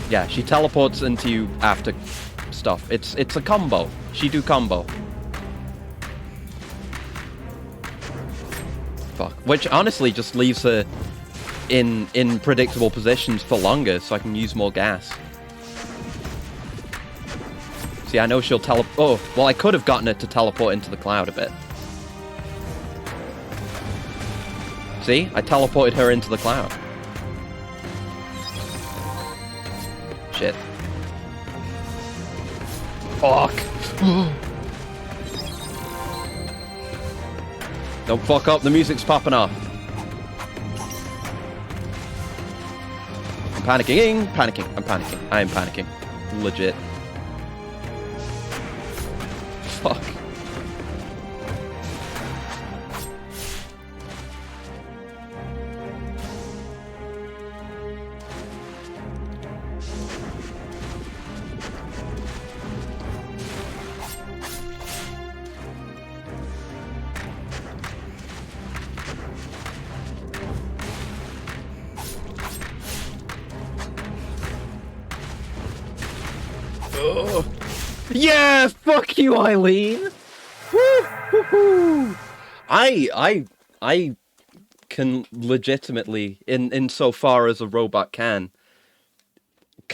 Yeah, she teleports into you after stuff. It's a combo. She do combo. Fuck. Which honestly just leaves her in predictable positions for longer, so I can use more gas. See, I know she'll Oh, well, I could have gotten her to teleport into the cloud a bit. See? I teleported her into the cloud. Shit. Fuck. Don't fuck up, the music's popping off. I'm panicking. I'm panicking. I am panicking. Legit. Fuck. Yeah, fuck you, Eileen. Woo-hoo-hoo. I can legitimately, in so far as a robot can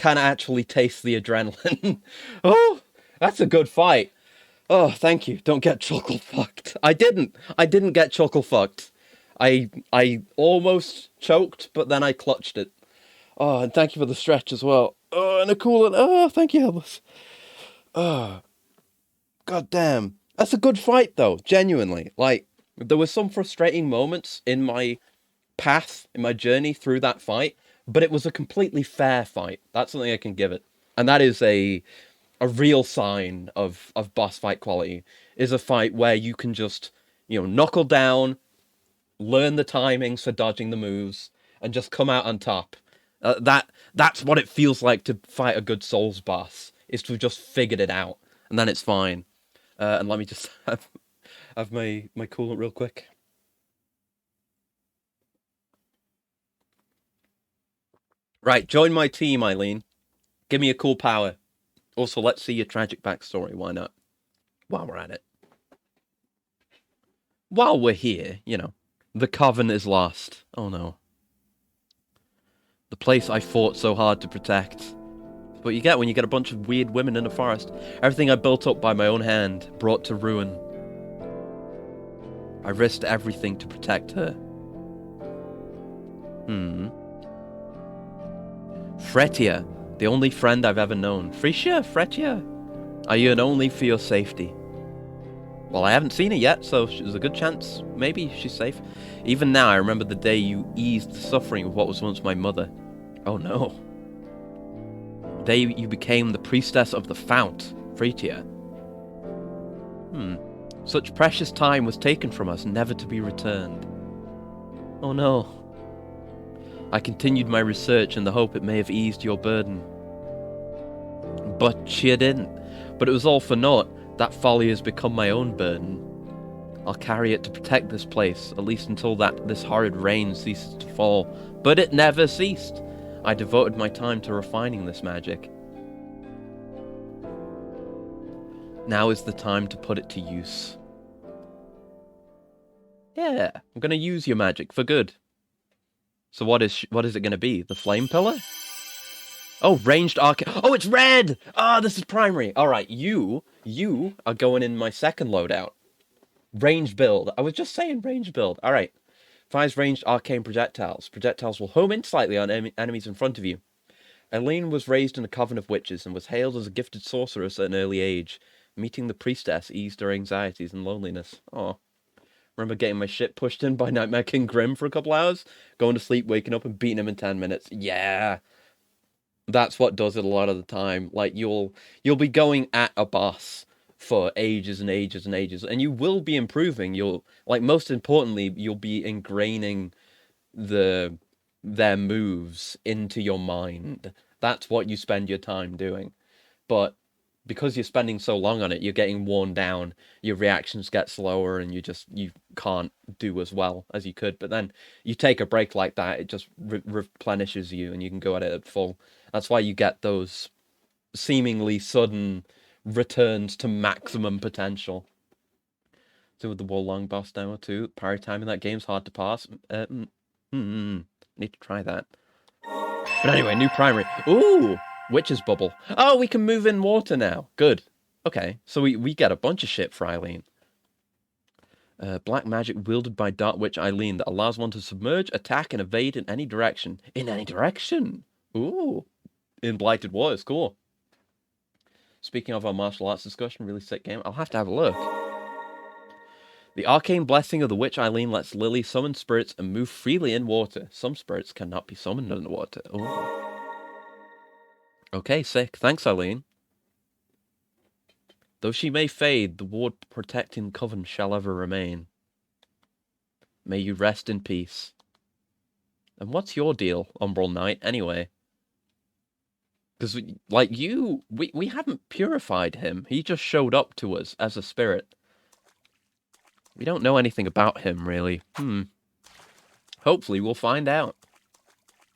actually taste the adrenaline. Oh, that's a good fight. Oh, thank you. Don't get chuckle fucked. I didn't get chuckle fucked. I almost choked, but then I clutched it. Oh, and thank you for the stretch as well. Oh, and a cool. Oh, thank you, Ellis. Oh, god damn. That's a good fight, though, genuinely. Like, there were some frustrating moments in my path, in my journey through that fight, but it was a completely fair fight. That's something I can give it. And that is a real sign of boss fight quality, is a fight where you can just, knuckle down, learn the timings for dodging the moves, and just come out on top. That's what it feels like to fight a good Souls boss, is to have just figured it out, and then it's fine. And let me just have have my coolant real quick. Right, join my team, Eileen. Give me a cool power. Also, let's see your tragic backstory. Why not? While we're at it. While we're here, you know, the coven is lost. Oh no. The place I fought so hard to protect. What you get when you get a bunch of weird women in a forest. Everything I built up by my own hand, brought to ruin. I risked everything to protect her. Fretia, the only friend I've ever known. Fretia, I yearn only for your safety. Well, I haven't seen her yet, so there's a good chance maybe she's safe. Even now, I remember the day you eased the suffering of what was once my mother. Oh no. The day you became the priestess of the fount, Fretia. Such precious time was taken from us, never to be returned. Oh no. I continued my research in the hope it may have eased your burden. But she didn't. But it was all for naught. That folly has become my own burden. I'll carry it to protect this place, at least until this horrid rain ceases to fall. But it never ceased. I devoted my time to refining this magic. Now is the time to put it to use. Yeah, I'm gonna use your magic for good. So what is it gonna be? The flame pillar? Oh, ranged arcane. Oh, it's red! Ah, this is primary. Alright, you are going in my second loadout. Ranged build. I was just saying ranged build. Alright. Fires ranged arcane projectiles. Projectiles will home in slightly on enemies in front of you. Eileen was raised in a coven of witches and was hailed as a gifted sorceress at an early age. Meeting the priestess eased her anxieties and loneliness. Oh. Remember getting my shit pushed in by Nightmare King Grim for a couple hours? Going to sleep, waking up and beating him in 10 minutes. Yeah. That's what does it a lot of the time. Like, you'll be going at a boss for ages and ages and ages, and you will be improving. Most importantly, you'll be ingraining their moves into your mind. That's what you spend your time doing. But because you're spending so long on it, you're getting worn down, your reactions get slower, and you can't do as well as you could. But then you take a break like that, it just replenishes you, and you can go at it at full. That's why you get those seemingly sudden returns to maximum potential. So with the wall long boss demo too, parry time in that game's hard to pass. Need to try that. But anyway, new primary. Ooh! Witch's bubble. Oh, we can move in water now. Good. Okay, so we get a bunch of shit for Eileen. Black magic wielded by Dark Witch Eileen that allows one to submerge, attack, and evade in any direction. In any direction? Ooh. In Blighted Waters. Cool. Speaking of our martial arts discussion, really sick game. I'll have to have a look. The arcane blessing of the Witch Eileen lets Lily summon spirits and move freely in water. Some spirits cannot be summoned underwater. Ooh. Okay, sick. Thanks, Eileen. Though she may fade, the ward protecting coven shall ever remain. May you rest in peace. And what's your deal, Umbral Knight, anyway? Because, like, we haven't purified him. He just showed up to us as a spirit. We don't know anything about him, really. Hopefully we'll find out.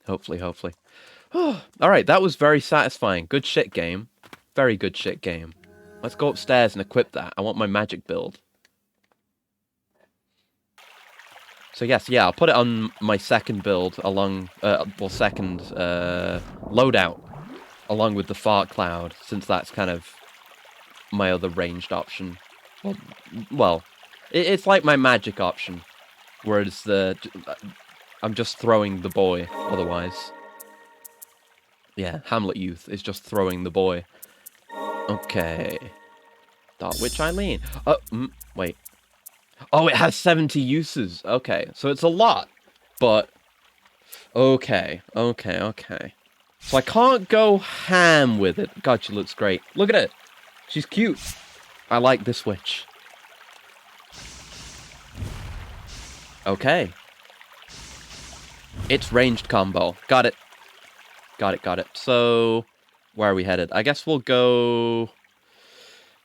Hopefully. Alright, that was very satisfying. Good shit game. Very good shit game. Let's go upstairs and equip that. I want my magic build. So yes, yeah, I'll put it on my second build along... second loadout. Along with the Fart Cloud, since that's kind of my other ranged option. Well, it's like my magic option. Whereas I'm just throwing the boy, otherwise. Yeah, Hamlet Youth is just throwing the boy. Okay. Dark Witch Eileen. Oh, wait. Oh, it has 70 uses. Okay, so it's a lot. But, okay. So I can't go ham with it. God, she looks great. Look at it. She's cute. I like this witch. Okay. It's ranged combo. Got it. Got it. So, where are we headed? I guess we'll go...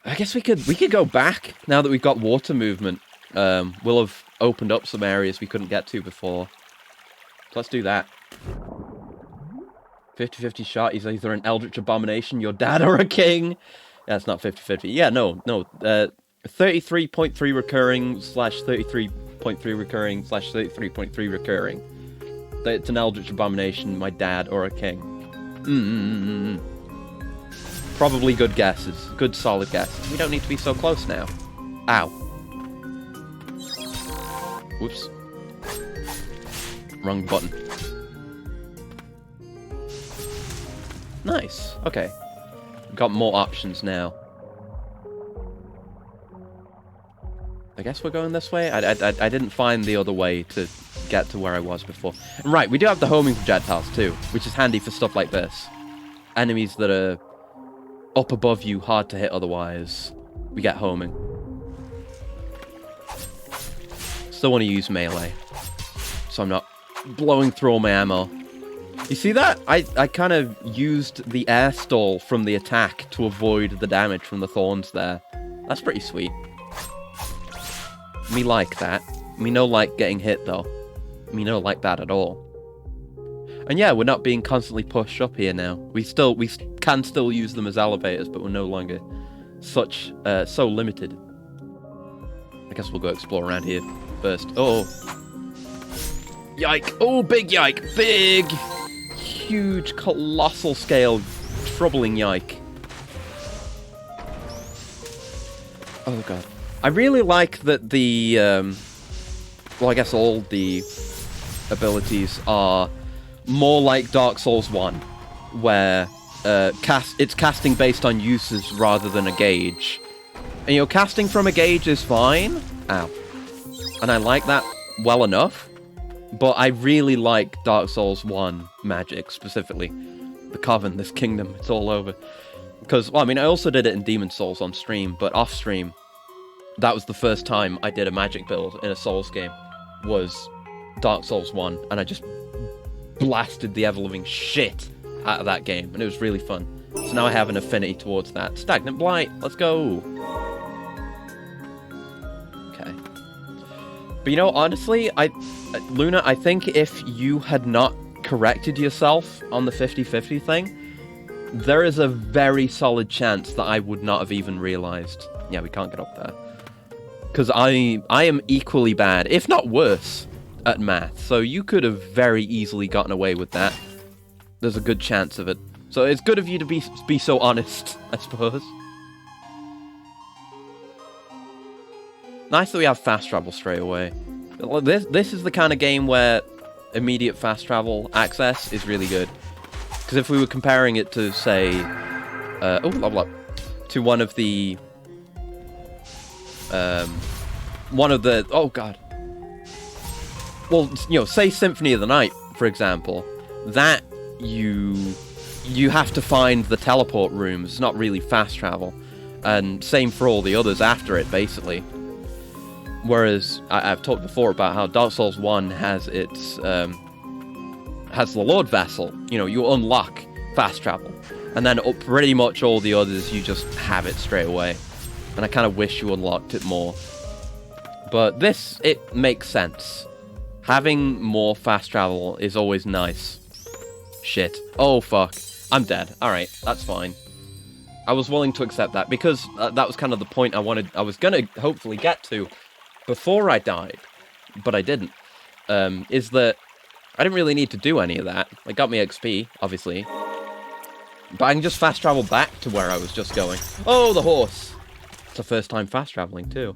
I guess we could go back now that we've got water movement. we'll have opened up some areas we couldn't get to before. So let's do that. 50-50 shot, he's either an Eldritch Abomination, your dad, or a king. Yeah, it's not 50-50. Yeah, no. 33.3 recurring, slash 33.3 recurring, slash 33.3 recurring. It's an Eldritch Abomination, my dad, or a king. Probably good guesses. Good, solid guesses. We don't need to be so close now. Ow. Whoops. Wrong button. Nice. Okay. Got more options now. I guess we're going this way? I didn't find the other way to get to where I was before. And right, we do have the homing projectiles too, which is handy for stuff like this. Enemies that are up above you, hard to hit otherwise. We get homing. Still want to use melee, so I'm not blowing through all my ammo. You see that? I kind of used the air stall from the attack to avoid the damage from the thorns there. That's pretty sweet. Me like that. Me no like getting hit though. Me no like that at all. And yeah, we're not being constantly pushed up here now. We can still use them as elevators, but we're no longer such so limited. I guess we'll go explore around here first. Oh. Yike. Oh, big yike. Big, huge, colossal scale, troubling yike. Oh, God. I really like that the, well, I guess all the abilities are more like Dark Souls 1, where it's casting based on uses rather than a gauge. And, you know, casting from a gauge is fine. Ow. And I like that well enough. But I really like Dark Souls 1 magic, specifically. The Coven, this kingdom, it's all over. Because, well, I mean, I also did it in Demon Souls on stream, but off stream, that was the first time I did a magic build in a Souls game, was Dark Souls 1, and I just blasted the ever-living shit out of that game, and it was really fun. So now I have an affinity towards that. Stagnant Blight, let's go! Okay. But you know, honestly, Luna, I think if you had not corrected yourself on the 50-50 thing, there is a very solid chance that I would not have even realized. Yeah, we can't get up there. Because I am equally bad, if not worse, at math. So you could have very easily gotten away with that. There's a good chance of it. So it's good of you to be so honest, I suppose. Nice that we have fast travel straight away. This is the kind of game where immediate fast travel access is really good. Because if we were comparing it to, say, to one of the, oh god. Well, you know, say Symphony of the Night, for example. That, you have to find the teleport rooms, not really fast travel. And same for all the others after it, basically. Whereas, I've talked before about how Dark Souls 1 has its, has the Lord Vessel. You know, you unlock fast travel. And then pretty much all the others, you just have it straight away. And I kind of wish you unlocked it more. But this, it makes sense. Having more fast travel is always nice. Shit. Oh, fuck. I'm dead. Alright, that's fine. I was willing to accept that, because that was kind of the point I was gonna hopefully get to before I died, but I didn't. Is that I didn't really need to do any of that. It got me XP, obviously. But I can just fast travel back to where I was just going. Oh, the horse! It's the first time fast traveling, too.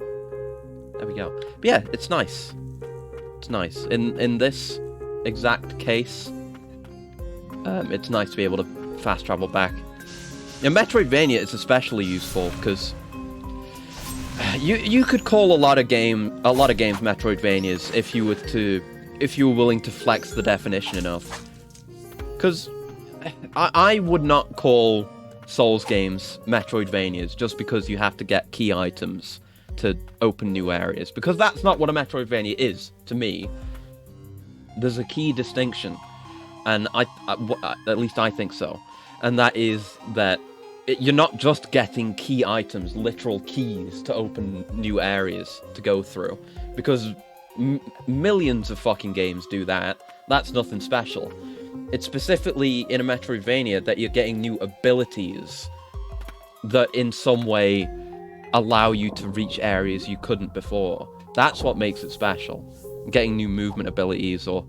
There we go. But yeah, it's nice. It's nice. In this exact case, it's nice to be able to fast travel back. In Metroidvania, it's especially useful because you could call a lot of games Metroidvanias if you were willing to flex the definition enough. Because I would not call Souls games Metroidvanias just because you have to get key items to open new areas, because that's not what a Metroidvania is to me. There's a key distinction, and at least I think so, and that is that you're not just getting key items, literal keys to open new areas to go through, because millions of fucking games do that. That's nothing special. It's specifically in a Metroidvania that you're getting new abilities that in some way allow you to reach areas you couldn't before. That's what makes it special. Getting new movement abilities, or,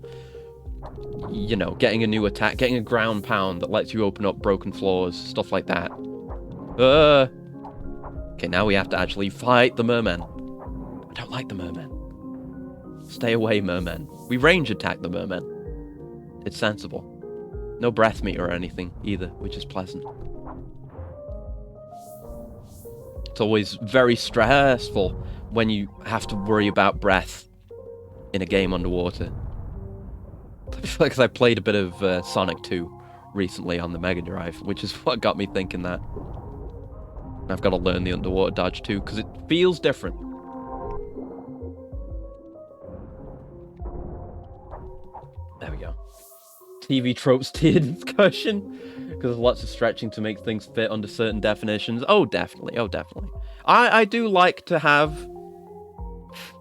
you know, getting a new attack, getting a ground pound that lets you open up broken floors, stuff like that. Okay, now we have to actually fight the mermen. I don't like the mermen. Stay away, mermen. We range attack the mermen. It's sensible. No breath meter or anything either, which is pleasant. It's always very stressful when you have to worry about breath in a game underwater. Because I played a bit of Sonic 2 recently on the Mega Drive, which is what got me thinking that. I've got to learn the underwater dodge too, because it feels different. There we go. TV tropes tiered discussion, because there's lots of stretching to make things fit under certain definitions. Oh, definitely. Oh, definitely. I do like to have,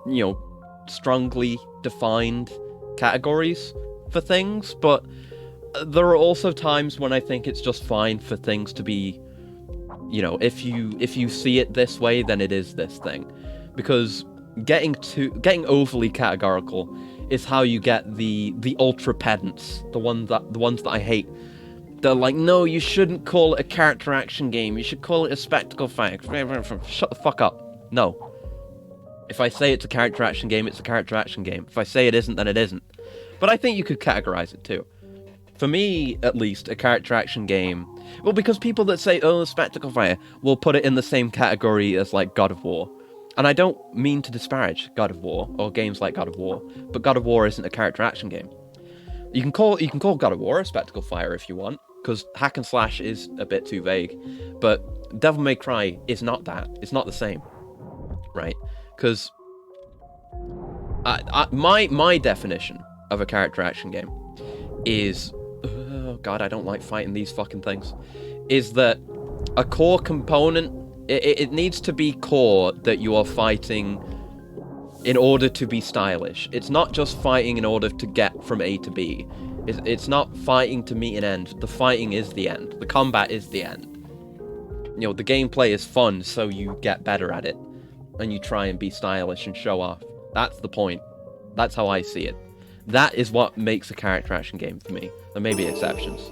you know, strongly defined categories for things, but there are also times when I think it's just fine for things to be, you know, if you see it this way, then it is this thing. Because getting overly categorical is how you get the ultra pedants, the ones that I hate. They're like, no, you shouldn't call it a character action game. You should call it a spectacle fight. Shut the fuck up. No. If I say it's a character action game, it's a character action game. If I say it isn't, then it isn't. But I think you could categorize it too. For me, at least, a character action game... Well, because people that say, oh, spectacle fighter, will put it in the same category as, like, God of War. And I don't mean to disparage God of War, or games like God of War, but God of War isn't a character action game. You can call God of War a spectacle fighter if you want, because hack and slash is a bit too vague. But Devil May Cry is not that. It's not the same. Right? Because my definition of a character action game is... Oh god, I don't like fighting these fucking things. Is that a core component... It needs to be core that you are fighting in order to be stylish. It's not just fighting in order to get from A to B. It's not fighting to meet an end. The fighting is the end. The combat is the end. You know, the gameplay is fun, so you get better at it. And you try and be stylish and show off. That's the point. That's how I see it. That is what makes a character action game for me. There may be exceptions.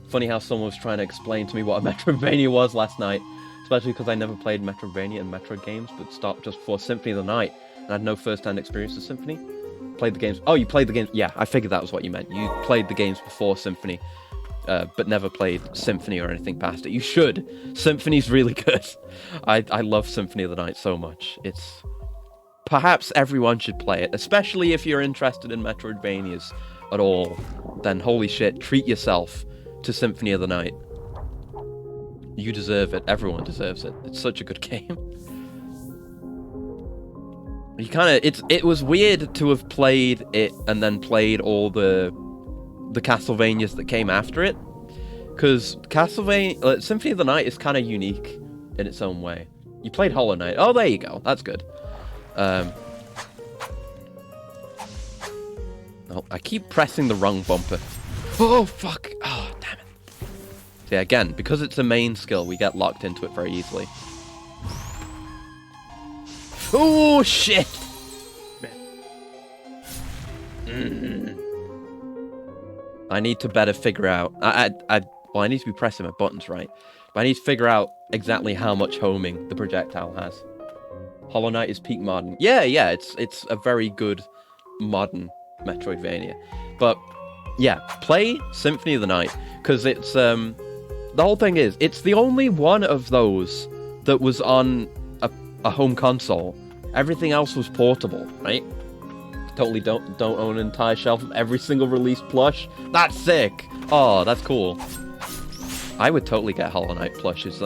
Funny how someone was trying to explain to me what a Metroidvania was last night. Especially because I never played Metroidvania and Metroid games, but stopped just before Symphony of the Night. And I had no first-hand experience with Symphony. Played the games... Oh, you played the games... Yeah, I figured that was what you meant. You played the games before Symphony, but never played Symphony or anything past it. You should. Symphony's really good. I love Symphony of the Night so much. It's... Perhaps everyone should play it, especially if you're interested in Metroidvanias at all. Then, holy shit, treat yourself to Symphony of the Night. You deserve it. Everyone deserves it. It's such a good game. You kind of... It was weird to have played it and then played all the Castlevanias that came after it. Because Castlevania... Symphony of the Night is kind of unique in its own way. You played Hollow Knight. Oh, there you go. That's good. Oh, I keep pressing the wrong bumper. Oh, fuck. Oh, damn it. So yeah, again, because it's a main skill, we get locked into it very easily. Oh, shit! I need to better figure out... Well, I need to be pressing my buttons right. But I need to figure out exactly how much homing the projectile has. Hollow Knight is peak modern. Yeah, it's a very good modern Metroidvania. But, yeah, play Symphony of the Night, because it's, the whole thing is, it's the only one of those that was on a home console. Everything else was portable, right? Totally don't own an entire shelf of every single released plush. That's sick! Oh, that's cool. I would totally get Hollow Knight plushes.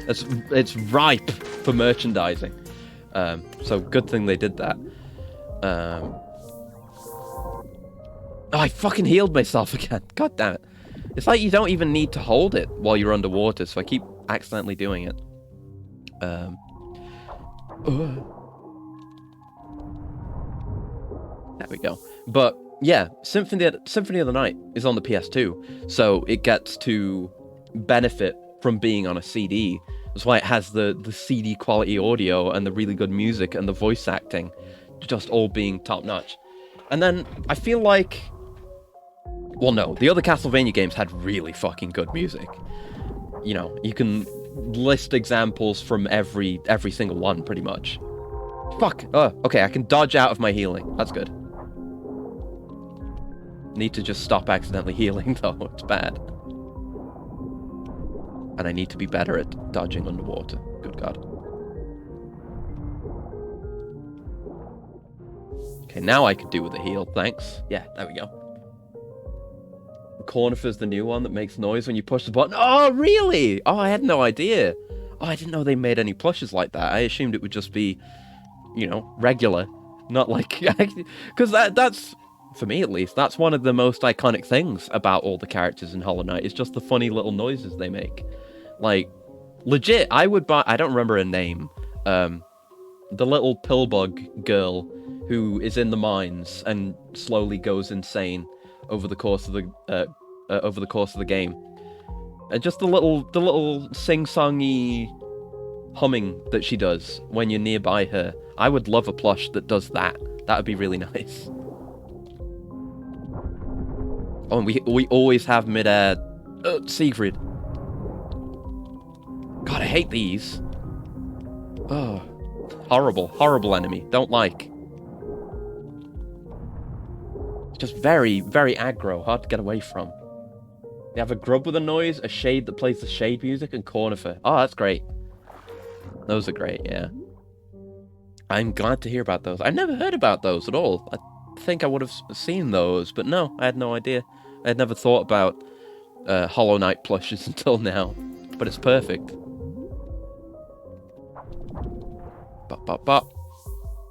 It's ripe for merchandising. So good thing they did that. Oh, I fucking healed myself again. God damn it. It's like you don't even need to hold it while you're underwater, so I keep accidentally doing it. There we go. But yeah, Symphony of the Night is on the PS2, so it gets to benefit from being on a CD. That's why it has the CD quality audio and the really good music and the voice acting, just all being top notch. And then I feel like, well, no, the other Castlevania games had really fucking good music. You know, you can list examples from every single one, pretty much. Fuck. Oh, okay, I can dodge out of my healing. That's good. Need to just stop accidentally healing, though. It's bad. And I need to be better at dodging underwater. Good God. Okay, now I could do with a heal, thanks. Yeah, there we go. Cornifer's the new one that makes noise when you push the button. Oh, really? Oh, I had no idea. Oh, I didn't know they made any plushes like that. I assumed it would just be, you know, regular. Not like... Because that's... For me, at least, that's one of the most iconic things about all the characters in Hollow Knight, is just the funny little noises they make. Like, legit, I would buy... I don't remember her name. The little pillbug girl who is in the mines and slowly goes insane over the course of the game. And just the little sing-songy humming that she does when you're nearby her. I would love a plush that does that. That would be really nice. Oh, and we always have mid-air... Siegfried. God, I hate these. Oh. Horrible, horrible enemy. Don't like. It's just very, very aggro. Hard to get away from. They have a grub with a noise, a shade that plays the shade music, and Cornifer. Oh, that's great. Those are great, yeah. I'm glad to hear about those. I've never heard about those at all. I think I would have seen those, but no, I had no idea. I had never thought about Hollow Knight plushes until now, but it's perfect. Bop, bop, bop.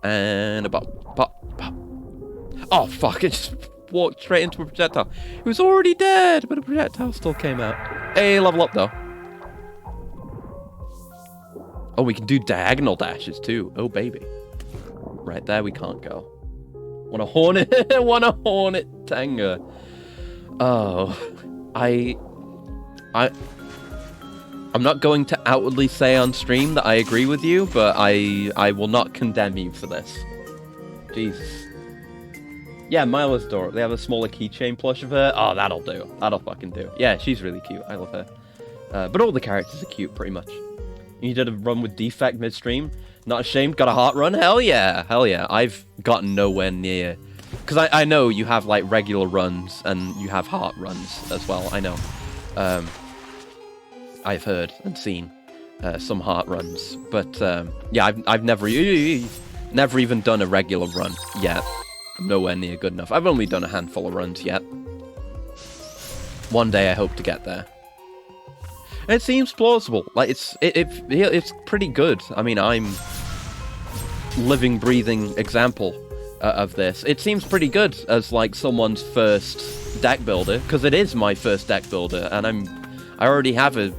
And a bop, bop, bop. Oh, fuck, it just walked straight into a projectile. It was already dead, but a projectile still came out. Hey, level up, though. Oh, we can do diagonal dashes, too. Oh, baby. Right there, we can't go. Want a hornet? Want a hornet Tenga? Oh, I'm not going to outwardly say on stream that I agree with you, but I will not condemn you for this. Jesus. Yeah, Milo's adorable. They have a smaller keychain plush of her. Oh, that'll do. That'll fucking do. Yeah, she's really cute. I love her. But all the characters are cute, pretty much. You did a run with Defect midstream. Not ashamed. Got a heart run? Hell yeah. Hell yeah. I've gotten nowhere near... Because I know you have, like, regular runs, and you have heart runs as well. I know. I've heard and seen some heart runs. But, yeah, I've never even done a regular run yet. I'm nowhere near good enough. I've only done a handful of runs yet. One day I hope to get there. And it seems plausible. Like, it's pretty good. I mean, I'm living, breathing example of this. It seems pretty good as, like, someone's first deck builder, because it is my first deck builder, and I already have a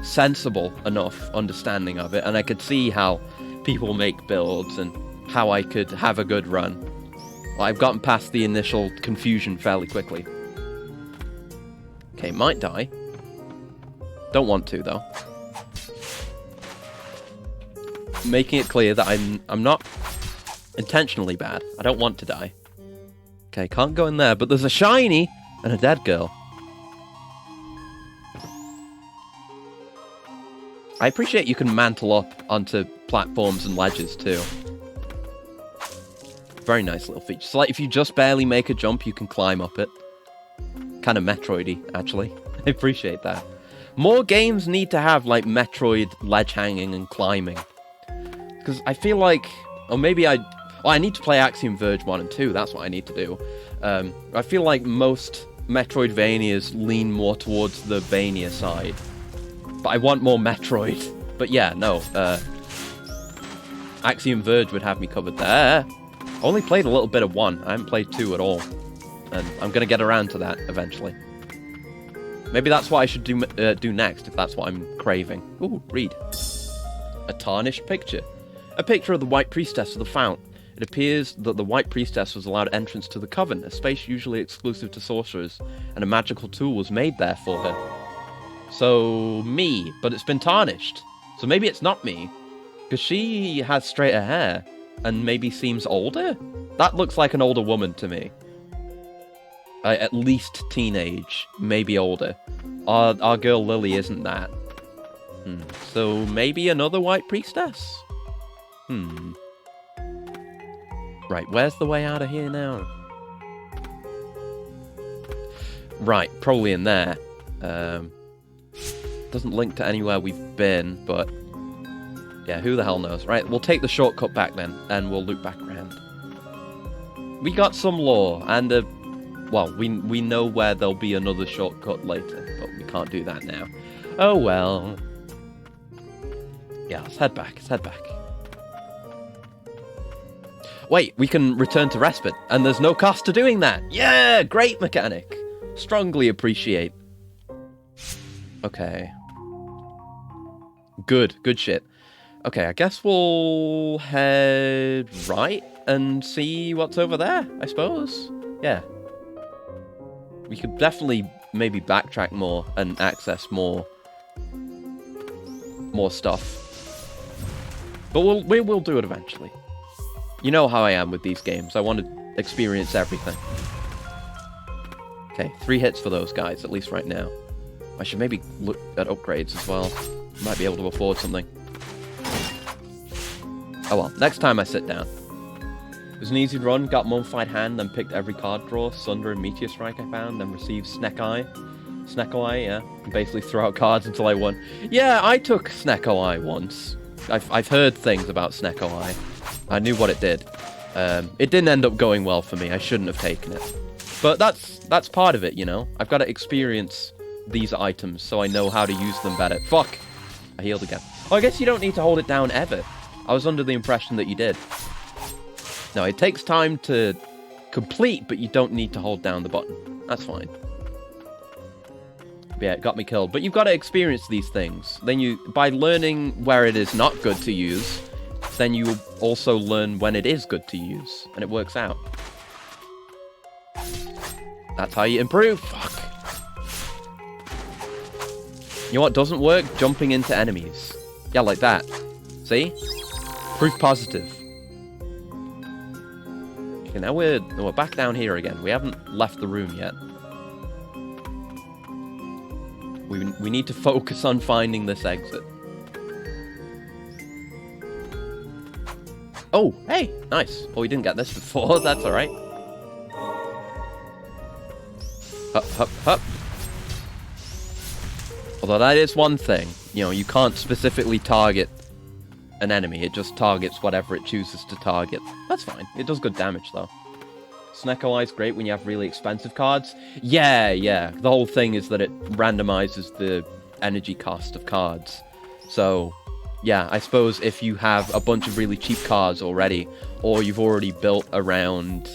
sensible enough understanding of it, and I could see how people make builds and how I could have a good run. Well, I've gotten past the initial confusion fairly quickly. Okay, might die. Don't want to, though. Making it clear that I'm not intentionally bad. I don't want to die. Okay, can't go in there, but there's a shiny and a dead girl. I appreciate you can mantle up onto platforms and ledges, too. Very nice little feature. So, like, if you just barely make a jump, you can climb up it. Kind of Metroid-y, actually. I appreciate that. More games need to have, like, Metroid ledge hanging and climbing. Because I feel like... Or maybe I need to play Axiom Verge 1 and 2. That's what I need to do. I feel like most Metroidvanias lean more towards the Vania side. But I want more Metroid. But yeah, no. Axiom Verge would have me covered there. I only played a little bit of 1. I haven't played 2 at all. And I'm going to get around to that eventually. Maybe that's what I should do next, if that's what I'm craving. Ooh, read. A tarnished picture. A picture of the White Priestess of the Fount. It appears that the White Priestess was allowed entrance to the Coven, a space usually exclusive to sorcerers, and a magical tool was made there for her. So, me, but it's been tarnished. So maybe it's not me, because she has straighter hair, and maybe seems older? That looks like an older woman to me. At least teenage, maybe older. Our girl Lily isn't that. So maybe another White Priestess? Right, where's the way out of here now? Right, probably in there. Doesn't link to anywhere we've been, but... yeah, who the hell knows? Right, we'll take the shortcut back then, and we'll loop back around. We got some lore, and well, we know where there'll be another shortcut later, but we can't do that now. Oh well. Yeah, let's head back, Wait, we can return to Respite, and there's no cost to doing that! Yeah, great mechanic! Strongly appreciate. Okay. Good shit. Okay, I guess we'll head right and see what's over there, I suppose. Yeah. We could definitely maybe backtrack more and access more stuff. But we will do it eventually. You know how I am with these games. I want to experience everything. Okay, 3 hits for those guys, at least right now. I should maybe look at upgrades as well. Might be able to afford something. Oh well, next time I sit down. It was an easy run, got Mummified Hand, then picked every card draw, Sunder and Meteor Strike I found, then received Snecko Eye, yeah. And basically throw out cards until I won. Yeah, I took Snecko Eye once. I've heard things about Snecko Eye. I knew what it did. It didn't end up going well for me, I shouldn't have taken it. But that's part of it, you know? I've got to experience these items so I know how to use them better. Fuck! I healed again. Oh, I guess you don't need to hold it down ever. I was under the impression that you did. No, it takes time to complete, but you don't need to hold down the button. That's fine. But yeah, it got me killed. But you've got to experience these things. Then by learning where it is not good to use, then you also learn when it is good to use. And it works out. That's how you improve. Fuck. You know what doesn't work? Jumping into enemies. Yeah, like that. See? Proof positive. Okay, now we're back down here again. We haven't left the room yet. We need to focus on finding this exit. Oh, hey, nice. Well, we didn't get this before. That's all right. Hup, hup, hup. Although that is one thing. You know, you can't specifically target an enemy. It just targets whatever it chooses to target. That's fine. It does good damage, though. Snecko Eye's great when you have really expensive cards. Yeah. The whole thing is that it randomizes the energy cost of cards. So, yeah, I suppose if you have a bunch of really cheap cards already, or you've already built around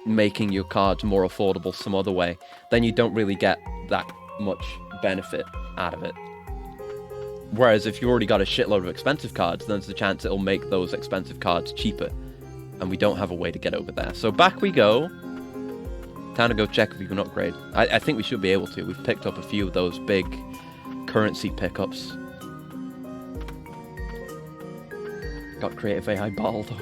making your cards more affordable some other way, then you don't really get that much benefit out of it. Whereas if you've already got a shitload of expensive cards, then there's a chance it'll make those expensive cards cheaper. And we don't have a way to get over there. So back we go. Time to go check if we can upgrade. I think we should be able to. We've picked up a few of those big currency pickups. Got creative AI bottled, oh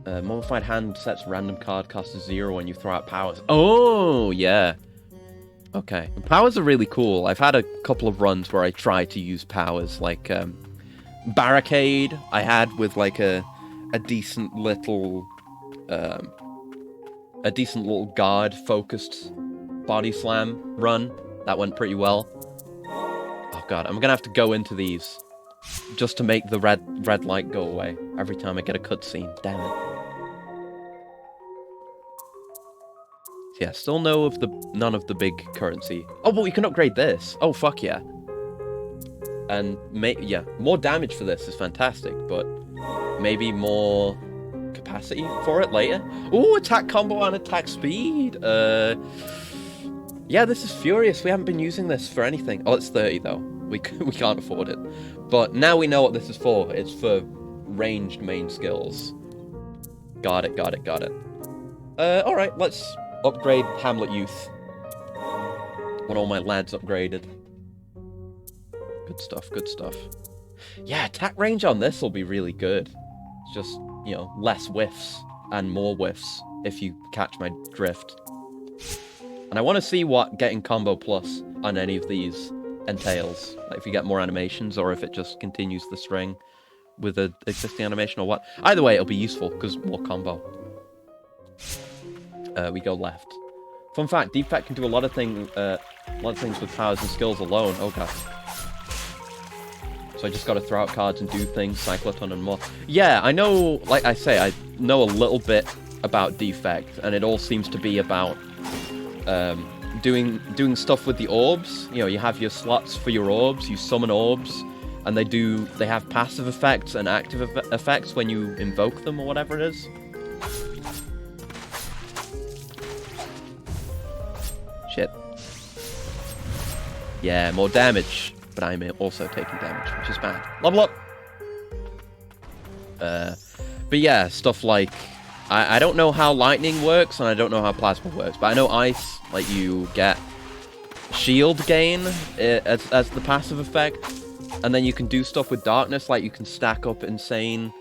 god. Mummified Hand sets random card cost to 0 when you throw out powers. Oh, yeah. Okay. Powers are really cool. I've had a couple of runs where I try to use powers, like Barricade I had with like a decent little guard focused body slam run. That went pretty well. Oh god, I'm gonna have to go into these just to make the red light go away every time I get a cutscene. Damn it. Yeah, still none of the big currency. Oh, but we can upgrade this. Oh, fuck yeah. And yeah, more damage for this is fantastic, but maybe more capacity for it later. Ooh, attack combo and attack speed. Yeah, this is furious. We haven't been using this for anything. Oh, it's 30 though. We can't afford it. But now we know what this is for. It's for ranged main skills. Got it. Alright, let's upgrade Hamlet Youth. Want all my lads upgraded. Good stuff. Yeah, attack range on this will be really good. It's just, you know, less whiffs and more whiffs, if you catch my drift. And I want to see what getting combo plus on any of these entails. Like if you get more animations, or if it just continues the string with an existing animation, or what. Either way, it'll be useful, because more combo. We go left. Fun fact, Defect can do a lot of things with powers and skills alone. Oh god. So I just gotta throw out cards and do things, Cycloton and more. Yeah, I know, like I say, I know a little bit about Defect, and it all seems to be about doing stuff with the orbs. You know, you have your slots for your orbs, you summon orbs, and they have passive effects and active effects when you invoke them, or whatever it is. Shit. Yeah, more damage. But I'm also taking damage, which is bad. Level up! But yeah, stuff like... I don't know how lightning works, and I don't know how plasma works, but I know ice, like, you get shield gain as the passive effect, and then you can do stuff with darkness, like you can stack up insane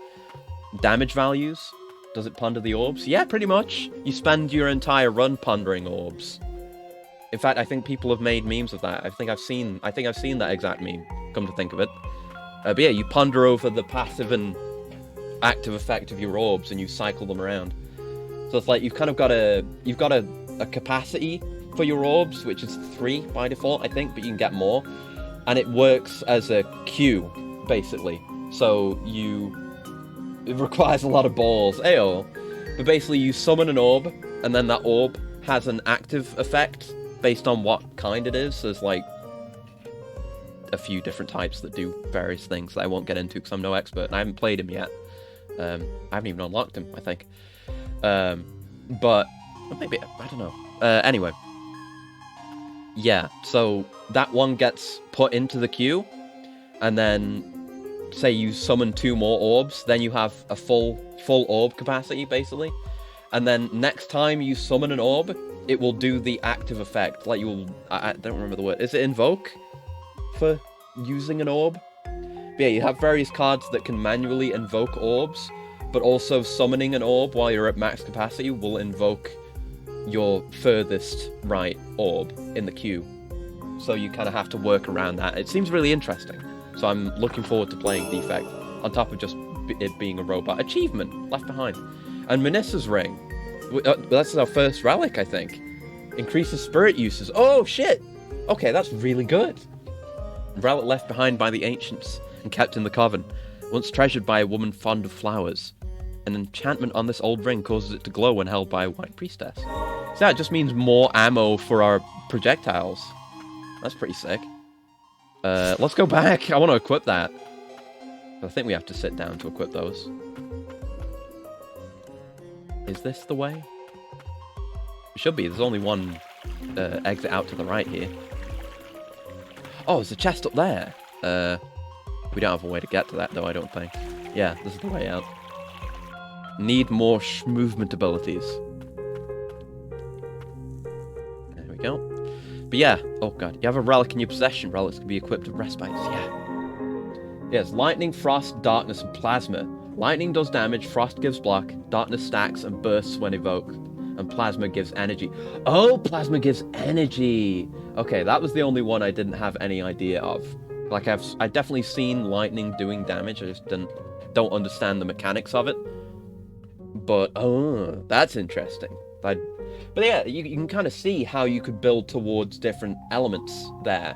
damage values. Does it ponder the orbs? Yeah, pretty much. You spend your entire run pondering orbs. In fact, I think people have made memes of that. I think I've seen that exact meme, come to think of it. But yeah, you ponder over the passive and active effect of your orbs, and you cycle them around. So it's like you've got a capacity for your orbs, which is 3 by default, I think, but you can get more. And it works as a queue, basically. So it requires a lot of balls. Ayo. But basically you summon an orb, and then that orb has an active effect based on what kind it is. There's like a few different types that do various things that I won't get into because I'm no expert and I haven't played him yet. I haven't even unlocked him, I think. But maybe, I don't know. Anyway. Yeah, so that one gets put into the queue, and then say you summon 2 more orbs, then you have a full orb capacity, basically. And then next time you summon an orb, it will do the active effect. Like I don't remember the word. Is it invoke for using an orb? But yeah, you have various cards that can manually invoke orbs, but also summoning an orb while you're at max capacity will invoke your furthest right orb in the queue. So you kind of have to work around that. It seems really interesting. So I'm looking forward to playing Defect, on top of just it being a robot. Achievement, Left Behind. And Menissa's Ring. That's our first relic, I think. Increases spirit uses. Oh, shit! Okay, that's really good. Relic left behind by the ancients and kept in the coven. Once treasured by a woman fond of flowers. An enchantment on this old ring causes it to glow when held by a white priestess. So that just means more ammo for our projectiles. That's pretty sick. Let's go back. I want to equip that. I think we have to sit down to equip those. Is this the way? It should be. There's only one exit out to the right here. Oh, there's a chest up there. We don't have a way to get to that, though, I don't think. Yeah, this is the way out. Need more movement abilities. There we go. But yeah, oh god, you have a relic in your possession. Relics can be equipped with respites, yeah. Yes, lightning, frost, darkness, and plasma. Lightning does damage, frost gives block, darkness stacks and bursts when evoked, and plasma gives energy. Oh, plasma gives energy! Okay, that was the only one I didn't have any idea of. Like, I've definitely seen lightning doing damage, I just don't understand the mechanics of it. But, oh, that's interesting. But yeah, you can kind of see how you could build towards different elements there.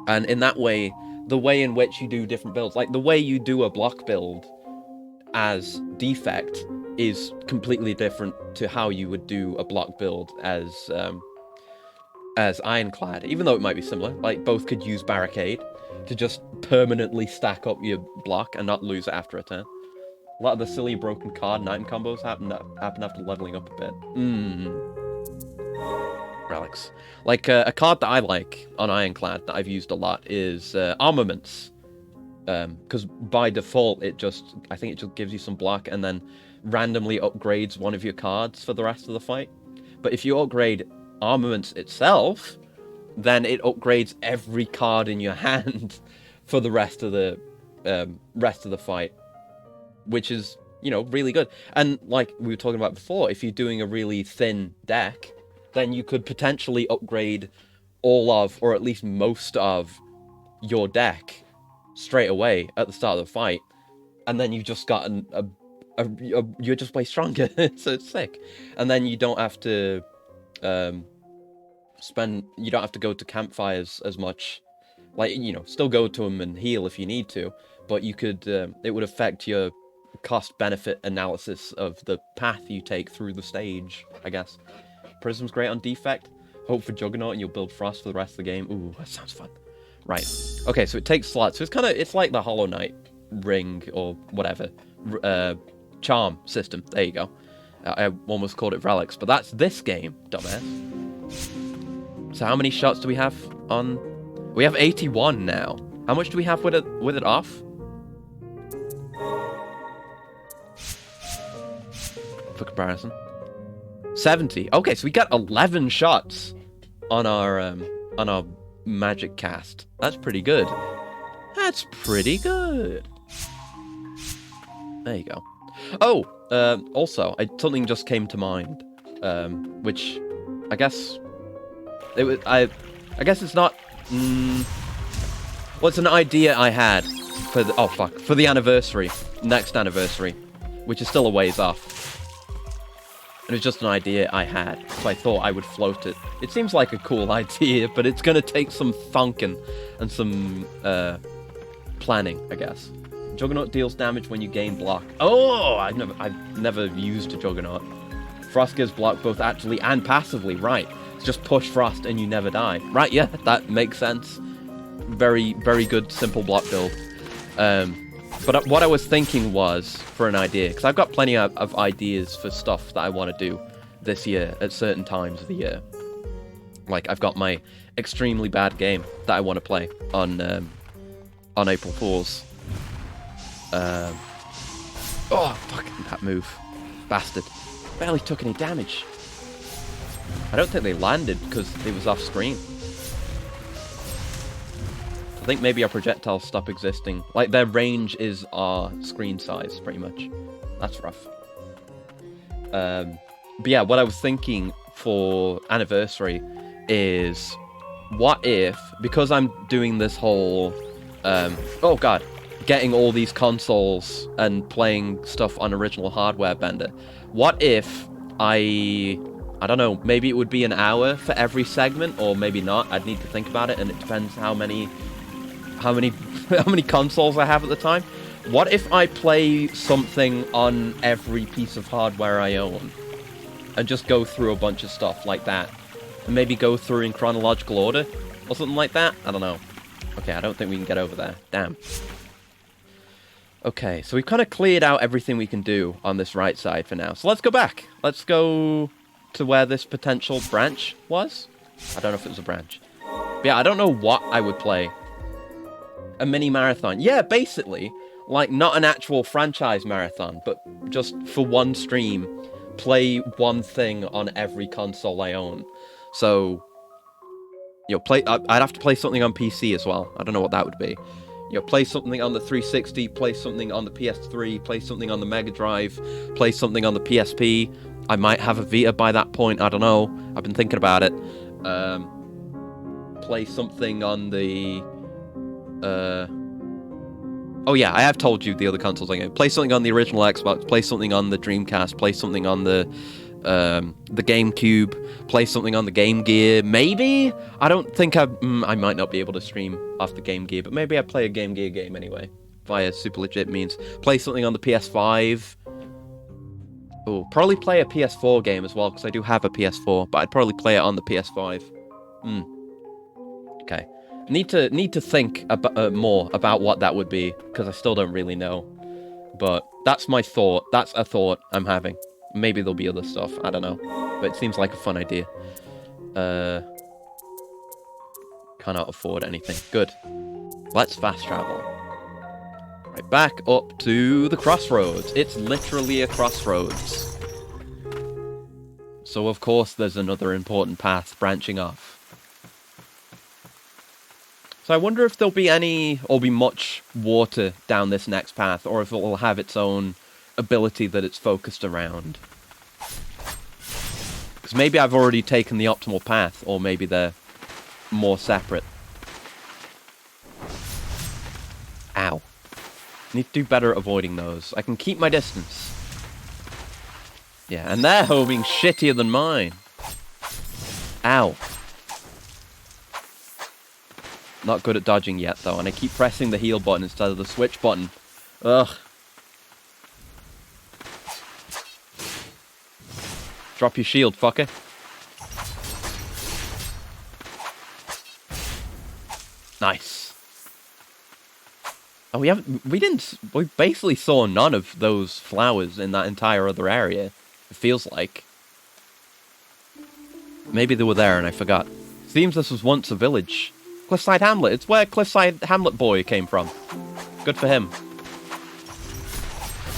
And in that way, the way in which you do different builds, like the way you do a block build as Defect is completely different to how you would do a block build as Ironclad, even though it might be similar. Like, both could use Barricade to just permanently stack up your block and not lose it after a turn. A lot of the silly broken card and item combos happen after leveling up a bit. Relics. Like, a card that I like on Ironclad that I've used a lot is Armaments. Because by default, I think it just gives you some block and then randomly upgrades one of your cards for the rest of the fight. But if you upgrade Armaments itself, then it upgrades every card in your hand for the rest of the fight, which is, you know, really good. And like we were talking about before, if you're doing a really thin deck, then you could potentially upgrade all of, or at least most of, your deck straight away at the start of the fight, and then you've just got you're just way stronger. So it's sick. And then you don't have to you don't have to go to campfires as much. Like, you know, still go to them and heal if you need to, but you could it would affect your cost benefit analysis of the path you take through the stage, I guess. Prism's great on defect. Hope for Juggernaut and you'll build Frost for the rest of the game. Ooh, that sounds fun. Right. Okay, so it takes slots. So it's like the Hollow Knight ring or whatever. Charm system. There you go. I almost called it Relics, but that's this game, dumbass. So how many shots do we have on? We have 81 now. How much do we have with it off? For comparison. 70. Okay, so we got 11 shots on our magic cast. That's pretty good. That's pretty good. There you go. Oh, also, something just came to mind, which I guess I guess it's not. Well, it's an idea I had for the anniversary, next anniversary, which is still a ways off. It was just an idea I had, so I thought I would float it. It seems like a cool idea, but it's gonna take some thunking and some planning, I guess. Juggernaut deals damage when you gain block. Oh, I've never used a Juggernaut. Frost gives block both actively and passively, right? It's just push Frost and you never die. Right, yeah, that makes sense. Very, very good, simple block build. But what I was thinking was, for an idea, because I've got plenty of ideas for stuff that I want to do this year at certain times of the year. Like, I've got my extremely bad game that I want to play on April Fool's. Oh, fucking that move. Bastard. Barely took any damage. I don't think they landed because it was off screen. I think maybe our projectiles stop existing. Like, their range is our screen size, pretty much. That's rough. But yeah, what I was thinking for anniversary is, what if, because I'm doing this whole, oh god, getting all these consoles and playing stuff on original hardware bender, what if I don't know, maybe it would be an hour for every segment, or maybe not. I'd need to think about it, and it depends how many consoles I have at the time. What if I play something on every piece of hardware I own and just go through a bunch of stuff like that, and maybe go through in chronological order or something like that? I don't know. Okay, I don't think we can get over there. Damn. Okay, so we've kind of cleared out everything we can do on this right side for now. So let's go back. Let's go to where this potential branch was. I don't know if it was a branch. But yeah, I don't know what I would play. A mini marathon. Yeah, basically. Like, not an actual franchise marathon, but just for one stream, play one thing on every console I own. So, you know, I'd have to play something on PC as well. I don't know what that would be. You know, play something on the 360, play something on the PS3, play something on the Mega Drive, play something on the PSP. I might have a Vita by that point, I don't know. I've been thinking about it. Play something on the... Oh yeah, I have told you the other consoles I'm going to play something on the original Xbox, play something on the Dreamcast, play something on the GameCube, play something on the Game Gear, maybe? I don't think I might not be able to stream off the Game Gear, but maybe I'd play a Game Gear game anyway, via super legit means. Play something on the PS5. Oh, probably play a PS4 game as well, because I do have a PS4, but I'd probably play it on the PS5. Okay. Need to think more about what that would be, because I still don't really know. But that's my thought. That's a thought I'm having. Maybe there'll be other stuff. I don't know. But it seems like a fun idea. Cannot afford anything. Good. Let's fast travel. Right, back up to the crossroads. It's literally a crossroads. So, of course, there's another important path branching off. So I wonder if there'll be any, or be much water down this next path, or if it will have its own ability that it's focused around. Because maybe I've already taken the optimal path, or maybe they're more separate. Ow. Need to do better at avoiding those. I can keep my distance. Yeah, and they're homing shittier than mine. Ow. Not good at dodging yet, though, and I keep pressing the heal button instead of the switch button. Ugh. Drop your shield, fucker. Nice. Oh, we basically saw none of those flowers in that entire other area. It feels like. Maybe they were there and I forgot. Seems this was once a village. Cliffside Hamlet. It's where Cliffside Hamlet boy came from. Good for him.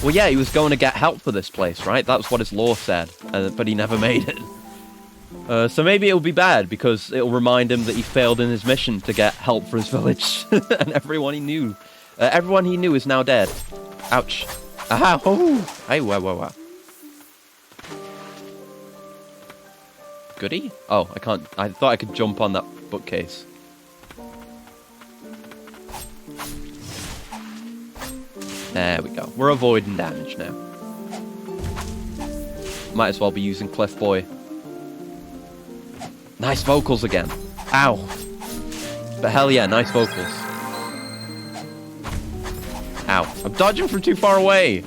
Well, yeah, he was going to get help for this place, right? That was what his lore said, but he never made it. So maybe it'll be bad, because it'll remind him that he failed in his mission to get help for his village. And everyone he knew is now dead. Ouch. Aha! Oh! Hey, wow. Goody? Oh, I can't. I thought I could jump on that bookcase. There we go. We're avoiding damage now. Might as well be using Cliff Boy. Nice vocals again. Ow. But hell yeah, nice vocals. Ow. I'm dodging from too far away.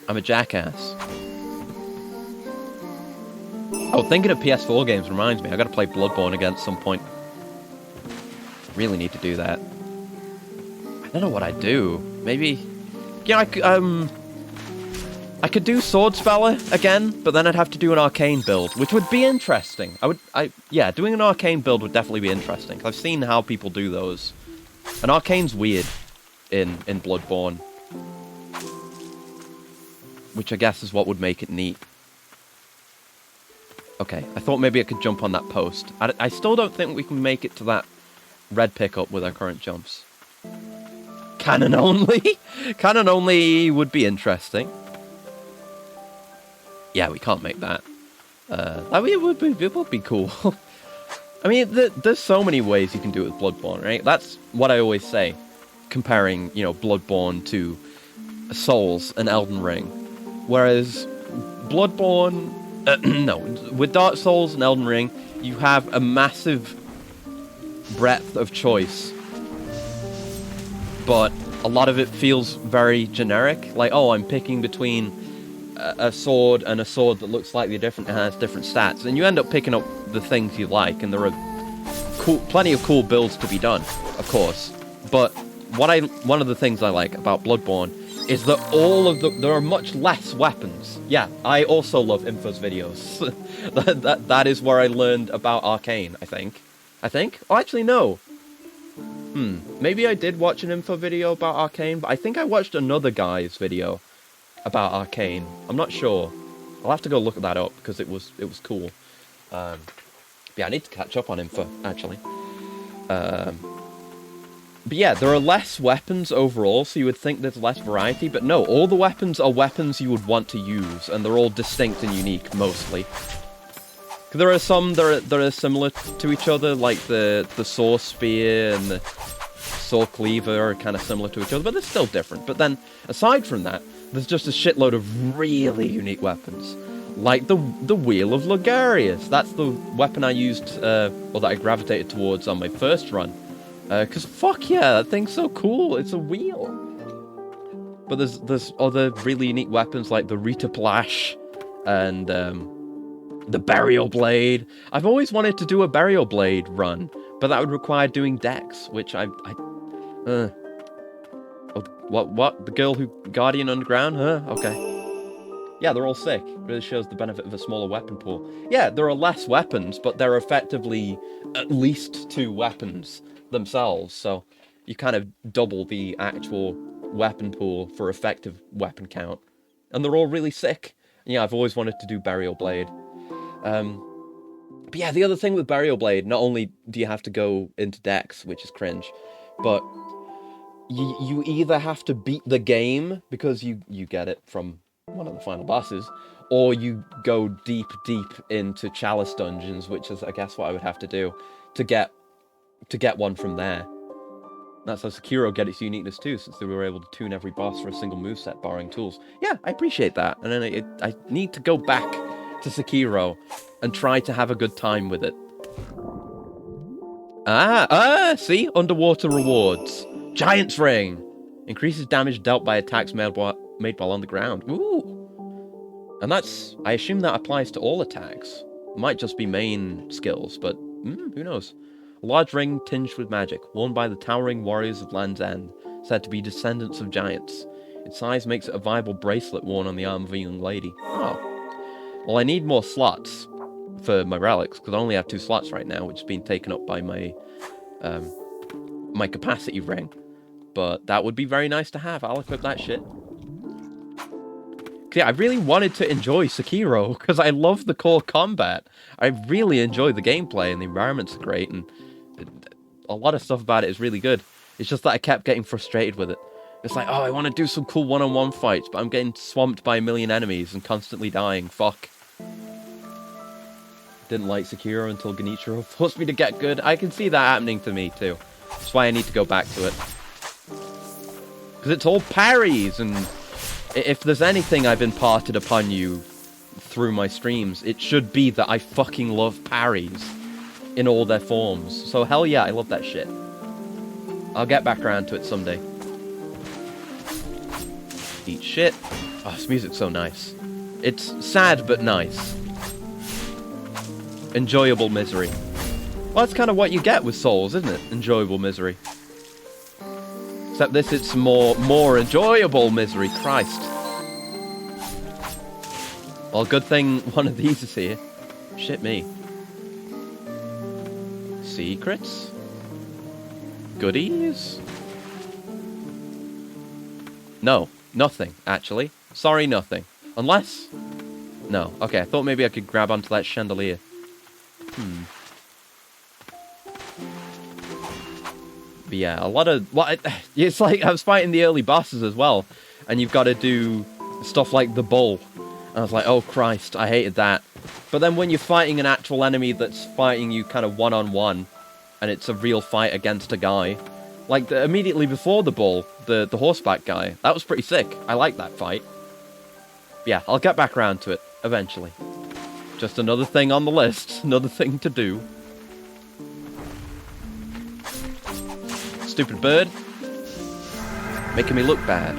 I'm a jackass. Oh, thinking of PS4 games reminds me. I gotta play Bloodborne again at some point. Really need to do that. I don't know what I'd do. Maybe... Yeah, I could do Sword Speller again, but then I'd have to do an arcane build, which would be interesting. Yeah, doing an arcane build would definitely be interesting. I've seen how people do those. And arcane's weird in Bloodborne. Which I guess is what would make it neat. Okay, I thought maybe I could jump on that post. I still don't think we can make it to that red pickup with our current jumps. Cannon only? Cannon only would be interesting. Yeah, we can't make that. It would be cool. I mean, there's so many ways you can do it with Bloodborne, right? That's what I always say, comparing, Bloodborne to Souls and Elden Ring. Whereas Bloodborne... no, with Dark Souls and Elden Ring, you have a massive breadth of choice. But a lot of it feels very generic. Like, oh, I'm picking between a sword and a sword that looks slightly different and has different stats. And you end up picking up the things you like, and there are plenty of cool builds to be done, of course. But one of the things I like about Bloodborne is that there are much less weapons. Yeah, I also love Info's videos. that is where I learned about Arcane, I think. Oh, actually, no. Maybe I did watch an info video about Arcane, but I think I watched another guy's video about Arcane. I'm not sure. I'll have to go look that up, because it was cool. Yeah, I need to catch up on info, actually. But yeah, there are less weapons overall, so you would think there's less variety, but no, all the weapons are weapons you would want to use, and they're all distinct and unique, mostly. There are some that are similar to each other, like the Saw Spear and the Saw Cleaver are kind of similar to each other, but they're still different. But then, aside from that, there's just a shitload of really unique weapons. Like the Wheel of Logarius. That's the weapon I used, or that I gravitated towards on my first run. Because fuck yeah, that thing's so cool, it's a wheel. But there's other really unique weapons like the Rita Plash and the Burial Blade. I've always wanted to do a Burial Blade run, but that would require doing decks, which Oh, what? The girl who Guardian Underground? Huh? Okay. Yeah, they're all sick. Really shows the benefit of a smaller weapon pool. Yeah, there are less weapons, but there are effectively at least 2 weapons themselves, so you kind of double the actual weapon pool for effective weapon count. And they're all really sick. Yeah, I've always wanted to do Burial Blade. But yeah, the other thing with Burial Blade, not only do you have to go into Dex, which is cringe, but you either have to beat the game, because you get it from one of the final bosses, or you go deep into Chalice dungeons, which is, I guess, what I would have to do to get one from there. That's how Sekiro get its uniqueness too, since they were able to tune every boss for a single moveset, borrowing tools. Yeah, I appreciate that, and then I need to go back to Sekiro and try to have a good time with it. See? Underwater rewards. Giant's Ring! Increases damage dealt by attacks made while on the ground. Ooh! And that's... I assume that applies to all attacks. Might just be main skills, but who knows? A large ring tinged with magic, worn by the towering warriors of Land's End, said to be descendants of giants. Its size makes it a viable bracelet worn on the arm of a young lady. Oh. Well, I need more slots for my relics, because I only have 2 slots right now, which has been taken up by my my capacity ring. But that would be very nice to have. I'll equip that shit. Yeah, I really wanted to enjoy Sekiro, because I love the core combat. I really enjoy the gameplay, and the environments are great, and a lot of stuff about it is really good. It's just that I kept getting frustrated with it. It's like, oh, I want to do some cool one-on-one fights, but I'm getting swamped by a million enemies and constantly dying. Fuck. Didn't like Sekiro until Genichiro forced me to get good. I can see that happening to me, too. That's why I need to go back to it. Because it's all parries, and if there's anything I've imparted upon you through my streams, it should be that I fucking love parries in all their forms. So hell yeah, I love that shit. I'll get back around to it someday. Eat shit. Oh, this music's so nice. It's sad but nice. Enjoyable misery. Well, that's kind of what you get with Souls, isn't it? Enjoyable misery. Except this, it's more enjoyable misery. Christ. Well, good thing one of these is here. Shit me. Secrets? Goodies? No, nothing, actually. Sorry, nothing. Unless... No, okay, I thought maybe I could grab onto that chandelier. But yeah, a lot of... Well, it's like I was fighting the early bosses as well, and you've got to do stuff like the bull. And I was like, oh Christ, I hated that. But then when you're fighting an actual enemy that's fighting you kind of one-on-one, and it's a real fight against a guy, like immediately before the bull, the horseback guy, that was pretty sick. I like that fight. But yeah, I'll get back around to it, eventually. Just another thing on the list, another thing to do. Stupid bird. Making me look bad.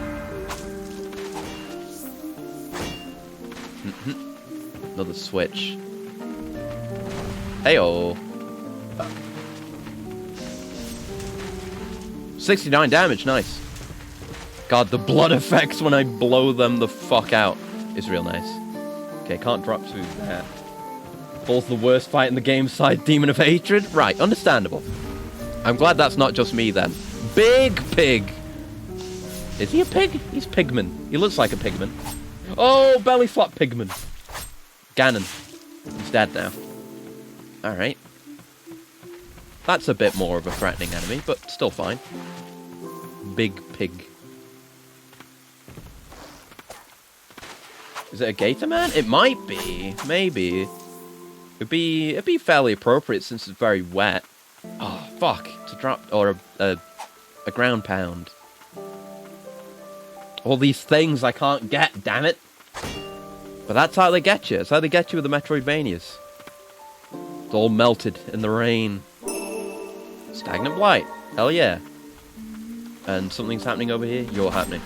Another switch. Heyo. 69 damage, nice. God, the blood effects when I blow them the fuck out is real nice. Okay, can't drop through that. Bull's the worst fight in the game side, Demon of Hatred? Right, understandable. I'm glad that's not just me then. Big Pig! Is he a pig? He's Pigman. He looks like a Pigman. Oh, belly flop Pigman. Ganon. He's dead now. Alright. That's a bit more of a threatening enemy, but still fine. Big Pig. Is it a Gator Man? It might be. Maybe. It'd be fairly appropriate since it's very wet. Oh, fuck. To drop... Or a ground pound. All these things I can't get, damn it. But that's how they get you. That's how they get you with the Metroidvanias. It's all melted in the rain. Stagnant Blight. Hell yeah. And something's happening over here. You're happening.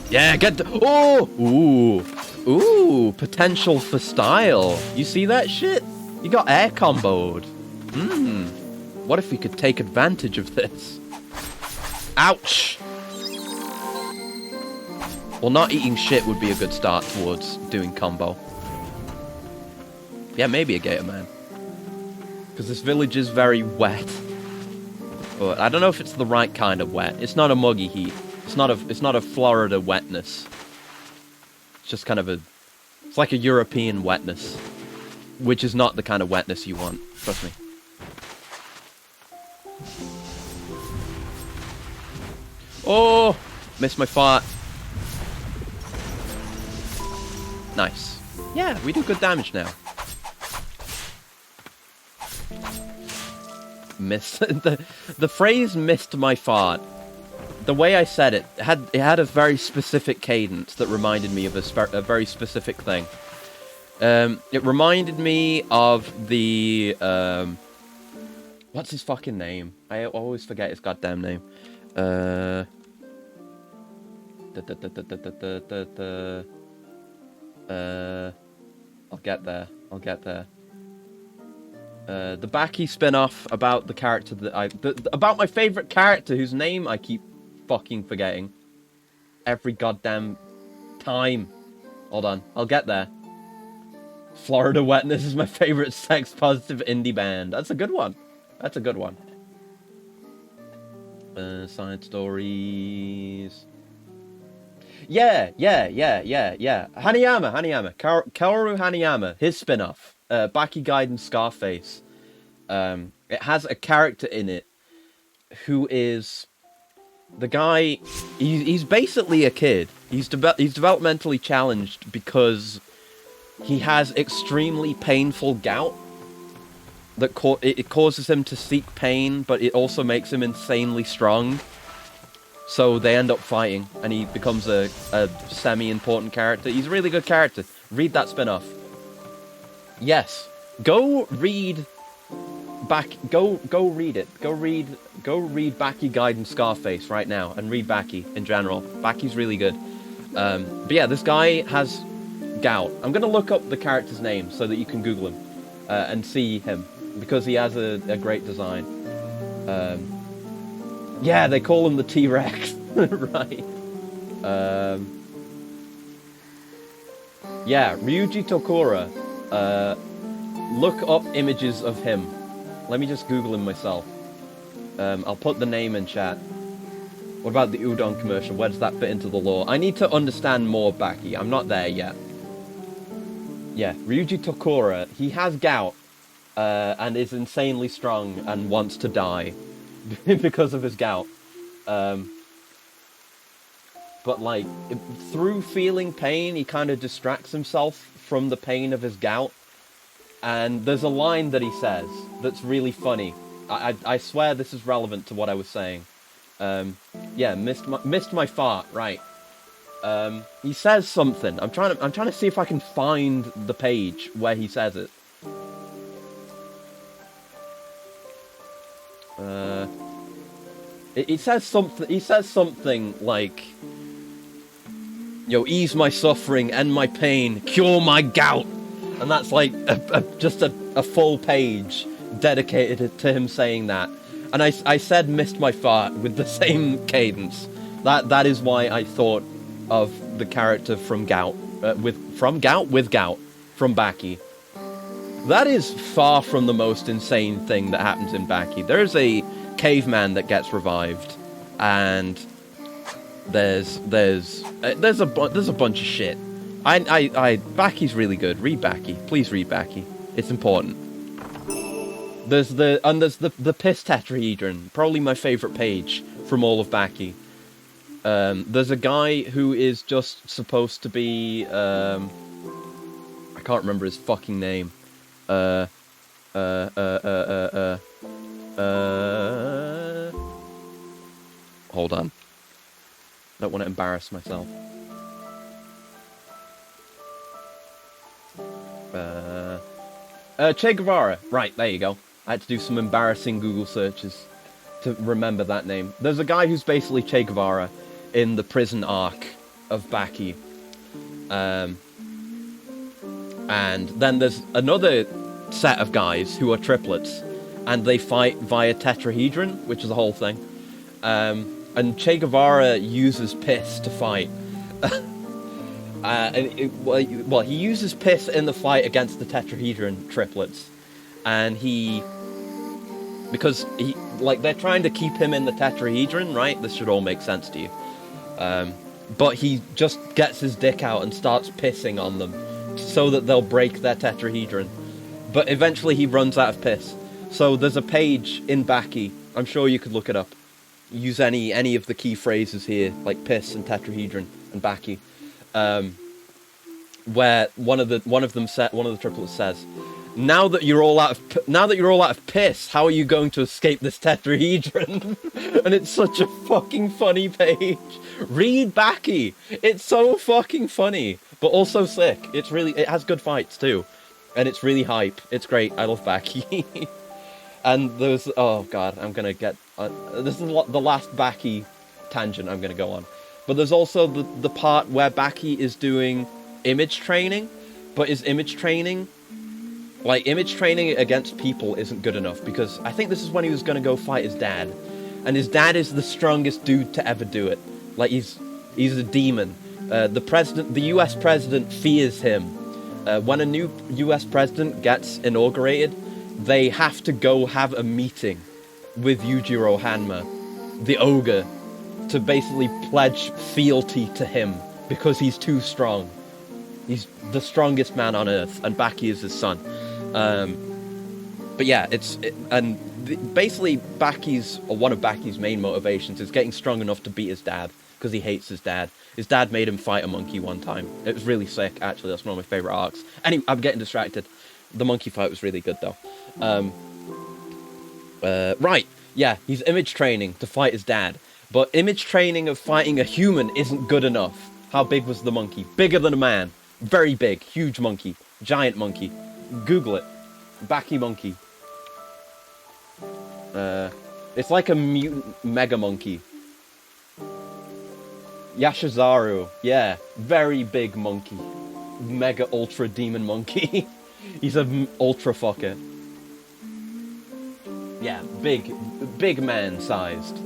Yeah, get the... Oh! Ooh. Ooh, potential for style. You see that shit? You got air comboed. What if we could take advantage of this? Ouch! Well, not eating shit would be a good start towards doing combo. Yeah, maybe a gator man. Because this village is very wet. But I don't know if it's the right kind of wet. It's not a muggy heat. It's not a Florida wetness. It's just kind of it's like a European wetness. Which is not the kind of wetness you want. Trust me. Oh! Missed my fart. Nice. Yeah, we do good damage now. The phrase "missed my fart," the way I said it had a very specific cadence that reminded me of a very specific thing. It reminded me of the what's his fucking name? I always forget his goddamn name. I'll get there. The Baki spin-off about the character that about my favorite character whose name I keep fucking forgetting every goddamn time. Hold on, I'll get there. Florida Wetness is my favorite sex-positive indie band. That's a good one. Side stories. Yeah. Hanayama. Kaoru Hanayama, his spin-off. Baki Gaiden Scarface. It has a character in it who is the guy. He's basically a kid. He's developmentally challenged because he has extremely painful gout. That it causes him to seek pain, but it also makes him insanely strong. So they end up fighting, and he becomes a semi-important character. He's a really good character. Read that spin-off. Yes. Go read it. Go read Baki Gaiden Scarface right now, and read Baki in general. Baki's really good. But yeah, this guy has gout. I'm gonna look up the character's name so that you can Google him and see him, because he has a great design. Yeah, they call him the T-Rex. Right. Yeah, Ryuji Tokura. Look up images of him. Let me just Google him myself. I'll put the name in chat. What about the udon commercial? Where does that fit into the lore? I need to understand more Baki. I'm not there yet. Yeah, Ryuji Tokura. He has gout. And is insanely strong and wants to die because of his gout. But like, through feeling pain, he kind of distracts himself from the pain of his gout. And there's a line that he says that's really funny. I swear this is relevant to what I was saying. Yeah, missed my fart, right. He says something. I'm trying to see if I can find the page where he says it. He says something like, "Yo, ease my suffering, end my pain, cure my gout," and that's like just a full page dedicated to him saying that. And I said "missed my fart" with the same cadence. That is why I thought of the character from Gout, from Baki. That is far from the most insane thing that happens in Baki. There's a caveman that gets revived, and there's a bunch of shit. Baki's really good. Read Baki, please read Baki. It's important. There's the piss tetrahedron, probably my favorite page from all of Baki. There's a guy who is just supposed to be I can't remember his fucking name. Hold on. Don't want to embarrass myself. Che Guevara. Right, there you go. I had to do some embarrassing Google searches to remember that name. There's a guy who's basically Che Guevara in the prison arc of Baki. And then there's another set of guys who are triplets. and they fight via tetrahedron, which is the whole thing. And Che Guevara uses piss to fight. He uses piss in the fight against the tetrahedron triplets, and because they're trying to keep him in the tetrahedron, right? This should all make sense to you. But he just gets his dick out and starts pissing on them so that they'll break their tetrahedron. But eventually he runs out of piss. So there's a page in Baki, I'm sure you could look it up. Use any of the key phrases here, like piss and tetrahedron and Baki, where one of the triplets says, Now that you're all out of piss, how are you going to escape this tetrahedron? And it's such a fucking funny page. Read Baki. It's so fucking funny, but also sick. It has good fights too, and it's really hype. It's great. I love Baki. And there's oh god, I'm gonna get this is the last Baki tangent I'm gonna go on. But there's also the part where Baki is doing image training, but his image training against people isn't good enough, because I think this is when he was going to go fight his dad. And his dad is the strongest dude to ever do it. Like, he's a demon. The US president fears him. When a new US president gets inaugurated, they have to go have a meeting with Yujiro Hanma, the ogre, to basically pledge fealty to him, because he's too strong. He's the strongest man on Earth, and Baki is his son. But yeah, basically one of Baki's main motivations is getting strong enough to beat his dad, because he hates his dad. His dad made him fight a monkey one time. It was really sick, actually. That's one of my favourite arcs. Anyway, I'm getting distracted. The monkey fight was really good, though. Right, yeah, he's image training to fight his dad. But image training of fighting a human isn't good enough. How big was the monkey? Bigger than a man. Very big. Huge monkey. Giant monkey. Google it. Baki monkey. It's like a mutant mega monkey. Yashizaru. Yeah. Very big monkey. Mega ultra demon monkey. He's a ultra fucker. Yeah. Big man sized.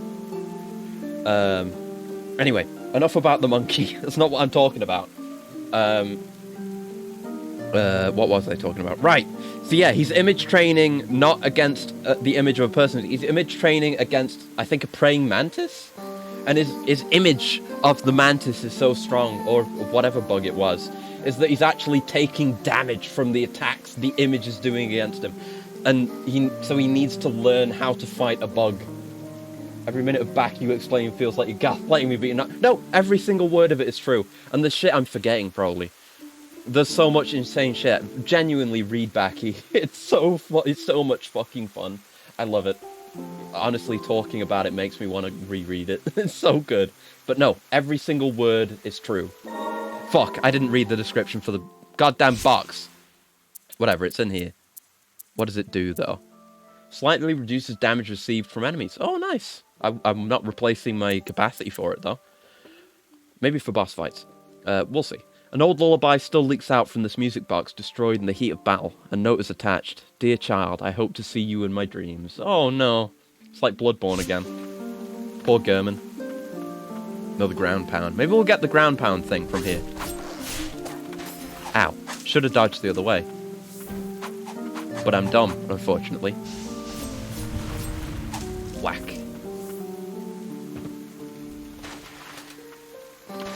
Anyway, enough about the monkey. That's not what I'm talking about. What was I talking about? Right. So yeah, he's image training not against the image of a person. He's image training against, I think, a praying mantis. And his image of the mantis is so strong, or whatever bug it was, is that he's actually taking damage from the attacks the image is doing against him. And so he needs to learn how to fight a bug. Every minute of back you explain feels like you're gaslighting me, but you're not. No, every single word of it is true. And the shit I'm forgetting, probably. There's so much insane shit. Genuinely read Baki. It's so much fucking fun. I love it. Honestly, talking about it makes me want to reread it. It's so good. But no, every single word is true. Fuck, I didn't read the description for the goddamn box. Whatever, it's in here. What does it do, though? Slightly reduces damage received from enemies. Oh, nice. I'm not replacing my capacity for it, though. Maybe for boss fights. We'll see. An old lullaby still leaks out from this music box, destroyed in the heat of battle. A note is attached. Dear child, I hope to see you in my dreams. Oh no. It's like Bloodborne again. Poor German. Another ground pound. Maybe we'll get the ground pound thing from here. Ow. Should have dodged the other way. But I'm dumb, unfortunately. Whack.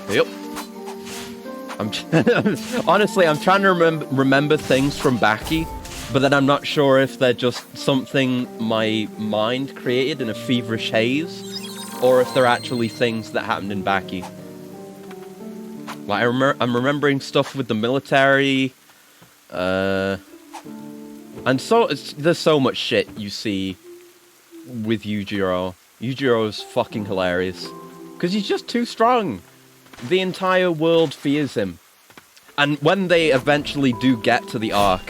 Yep. Honestly, I'm trying to remember things from Baki, but then I'm not sure if they're just something my mind created in a feverish haze, or if they're actually things that happened in Baki. Like, I'm remembering stuff with the military, and so there's so much shit you see with Yujiro. Yujiro's fucking hilarious, because he's just too strong. The entire world fears him. And when they eventually do get to the arc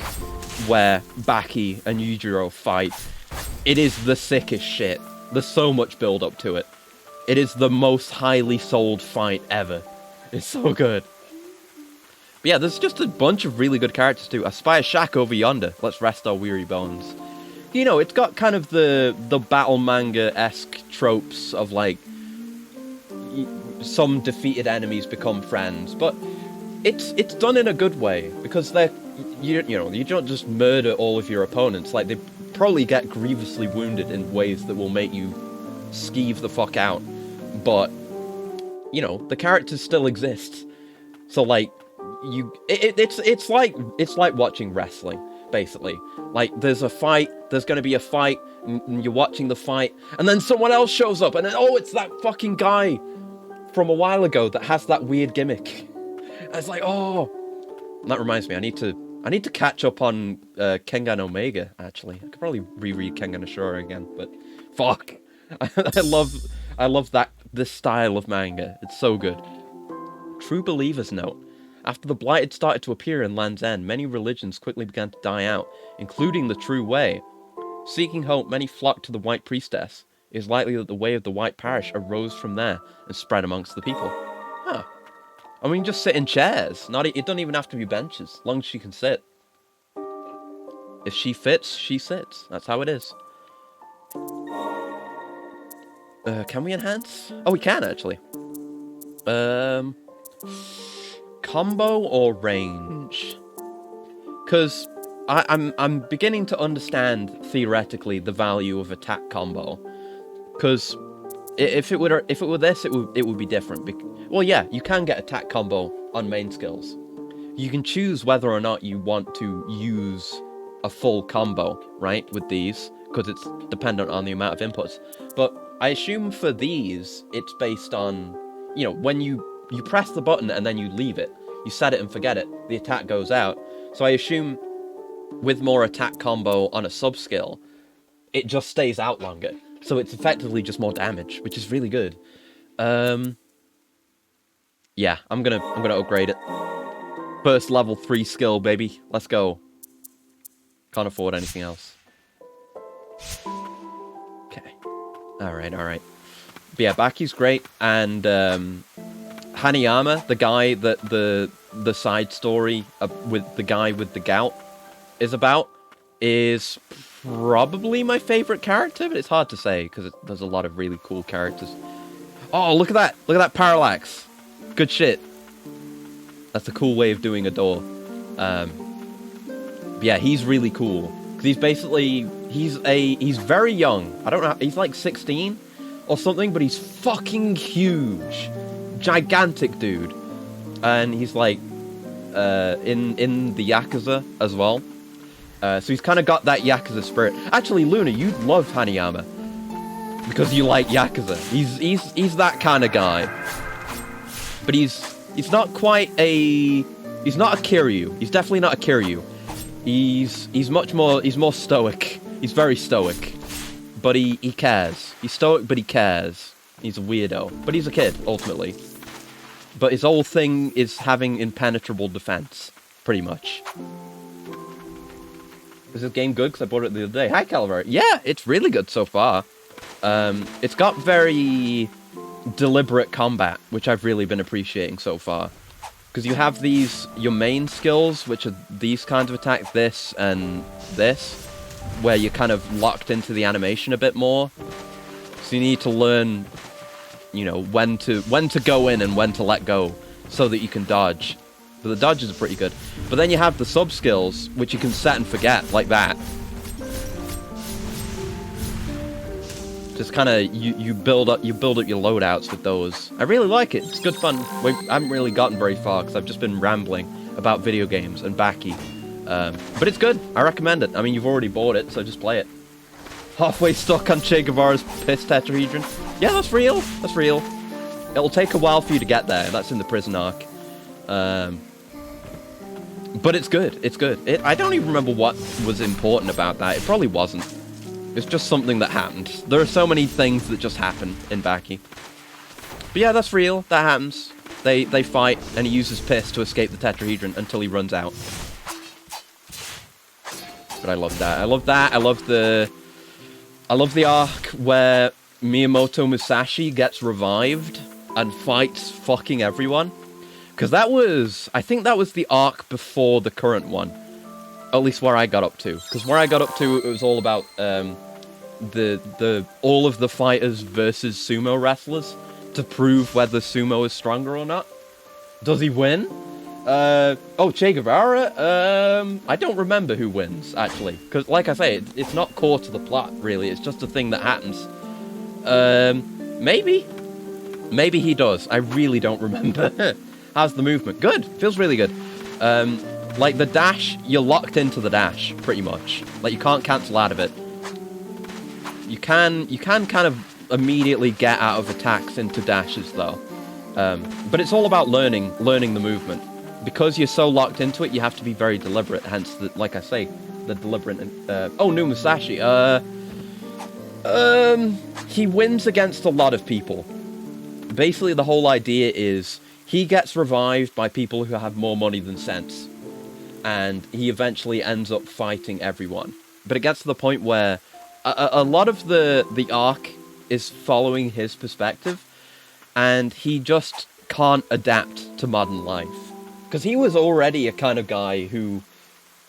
where Baki and Yujiro fight, it is the sickest shit. There's so much build up to it. It is the most highly sold fight ever. It's so good. But yeah, there's just a bunch of really good characters too. I spy a shack over yonder. Let's rest our weary bones. you know, it's got kind of the battle manga-esque tropes of, like, some defeated enemies become friends, but it's done in a good way, because they're, you know, you don't just murder all of your opponents. Like, they probably get grievously wounded in ways that will make you skeeve the fuck out, but, you know, the characters still exist. So, like, it's like watching wrestling, basically. Like, there's a fight, there's gonna be a fight, and you're watching the fight, and then someone else shows up, and then, oh, it's that fucking guy from a while ago that has that weird gimmick. And it's like, oh, and that reminds me, I need to catch up on Kengan Omega, actually. I could probably reread Kengan Ashura again, but fuck. I love this style of manga. It's so good. True Believer's Note. After the Blighted started to appear in Land's End, many religions quickly began to die out, including the True Way. Seeking hope, many flocked to the White Priestess. It is likely that the way of the White Parish arose from there and spread amongst the people. Huh. I mean, just sit in chairs. It doesn't even have to be benches, as long as she can sit. If she fits, she sits. That's how it is. Can we enhance? Oh, we can, actually. Combo or range? Because I'm beginning to understand, theoretically, the value of attack combo. Because if it were this, it would be different. Well, yeah, you can get attack combo on main skills. You can choose whether or not you want to use a full combo, right, with these, because it's dependent on the amount of inputs. But I assume for these, it's based on, you know, when you press the button and then you leave it, you set it and forget it, the attack goes out. So I assume with more attack combo on a sub-skill, it just stays out longer. So it's effectively just more damage, which is really good. Yeah, I'm gonna upgrade it. First level 3 skill, baby. Let's go. Can't afford anything else. Okay. Alright. But yeah, Baki's great, and Hanayama, the guy that the side story with the guy with the gout is about, is probably my favorite character, but it's hard to say because there's a lot of really cool characters. Oh, look at that! Look at that parallax. Good shit. That's a cool way of doing a door. Yeah, he's really cool because he's basically he's very young. I don't know. He's like 16 or something, but he's fucking huge, gigantic dude, and he's like in the Yakuza as well. So he's kind of got that Yakuza spirit. Actually, Luna, you'd love Hanayama because you like Yakuza. He's that kind of guy, but he's not quite a. He's not a Kiryu. He's definitely not a Kiryu. He's more stoic. He's very stoic, but he cares. He's stoic, but he cares. He's a weirdo, but he's a kid ultimately. But his whole thing is having impenetrable defense, pretty much. Is this game good? Because I bought it the other day. Hi, Calvary. Yeah, it's really good so far. It's got very deliberate combat, which I've really been appreciating so far. Because you have your main skills, which are these kinds of attacks, this and this, where you're kind of locked into the animation a bit more. So you need to learn, you know, when to go in and when to let go, so that you can dodge. But the dodges are pretty good. But then you have the sub-skills, which you can set and forget, like that. Just kind of, you build up your loadouts with those. I really like it. It's good fun. I haven't really gotten very far, because I've just been rambling about video games and Baki. But it's good. I recommend it. I mean, you've already bought it, so just play it. Halfway stuck on Che Guevara's piss tetrahedron. Yeah, that's real. That's real. It'll take a while for you to get there. That's in the prison arc. But it's good. It's good. I don't even remember what was important about that. It probably wasn't. It's just something that happened. There are so many things that just happen in Baki. But yeah, that's real. That happens. They fight, and he uses piss to escape the tetrahedron until he runs out. But I love that. I love that. I love the arc where Miyamoto Musashi gets revived and fights fucking everyone. Because I think that was the arc before the current one. At least where I got up to. Because where I got up to, it was all about all of the fighters versus sumo wrestlers to prove whether sumo is stronger or not. Does he win? Che Guevara? I don't remember who wins, actually. Because, like I say, it's not core to the plot, really. It's just a thing that happens. Maybe? Maybe he does. I really don't remember. How's the movement? Good. Feels really good. Like, the dash, you're locked into the dash, pretty much. Like, you can't cancel out of it. You can kind of immediately get out of attacks into dashes, though. But it's all about learning the movement. Because you're so locked into it, you have to be very deliberate. Hence, like I say, the deliberate... New Musashi. He wins against a lot of people. Basically, the whole idea is he gets revived by people who have more money than sense. And he eventually ends up fighting everyone. But it gets to the point where a lot of the arc is following his perspective. And he just can't adapt to modern life. Because he was already a kind of guy who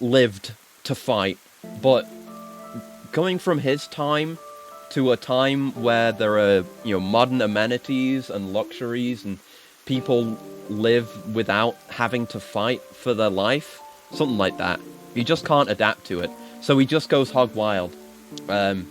lived to fight. But going from his time to a time where there are, modern amenities and luxuries and people live without having to fight for their life, something like that. He just can't adapt to it. So he just goes hog wild and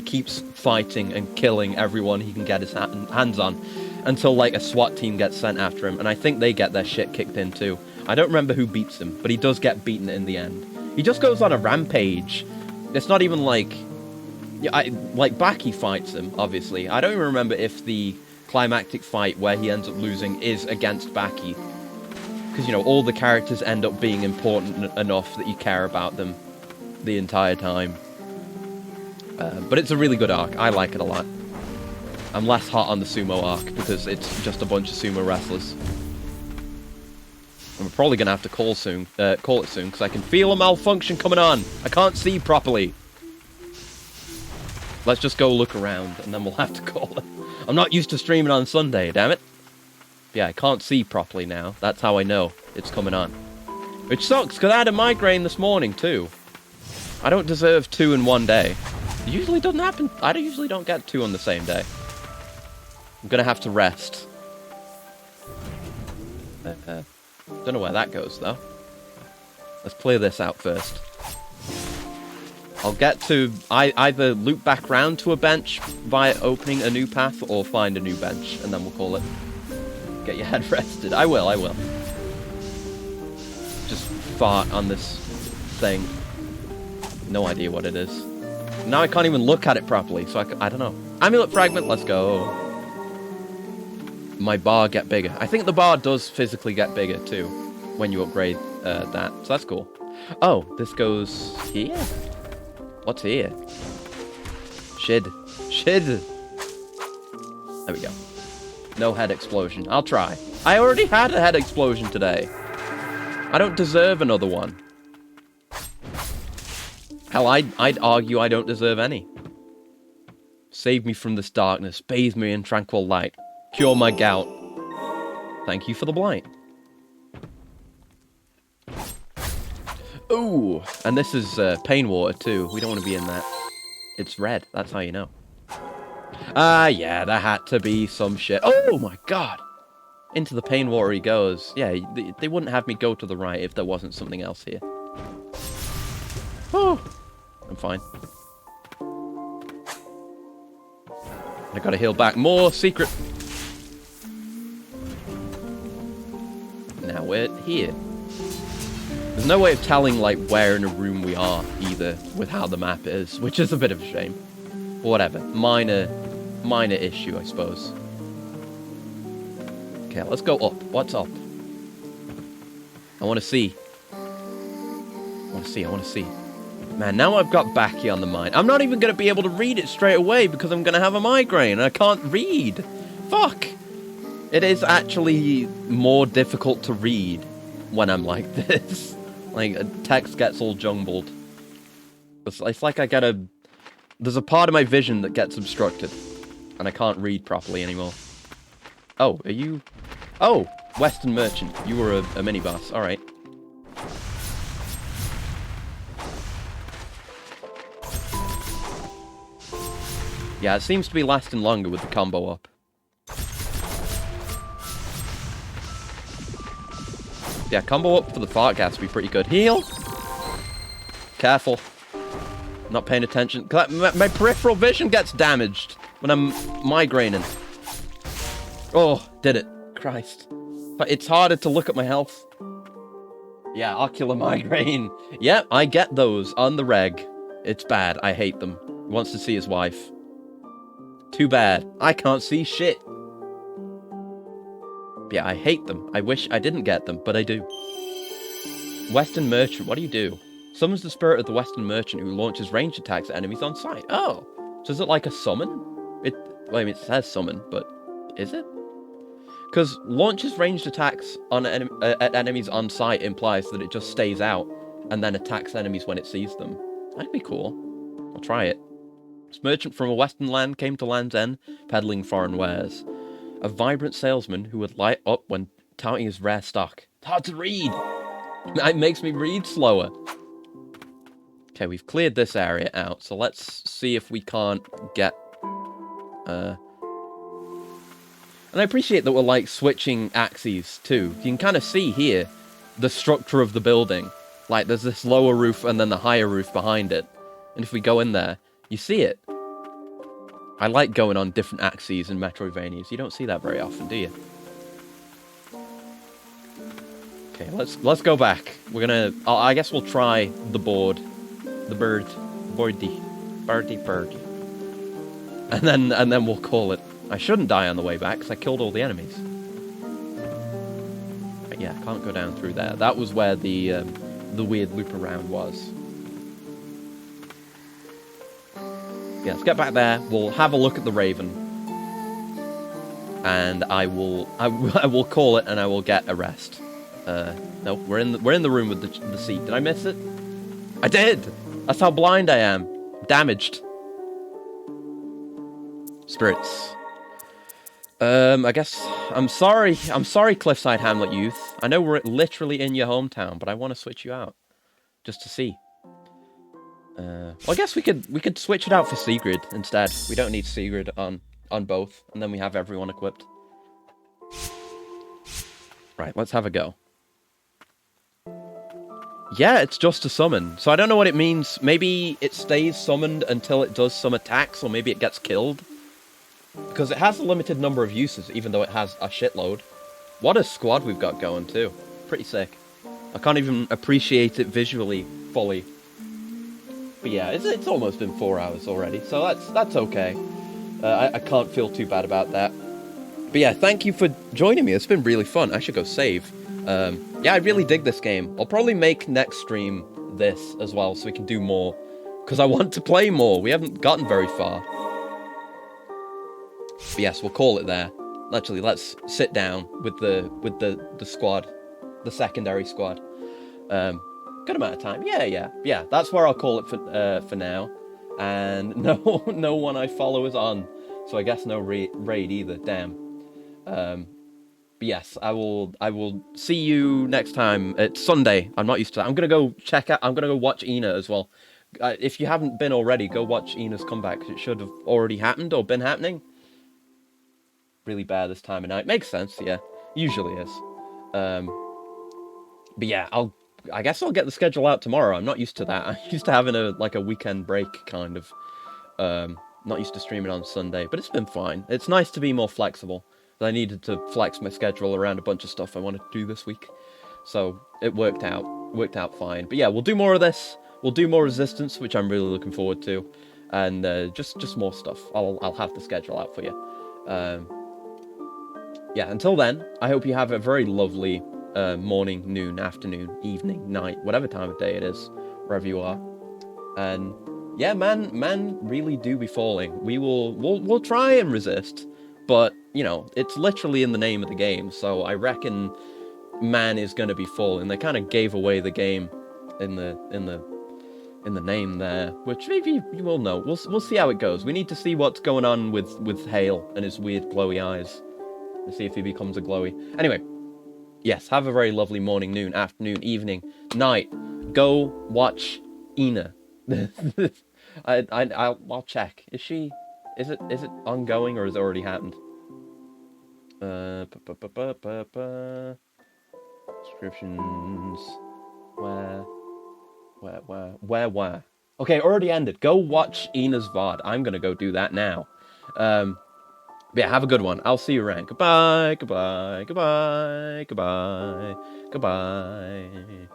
keeps fighting and killing everyone he can get his hands on until, like, a SWAT team gets sent after him, and I think they get their shit kicked in too. I don't remember who beats him, but he does get beaten in the end. He just goes on a rampage. It's not even like... Baki fights him, obviously. I don't even remember if the climactic fight where he ends up losing is against Baki. Because, all the characters end up being important enough that you care about them the entire time. But it's a really good arc. I like it a lot. I'm less hot on the sumo arc because it's just a bunch of sumo wrestlers. And we're probably going to have to call it soon because I can feel a malfunction coming on. I can't see properly. Let's just go look around and then we'll have to call it. I'm not used to streaming on Sunday, damn it. Yeah, I can't see properly now. That's how I know it's coming on. Which sucks because I had a migraine this morning too. I don't deserve 2 in one day. It usually doesn't happen. I usually don't get 2 on the same day. I'm gonna have to rest. Don't know where that goes, though. Let's clear this out first. I'll get to either loop back round to a bench via opening a new path, or find a new bench, and then we'll call it. Get your head rested. I will. Just fart on this thing. No idea what it is. Now I can't even look at it properly, so I don't know. Amulet fragment, let's go. My bar get bigger. I think the bar does physically get bigger too when you upgrade that, so that's cool. Oh, this goes here? What's here? Shid. There we go. No head explosion. I'll try. I already had a head explosion today. I don't deserve another one. Hell, I'd argue I don't deserve any. Save me from this darkness. Bathe me in tranquil light. Cure my gout. Thank you for the blight. Ooh, and this is pain water too. We don't want to be in that. It's red. That's how you know. Yeah, there had to be some shit. Oh my god! Into the pain water he goes. Yeah, they wouldn't have me go to the right if there wasn't something else here. Oh, I'm fine. I gotta heal back more. Secret. Now we're here. There's no way of telling, like, where in a room we are, either, with how the map is, which is a bit of a shame. But whatever. Minor issue, I suppose. Okay, let's go up. What's up? I want to see. I want to see. Man, now I've got Baki on the mind. I'm not even going to be able to read it straight away because I'm going to have a migraine and I can't read. Fuck! It is actually more difficult to read when I'm like this. Like, text gets all jumbled. It's like I get there's a part of my vision that gets obstructed. And I can't read properly anymore. Oh, are you... Oh, Western Merchant. You were a mini-boss. Alright. Yeah, it seems to be lasting longer with the combo up. Yeah, combo up for the fart gas would be pretty good. Heal! Careful. Not paying attention. My peripheral vision gets damaged when I'm migraining. Oh, did it. Christ. But it's harder to look at my health. Yeah, ocular migraine. Yeah, I get those on the reg. It's bad. I hate them. He wants to see his wife. Too bad. I can't see shit. Yeah, I hate them. I wish I didn't get them, but I do. Western Merchant, what do you do? Summons the spirit of the Western Merchant who launches ranged attacks at enemies on sight. Oh, so is it like a summon? Well, I mean, it says summon, but is it? Because launches ranged attacks on at enemies on sight implies that it just stays out and then attacks enemies when it sees them. That'd be cool. I'll try it. This merchant from a western land came to Land's End, peddling foreign wares. A vibrant salesman who would light up when touting his rare stock. It's hard to read. It makes me read slower. Okay, we've cleared this area out, so let's see if we can't get... And I appreciate that we're, like, switching axes, too. You can kind of see here the structure of the building. Like, there's this lower roof and then the higher roof behind it. And if we go in there, you see it. I like going on different axes in Metroidvanias. You don't see that very often, do you? Okay, let's go back. We're gonna... I guess we'll try the board. The bird. Birdie. Birdie. And then we'll call it. I shouldn't die on the way back, because I killed all the enemies. But yeah, I can't go down through there. That was where the weird loop around was. Yeah, let's get back there. We'll have a look at the Raven. And I will call it, and I will get a rest. No, we're in the room with the seat. Did I miss it? I did! That's how blind I am. Damaged. Spirits. I guess... I'm sorry, Cliffside Hamlet youth. I know we're literally in your hometown, but I want to switch you out. Just to see. Well, I guess we could switch it out for Sigrid instead. We don't need Sigrid on both, and then we have everyone equipped. Right, let's have a go. Yeah, it's just a summon. So I don't know what it means. Maybe it stays summoned until it does some attacks, or maybe it gets killed. Because it has a limited number of uses, even though it has a shitload. What a squad we've got going, too. Pretty sick. I can't even appreciate it visually fully. But yeah, it's almost been 4 hours already, so that's okay. I can't feel too bad about that. But yeah, thank you for joining me. It's been really fun. I should go save. Yeah, I really dig this game. I'll probably make next stream this as well, so we can do more. Because I want to play more. We haven't gotten very far. But yes, we'll call it there. Actually, let's sit down with the squad. The secondary squad. Good amount of time. Yeah. That's where I'll call it for now. And no one I follow is on. So I guess no raid either. Damn. But yes, I will see you next time. It's Sunday. I'm not used to that. I'm gonna go watch Ina as well. If you haven't been already, go watch Ina's comeback. It should have already happened or been happening. Really bad this time of night. Makes sense, yeah. Usually is. But yeah, I guess I'll get the schedule out tomorrow. I'm not used to that. I'm used to having a weekend break, kind of. Not used to streaming on Sunday, but it's been fine. It's nice to be more flexible. I needed to flex my schedule around a bunch of stuff I wanted to do this week. So it worked out. Worked out fine. But yeah, we'll do more of this. We'll do more Resistance, which I'm really looking forward to. And just more stuff. I'll have the schedule out for you. Yeah, until then, I hope you have a very lovely morning, noon, afternoon, evening, night, whatever time of day it is, wherever you are. And yeah, man really do be falling. We'll try and resist, but you know, it's literally in the name of the game, so I reckon man is going to be falling. They kind of gave away the game in the name there, which maybe you will know. We'll see how it goes. We need to see what's going on with Hale and his weird glowy eyes. Let's see if he becomes a glowy. Anyway, yes, have a very lovely morning, noon, afternoon, evening, night. Go watch Ina. I'll check. Is she Is it ongoing or has it already happened? Subscriptions. Where? Where? Okay, already ended. Go watch Ina's VOD. I'm gonna go do that now. But yeah, have a good one. I'll see you around. Goodbye, goodbye, goodbye, goodbye, goodbye.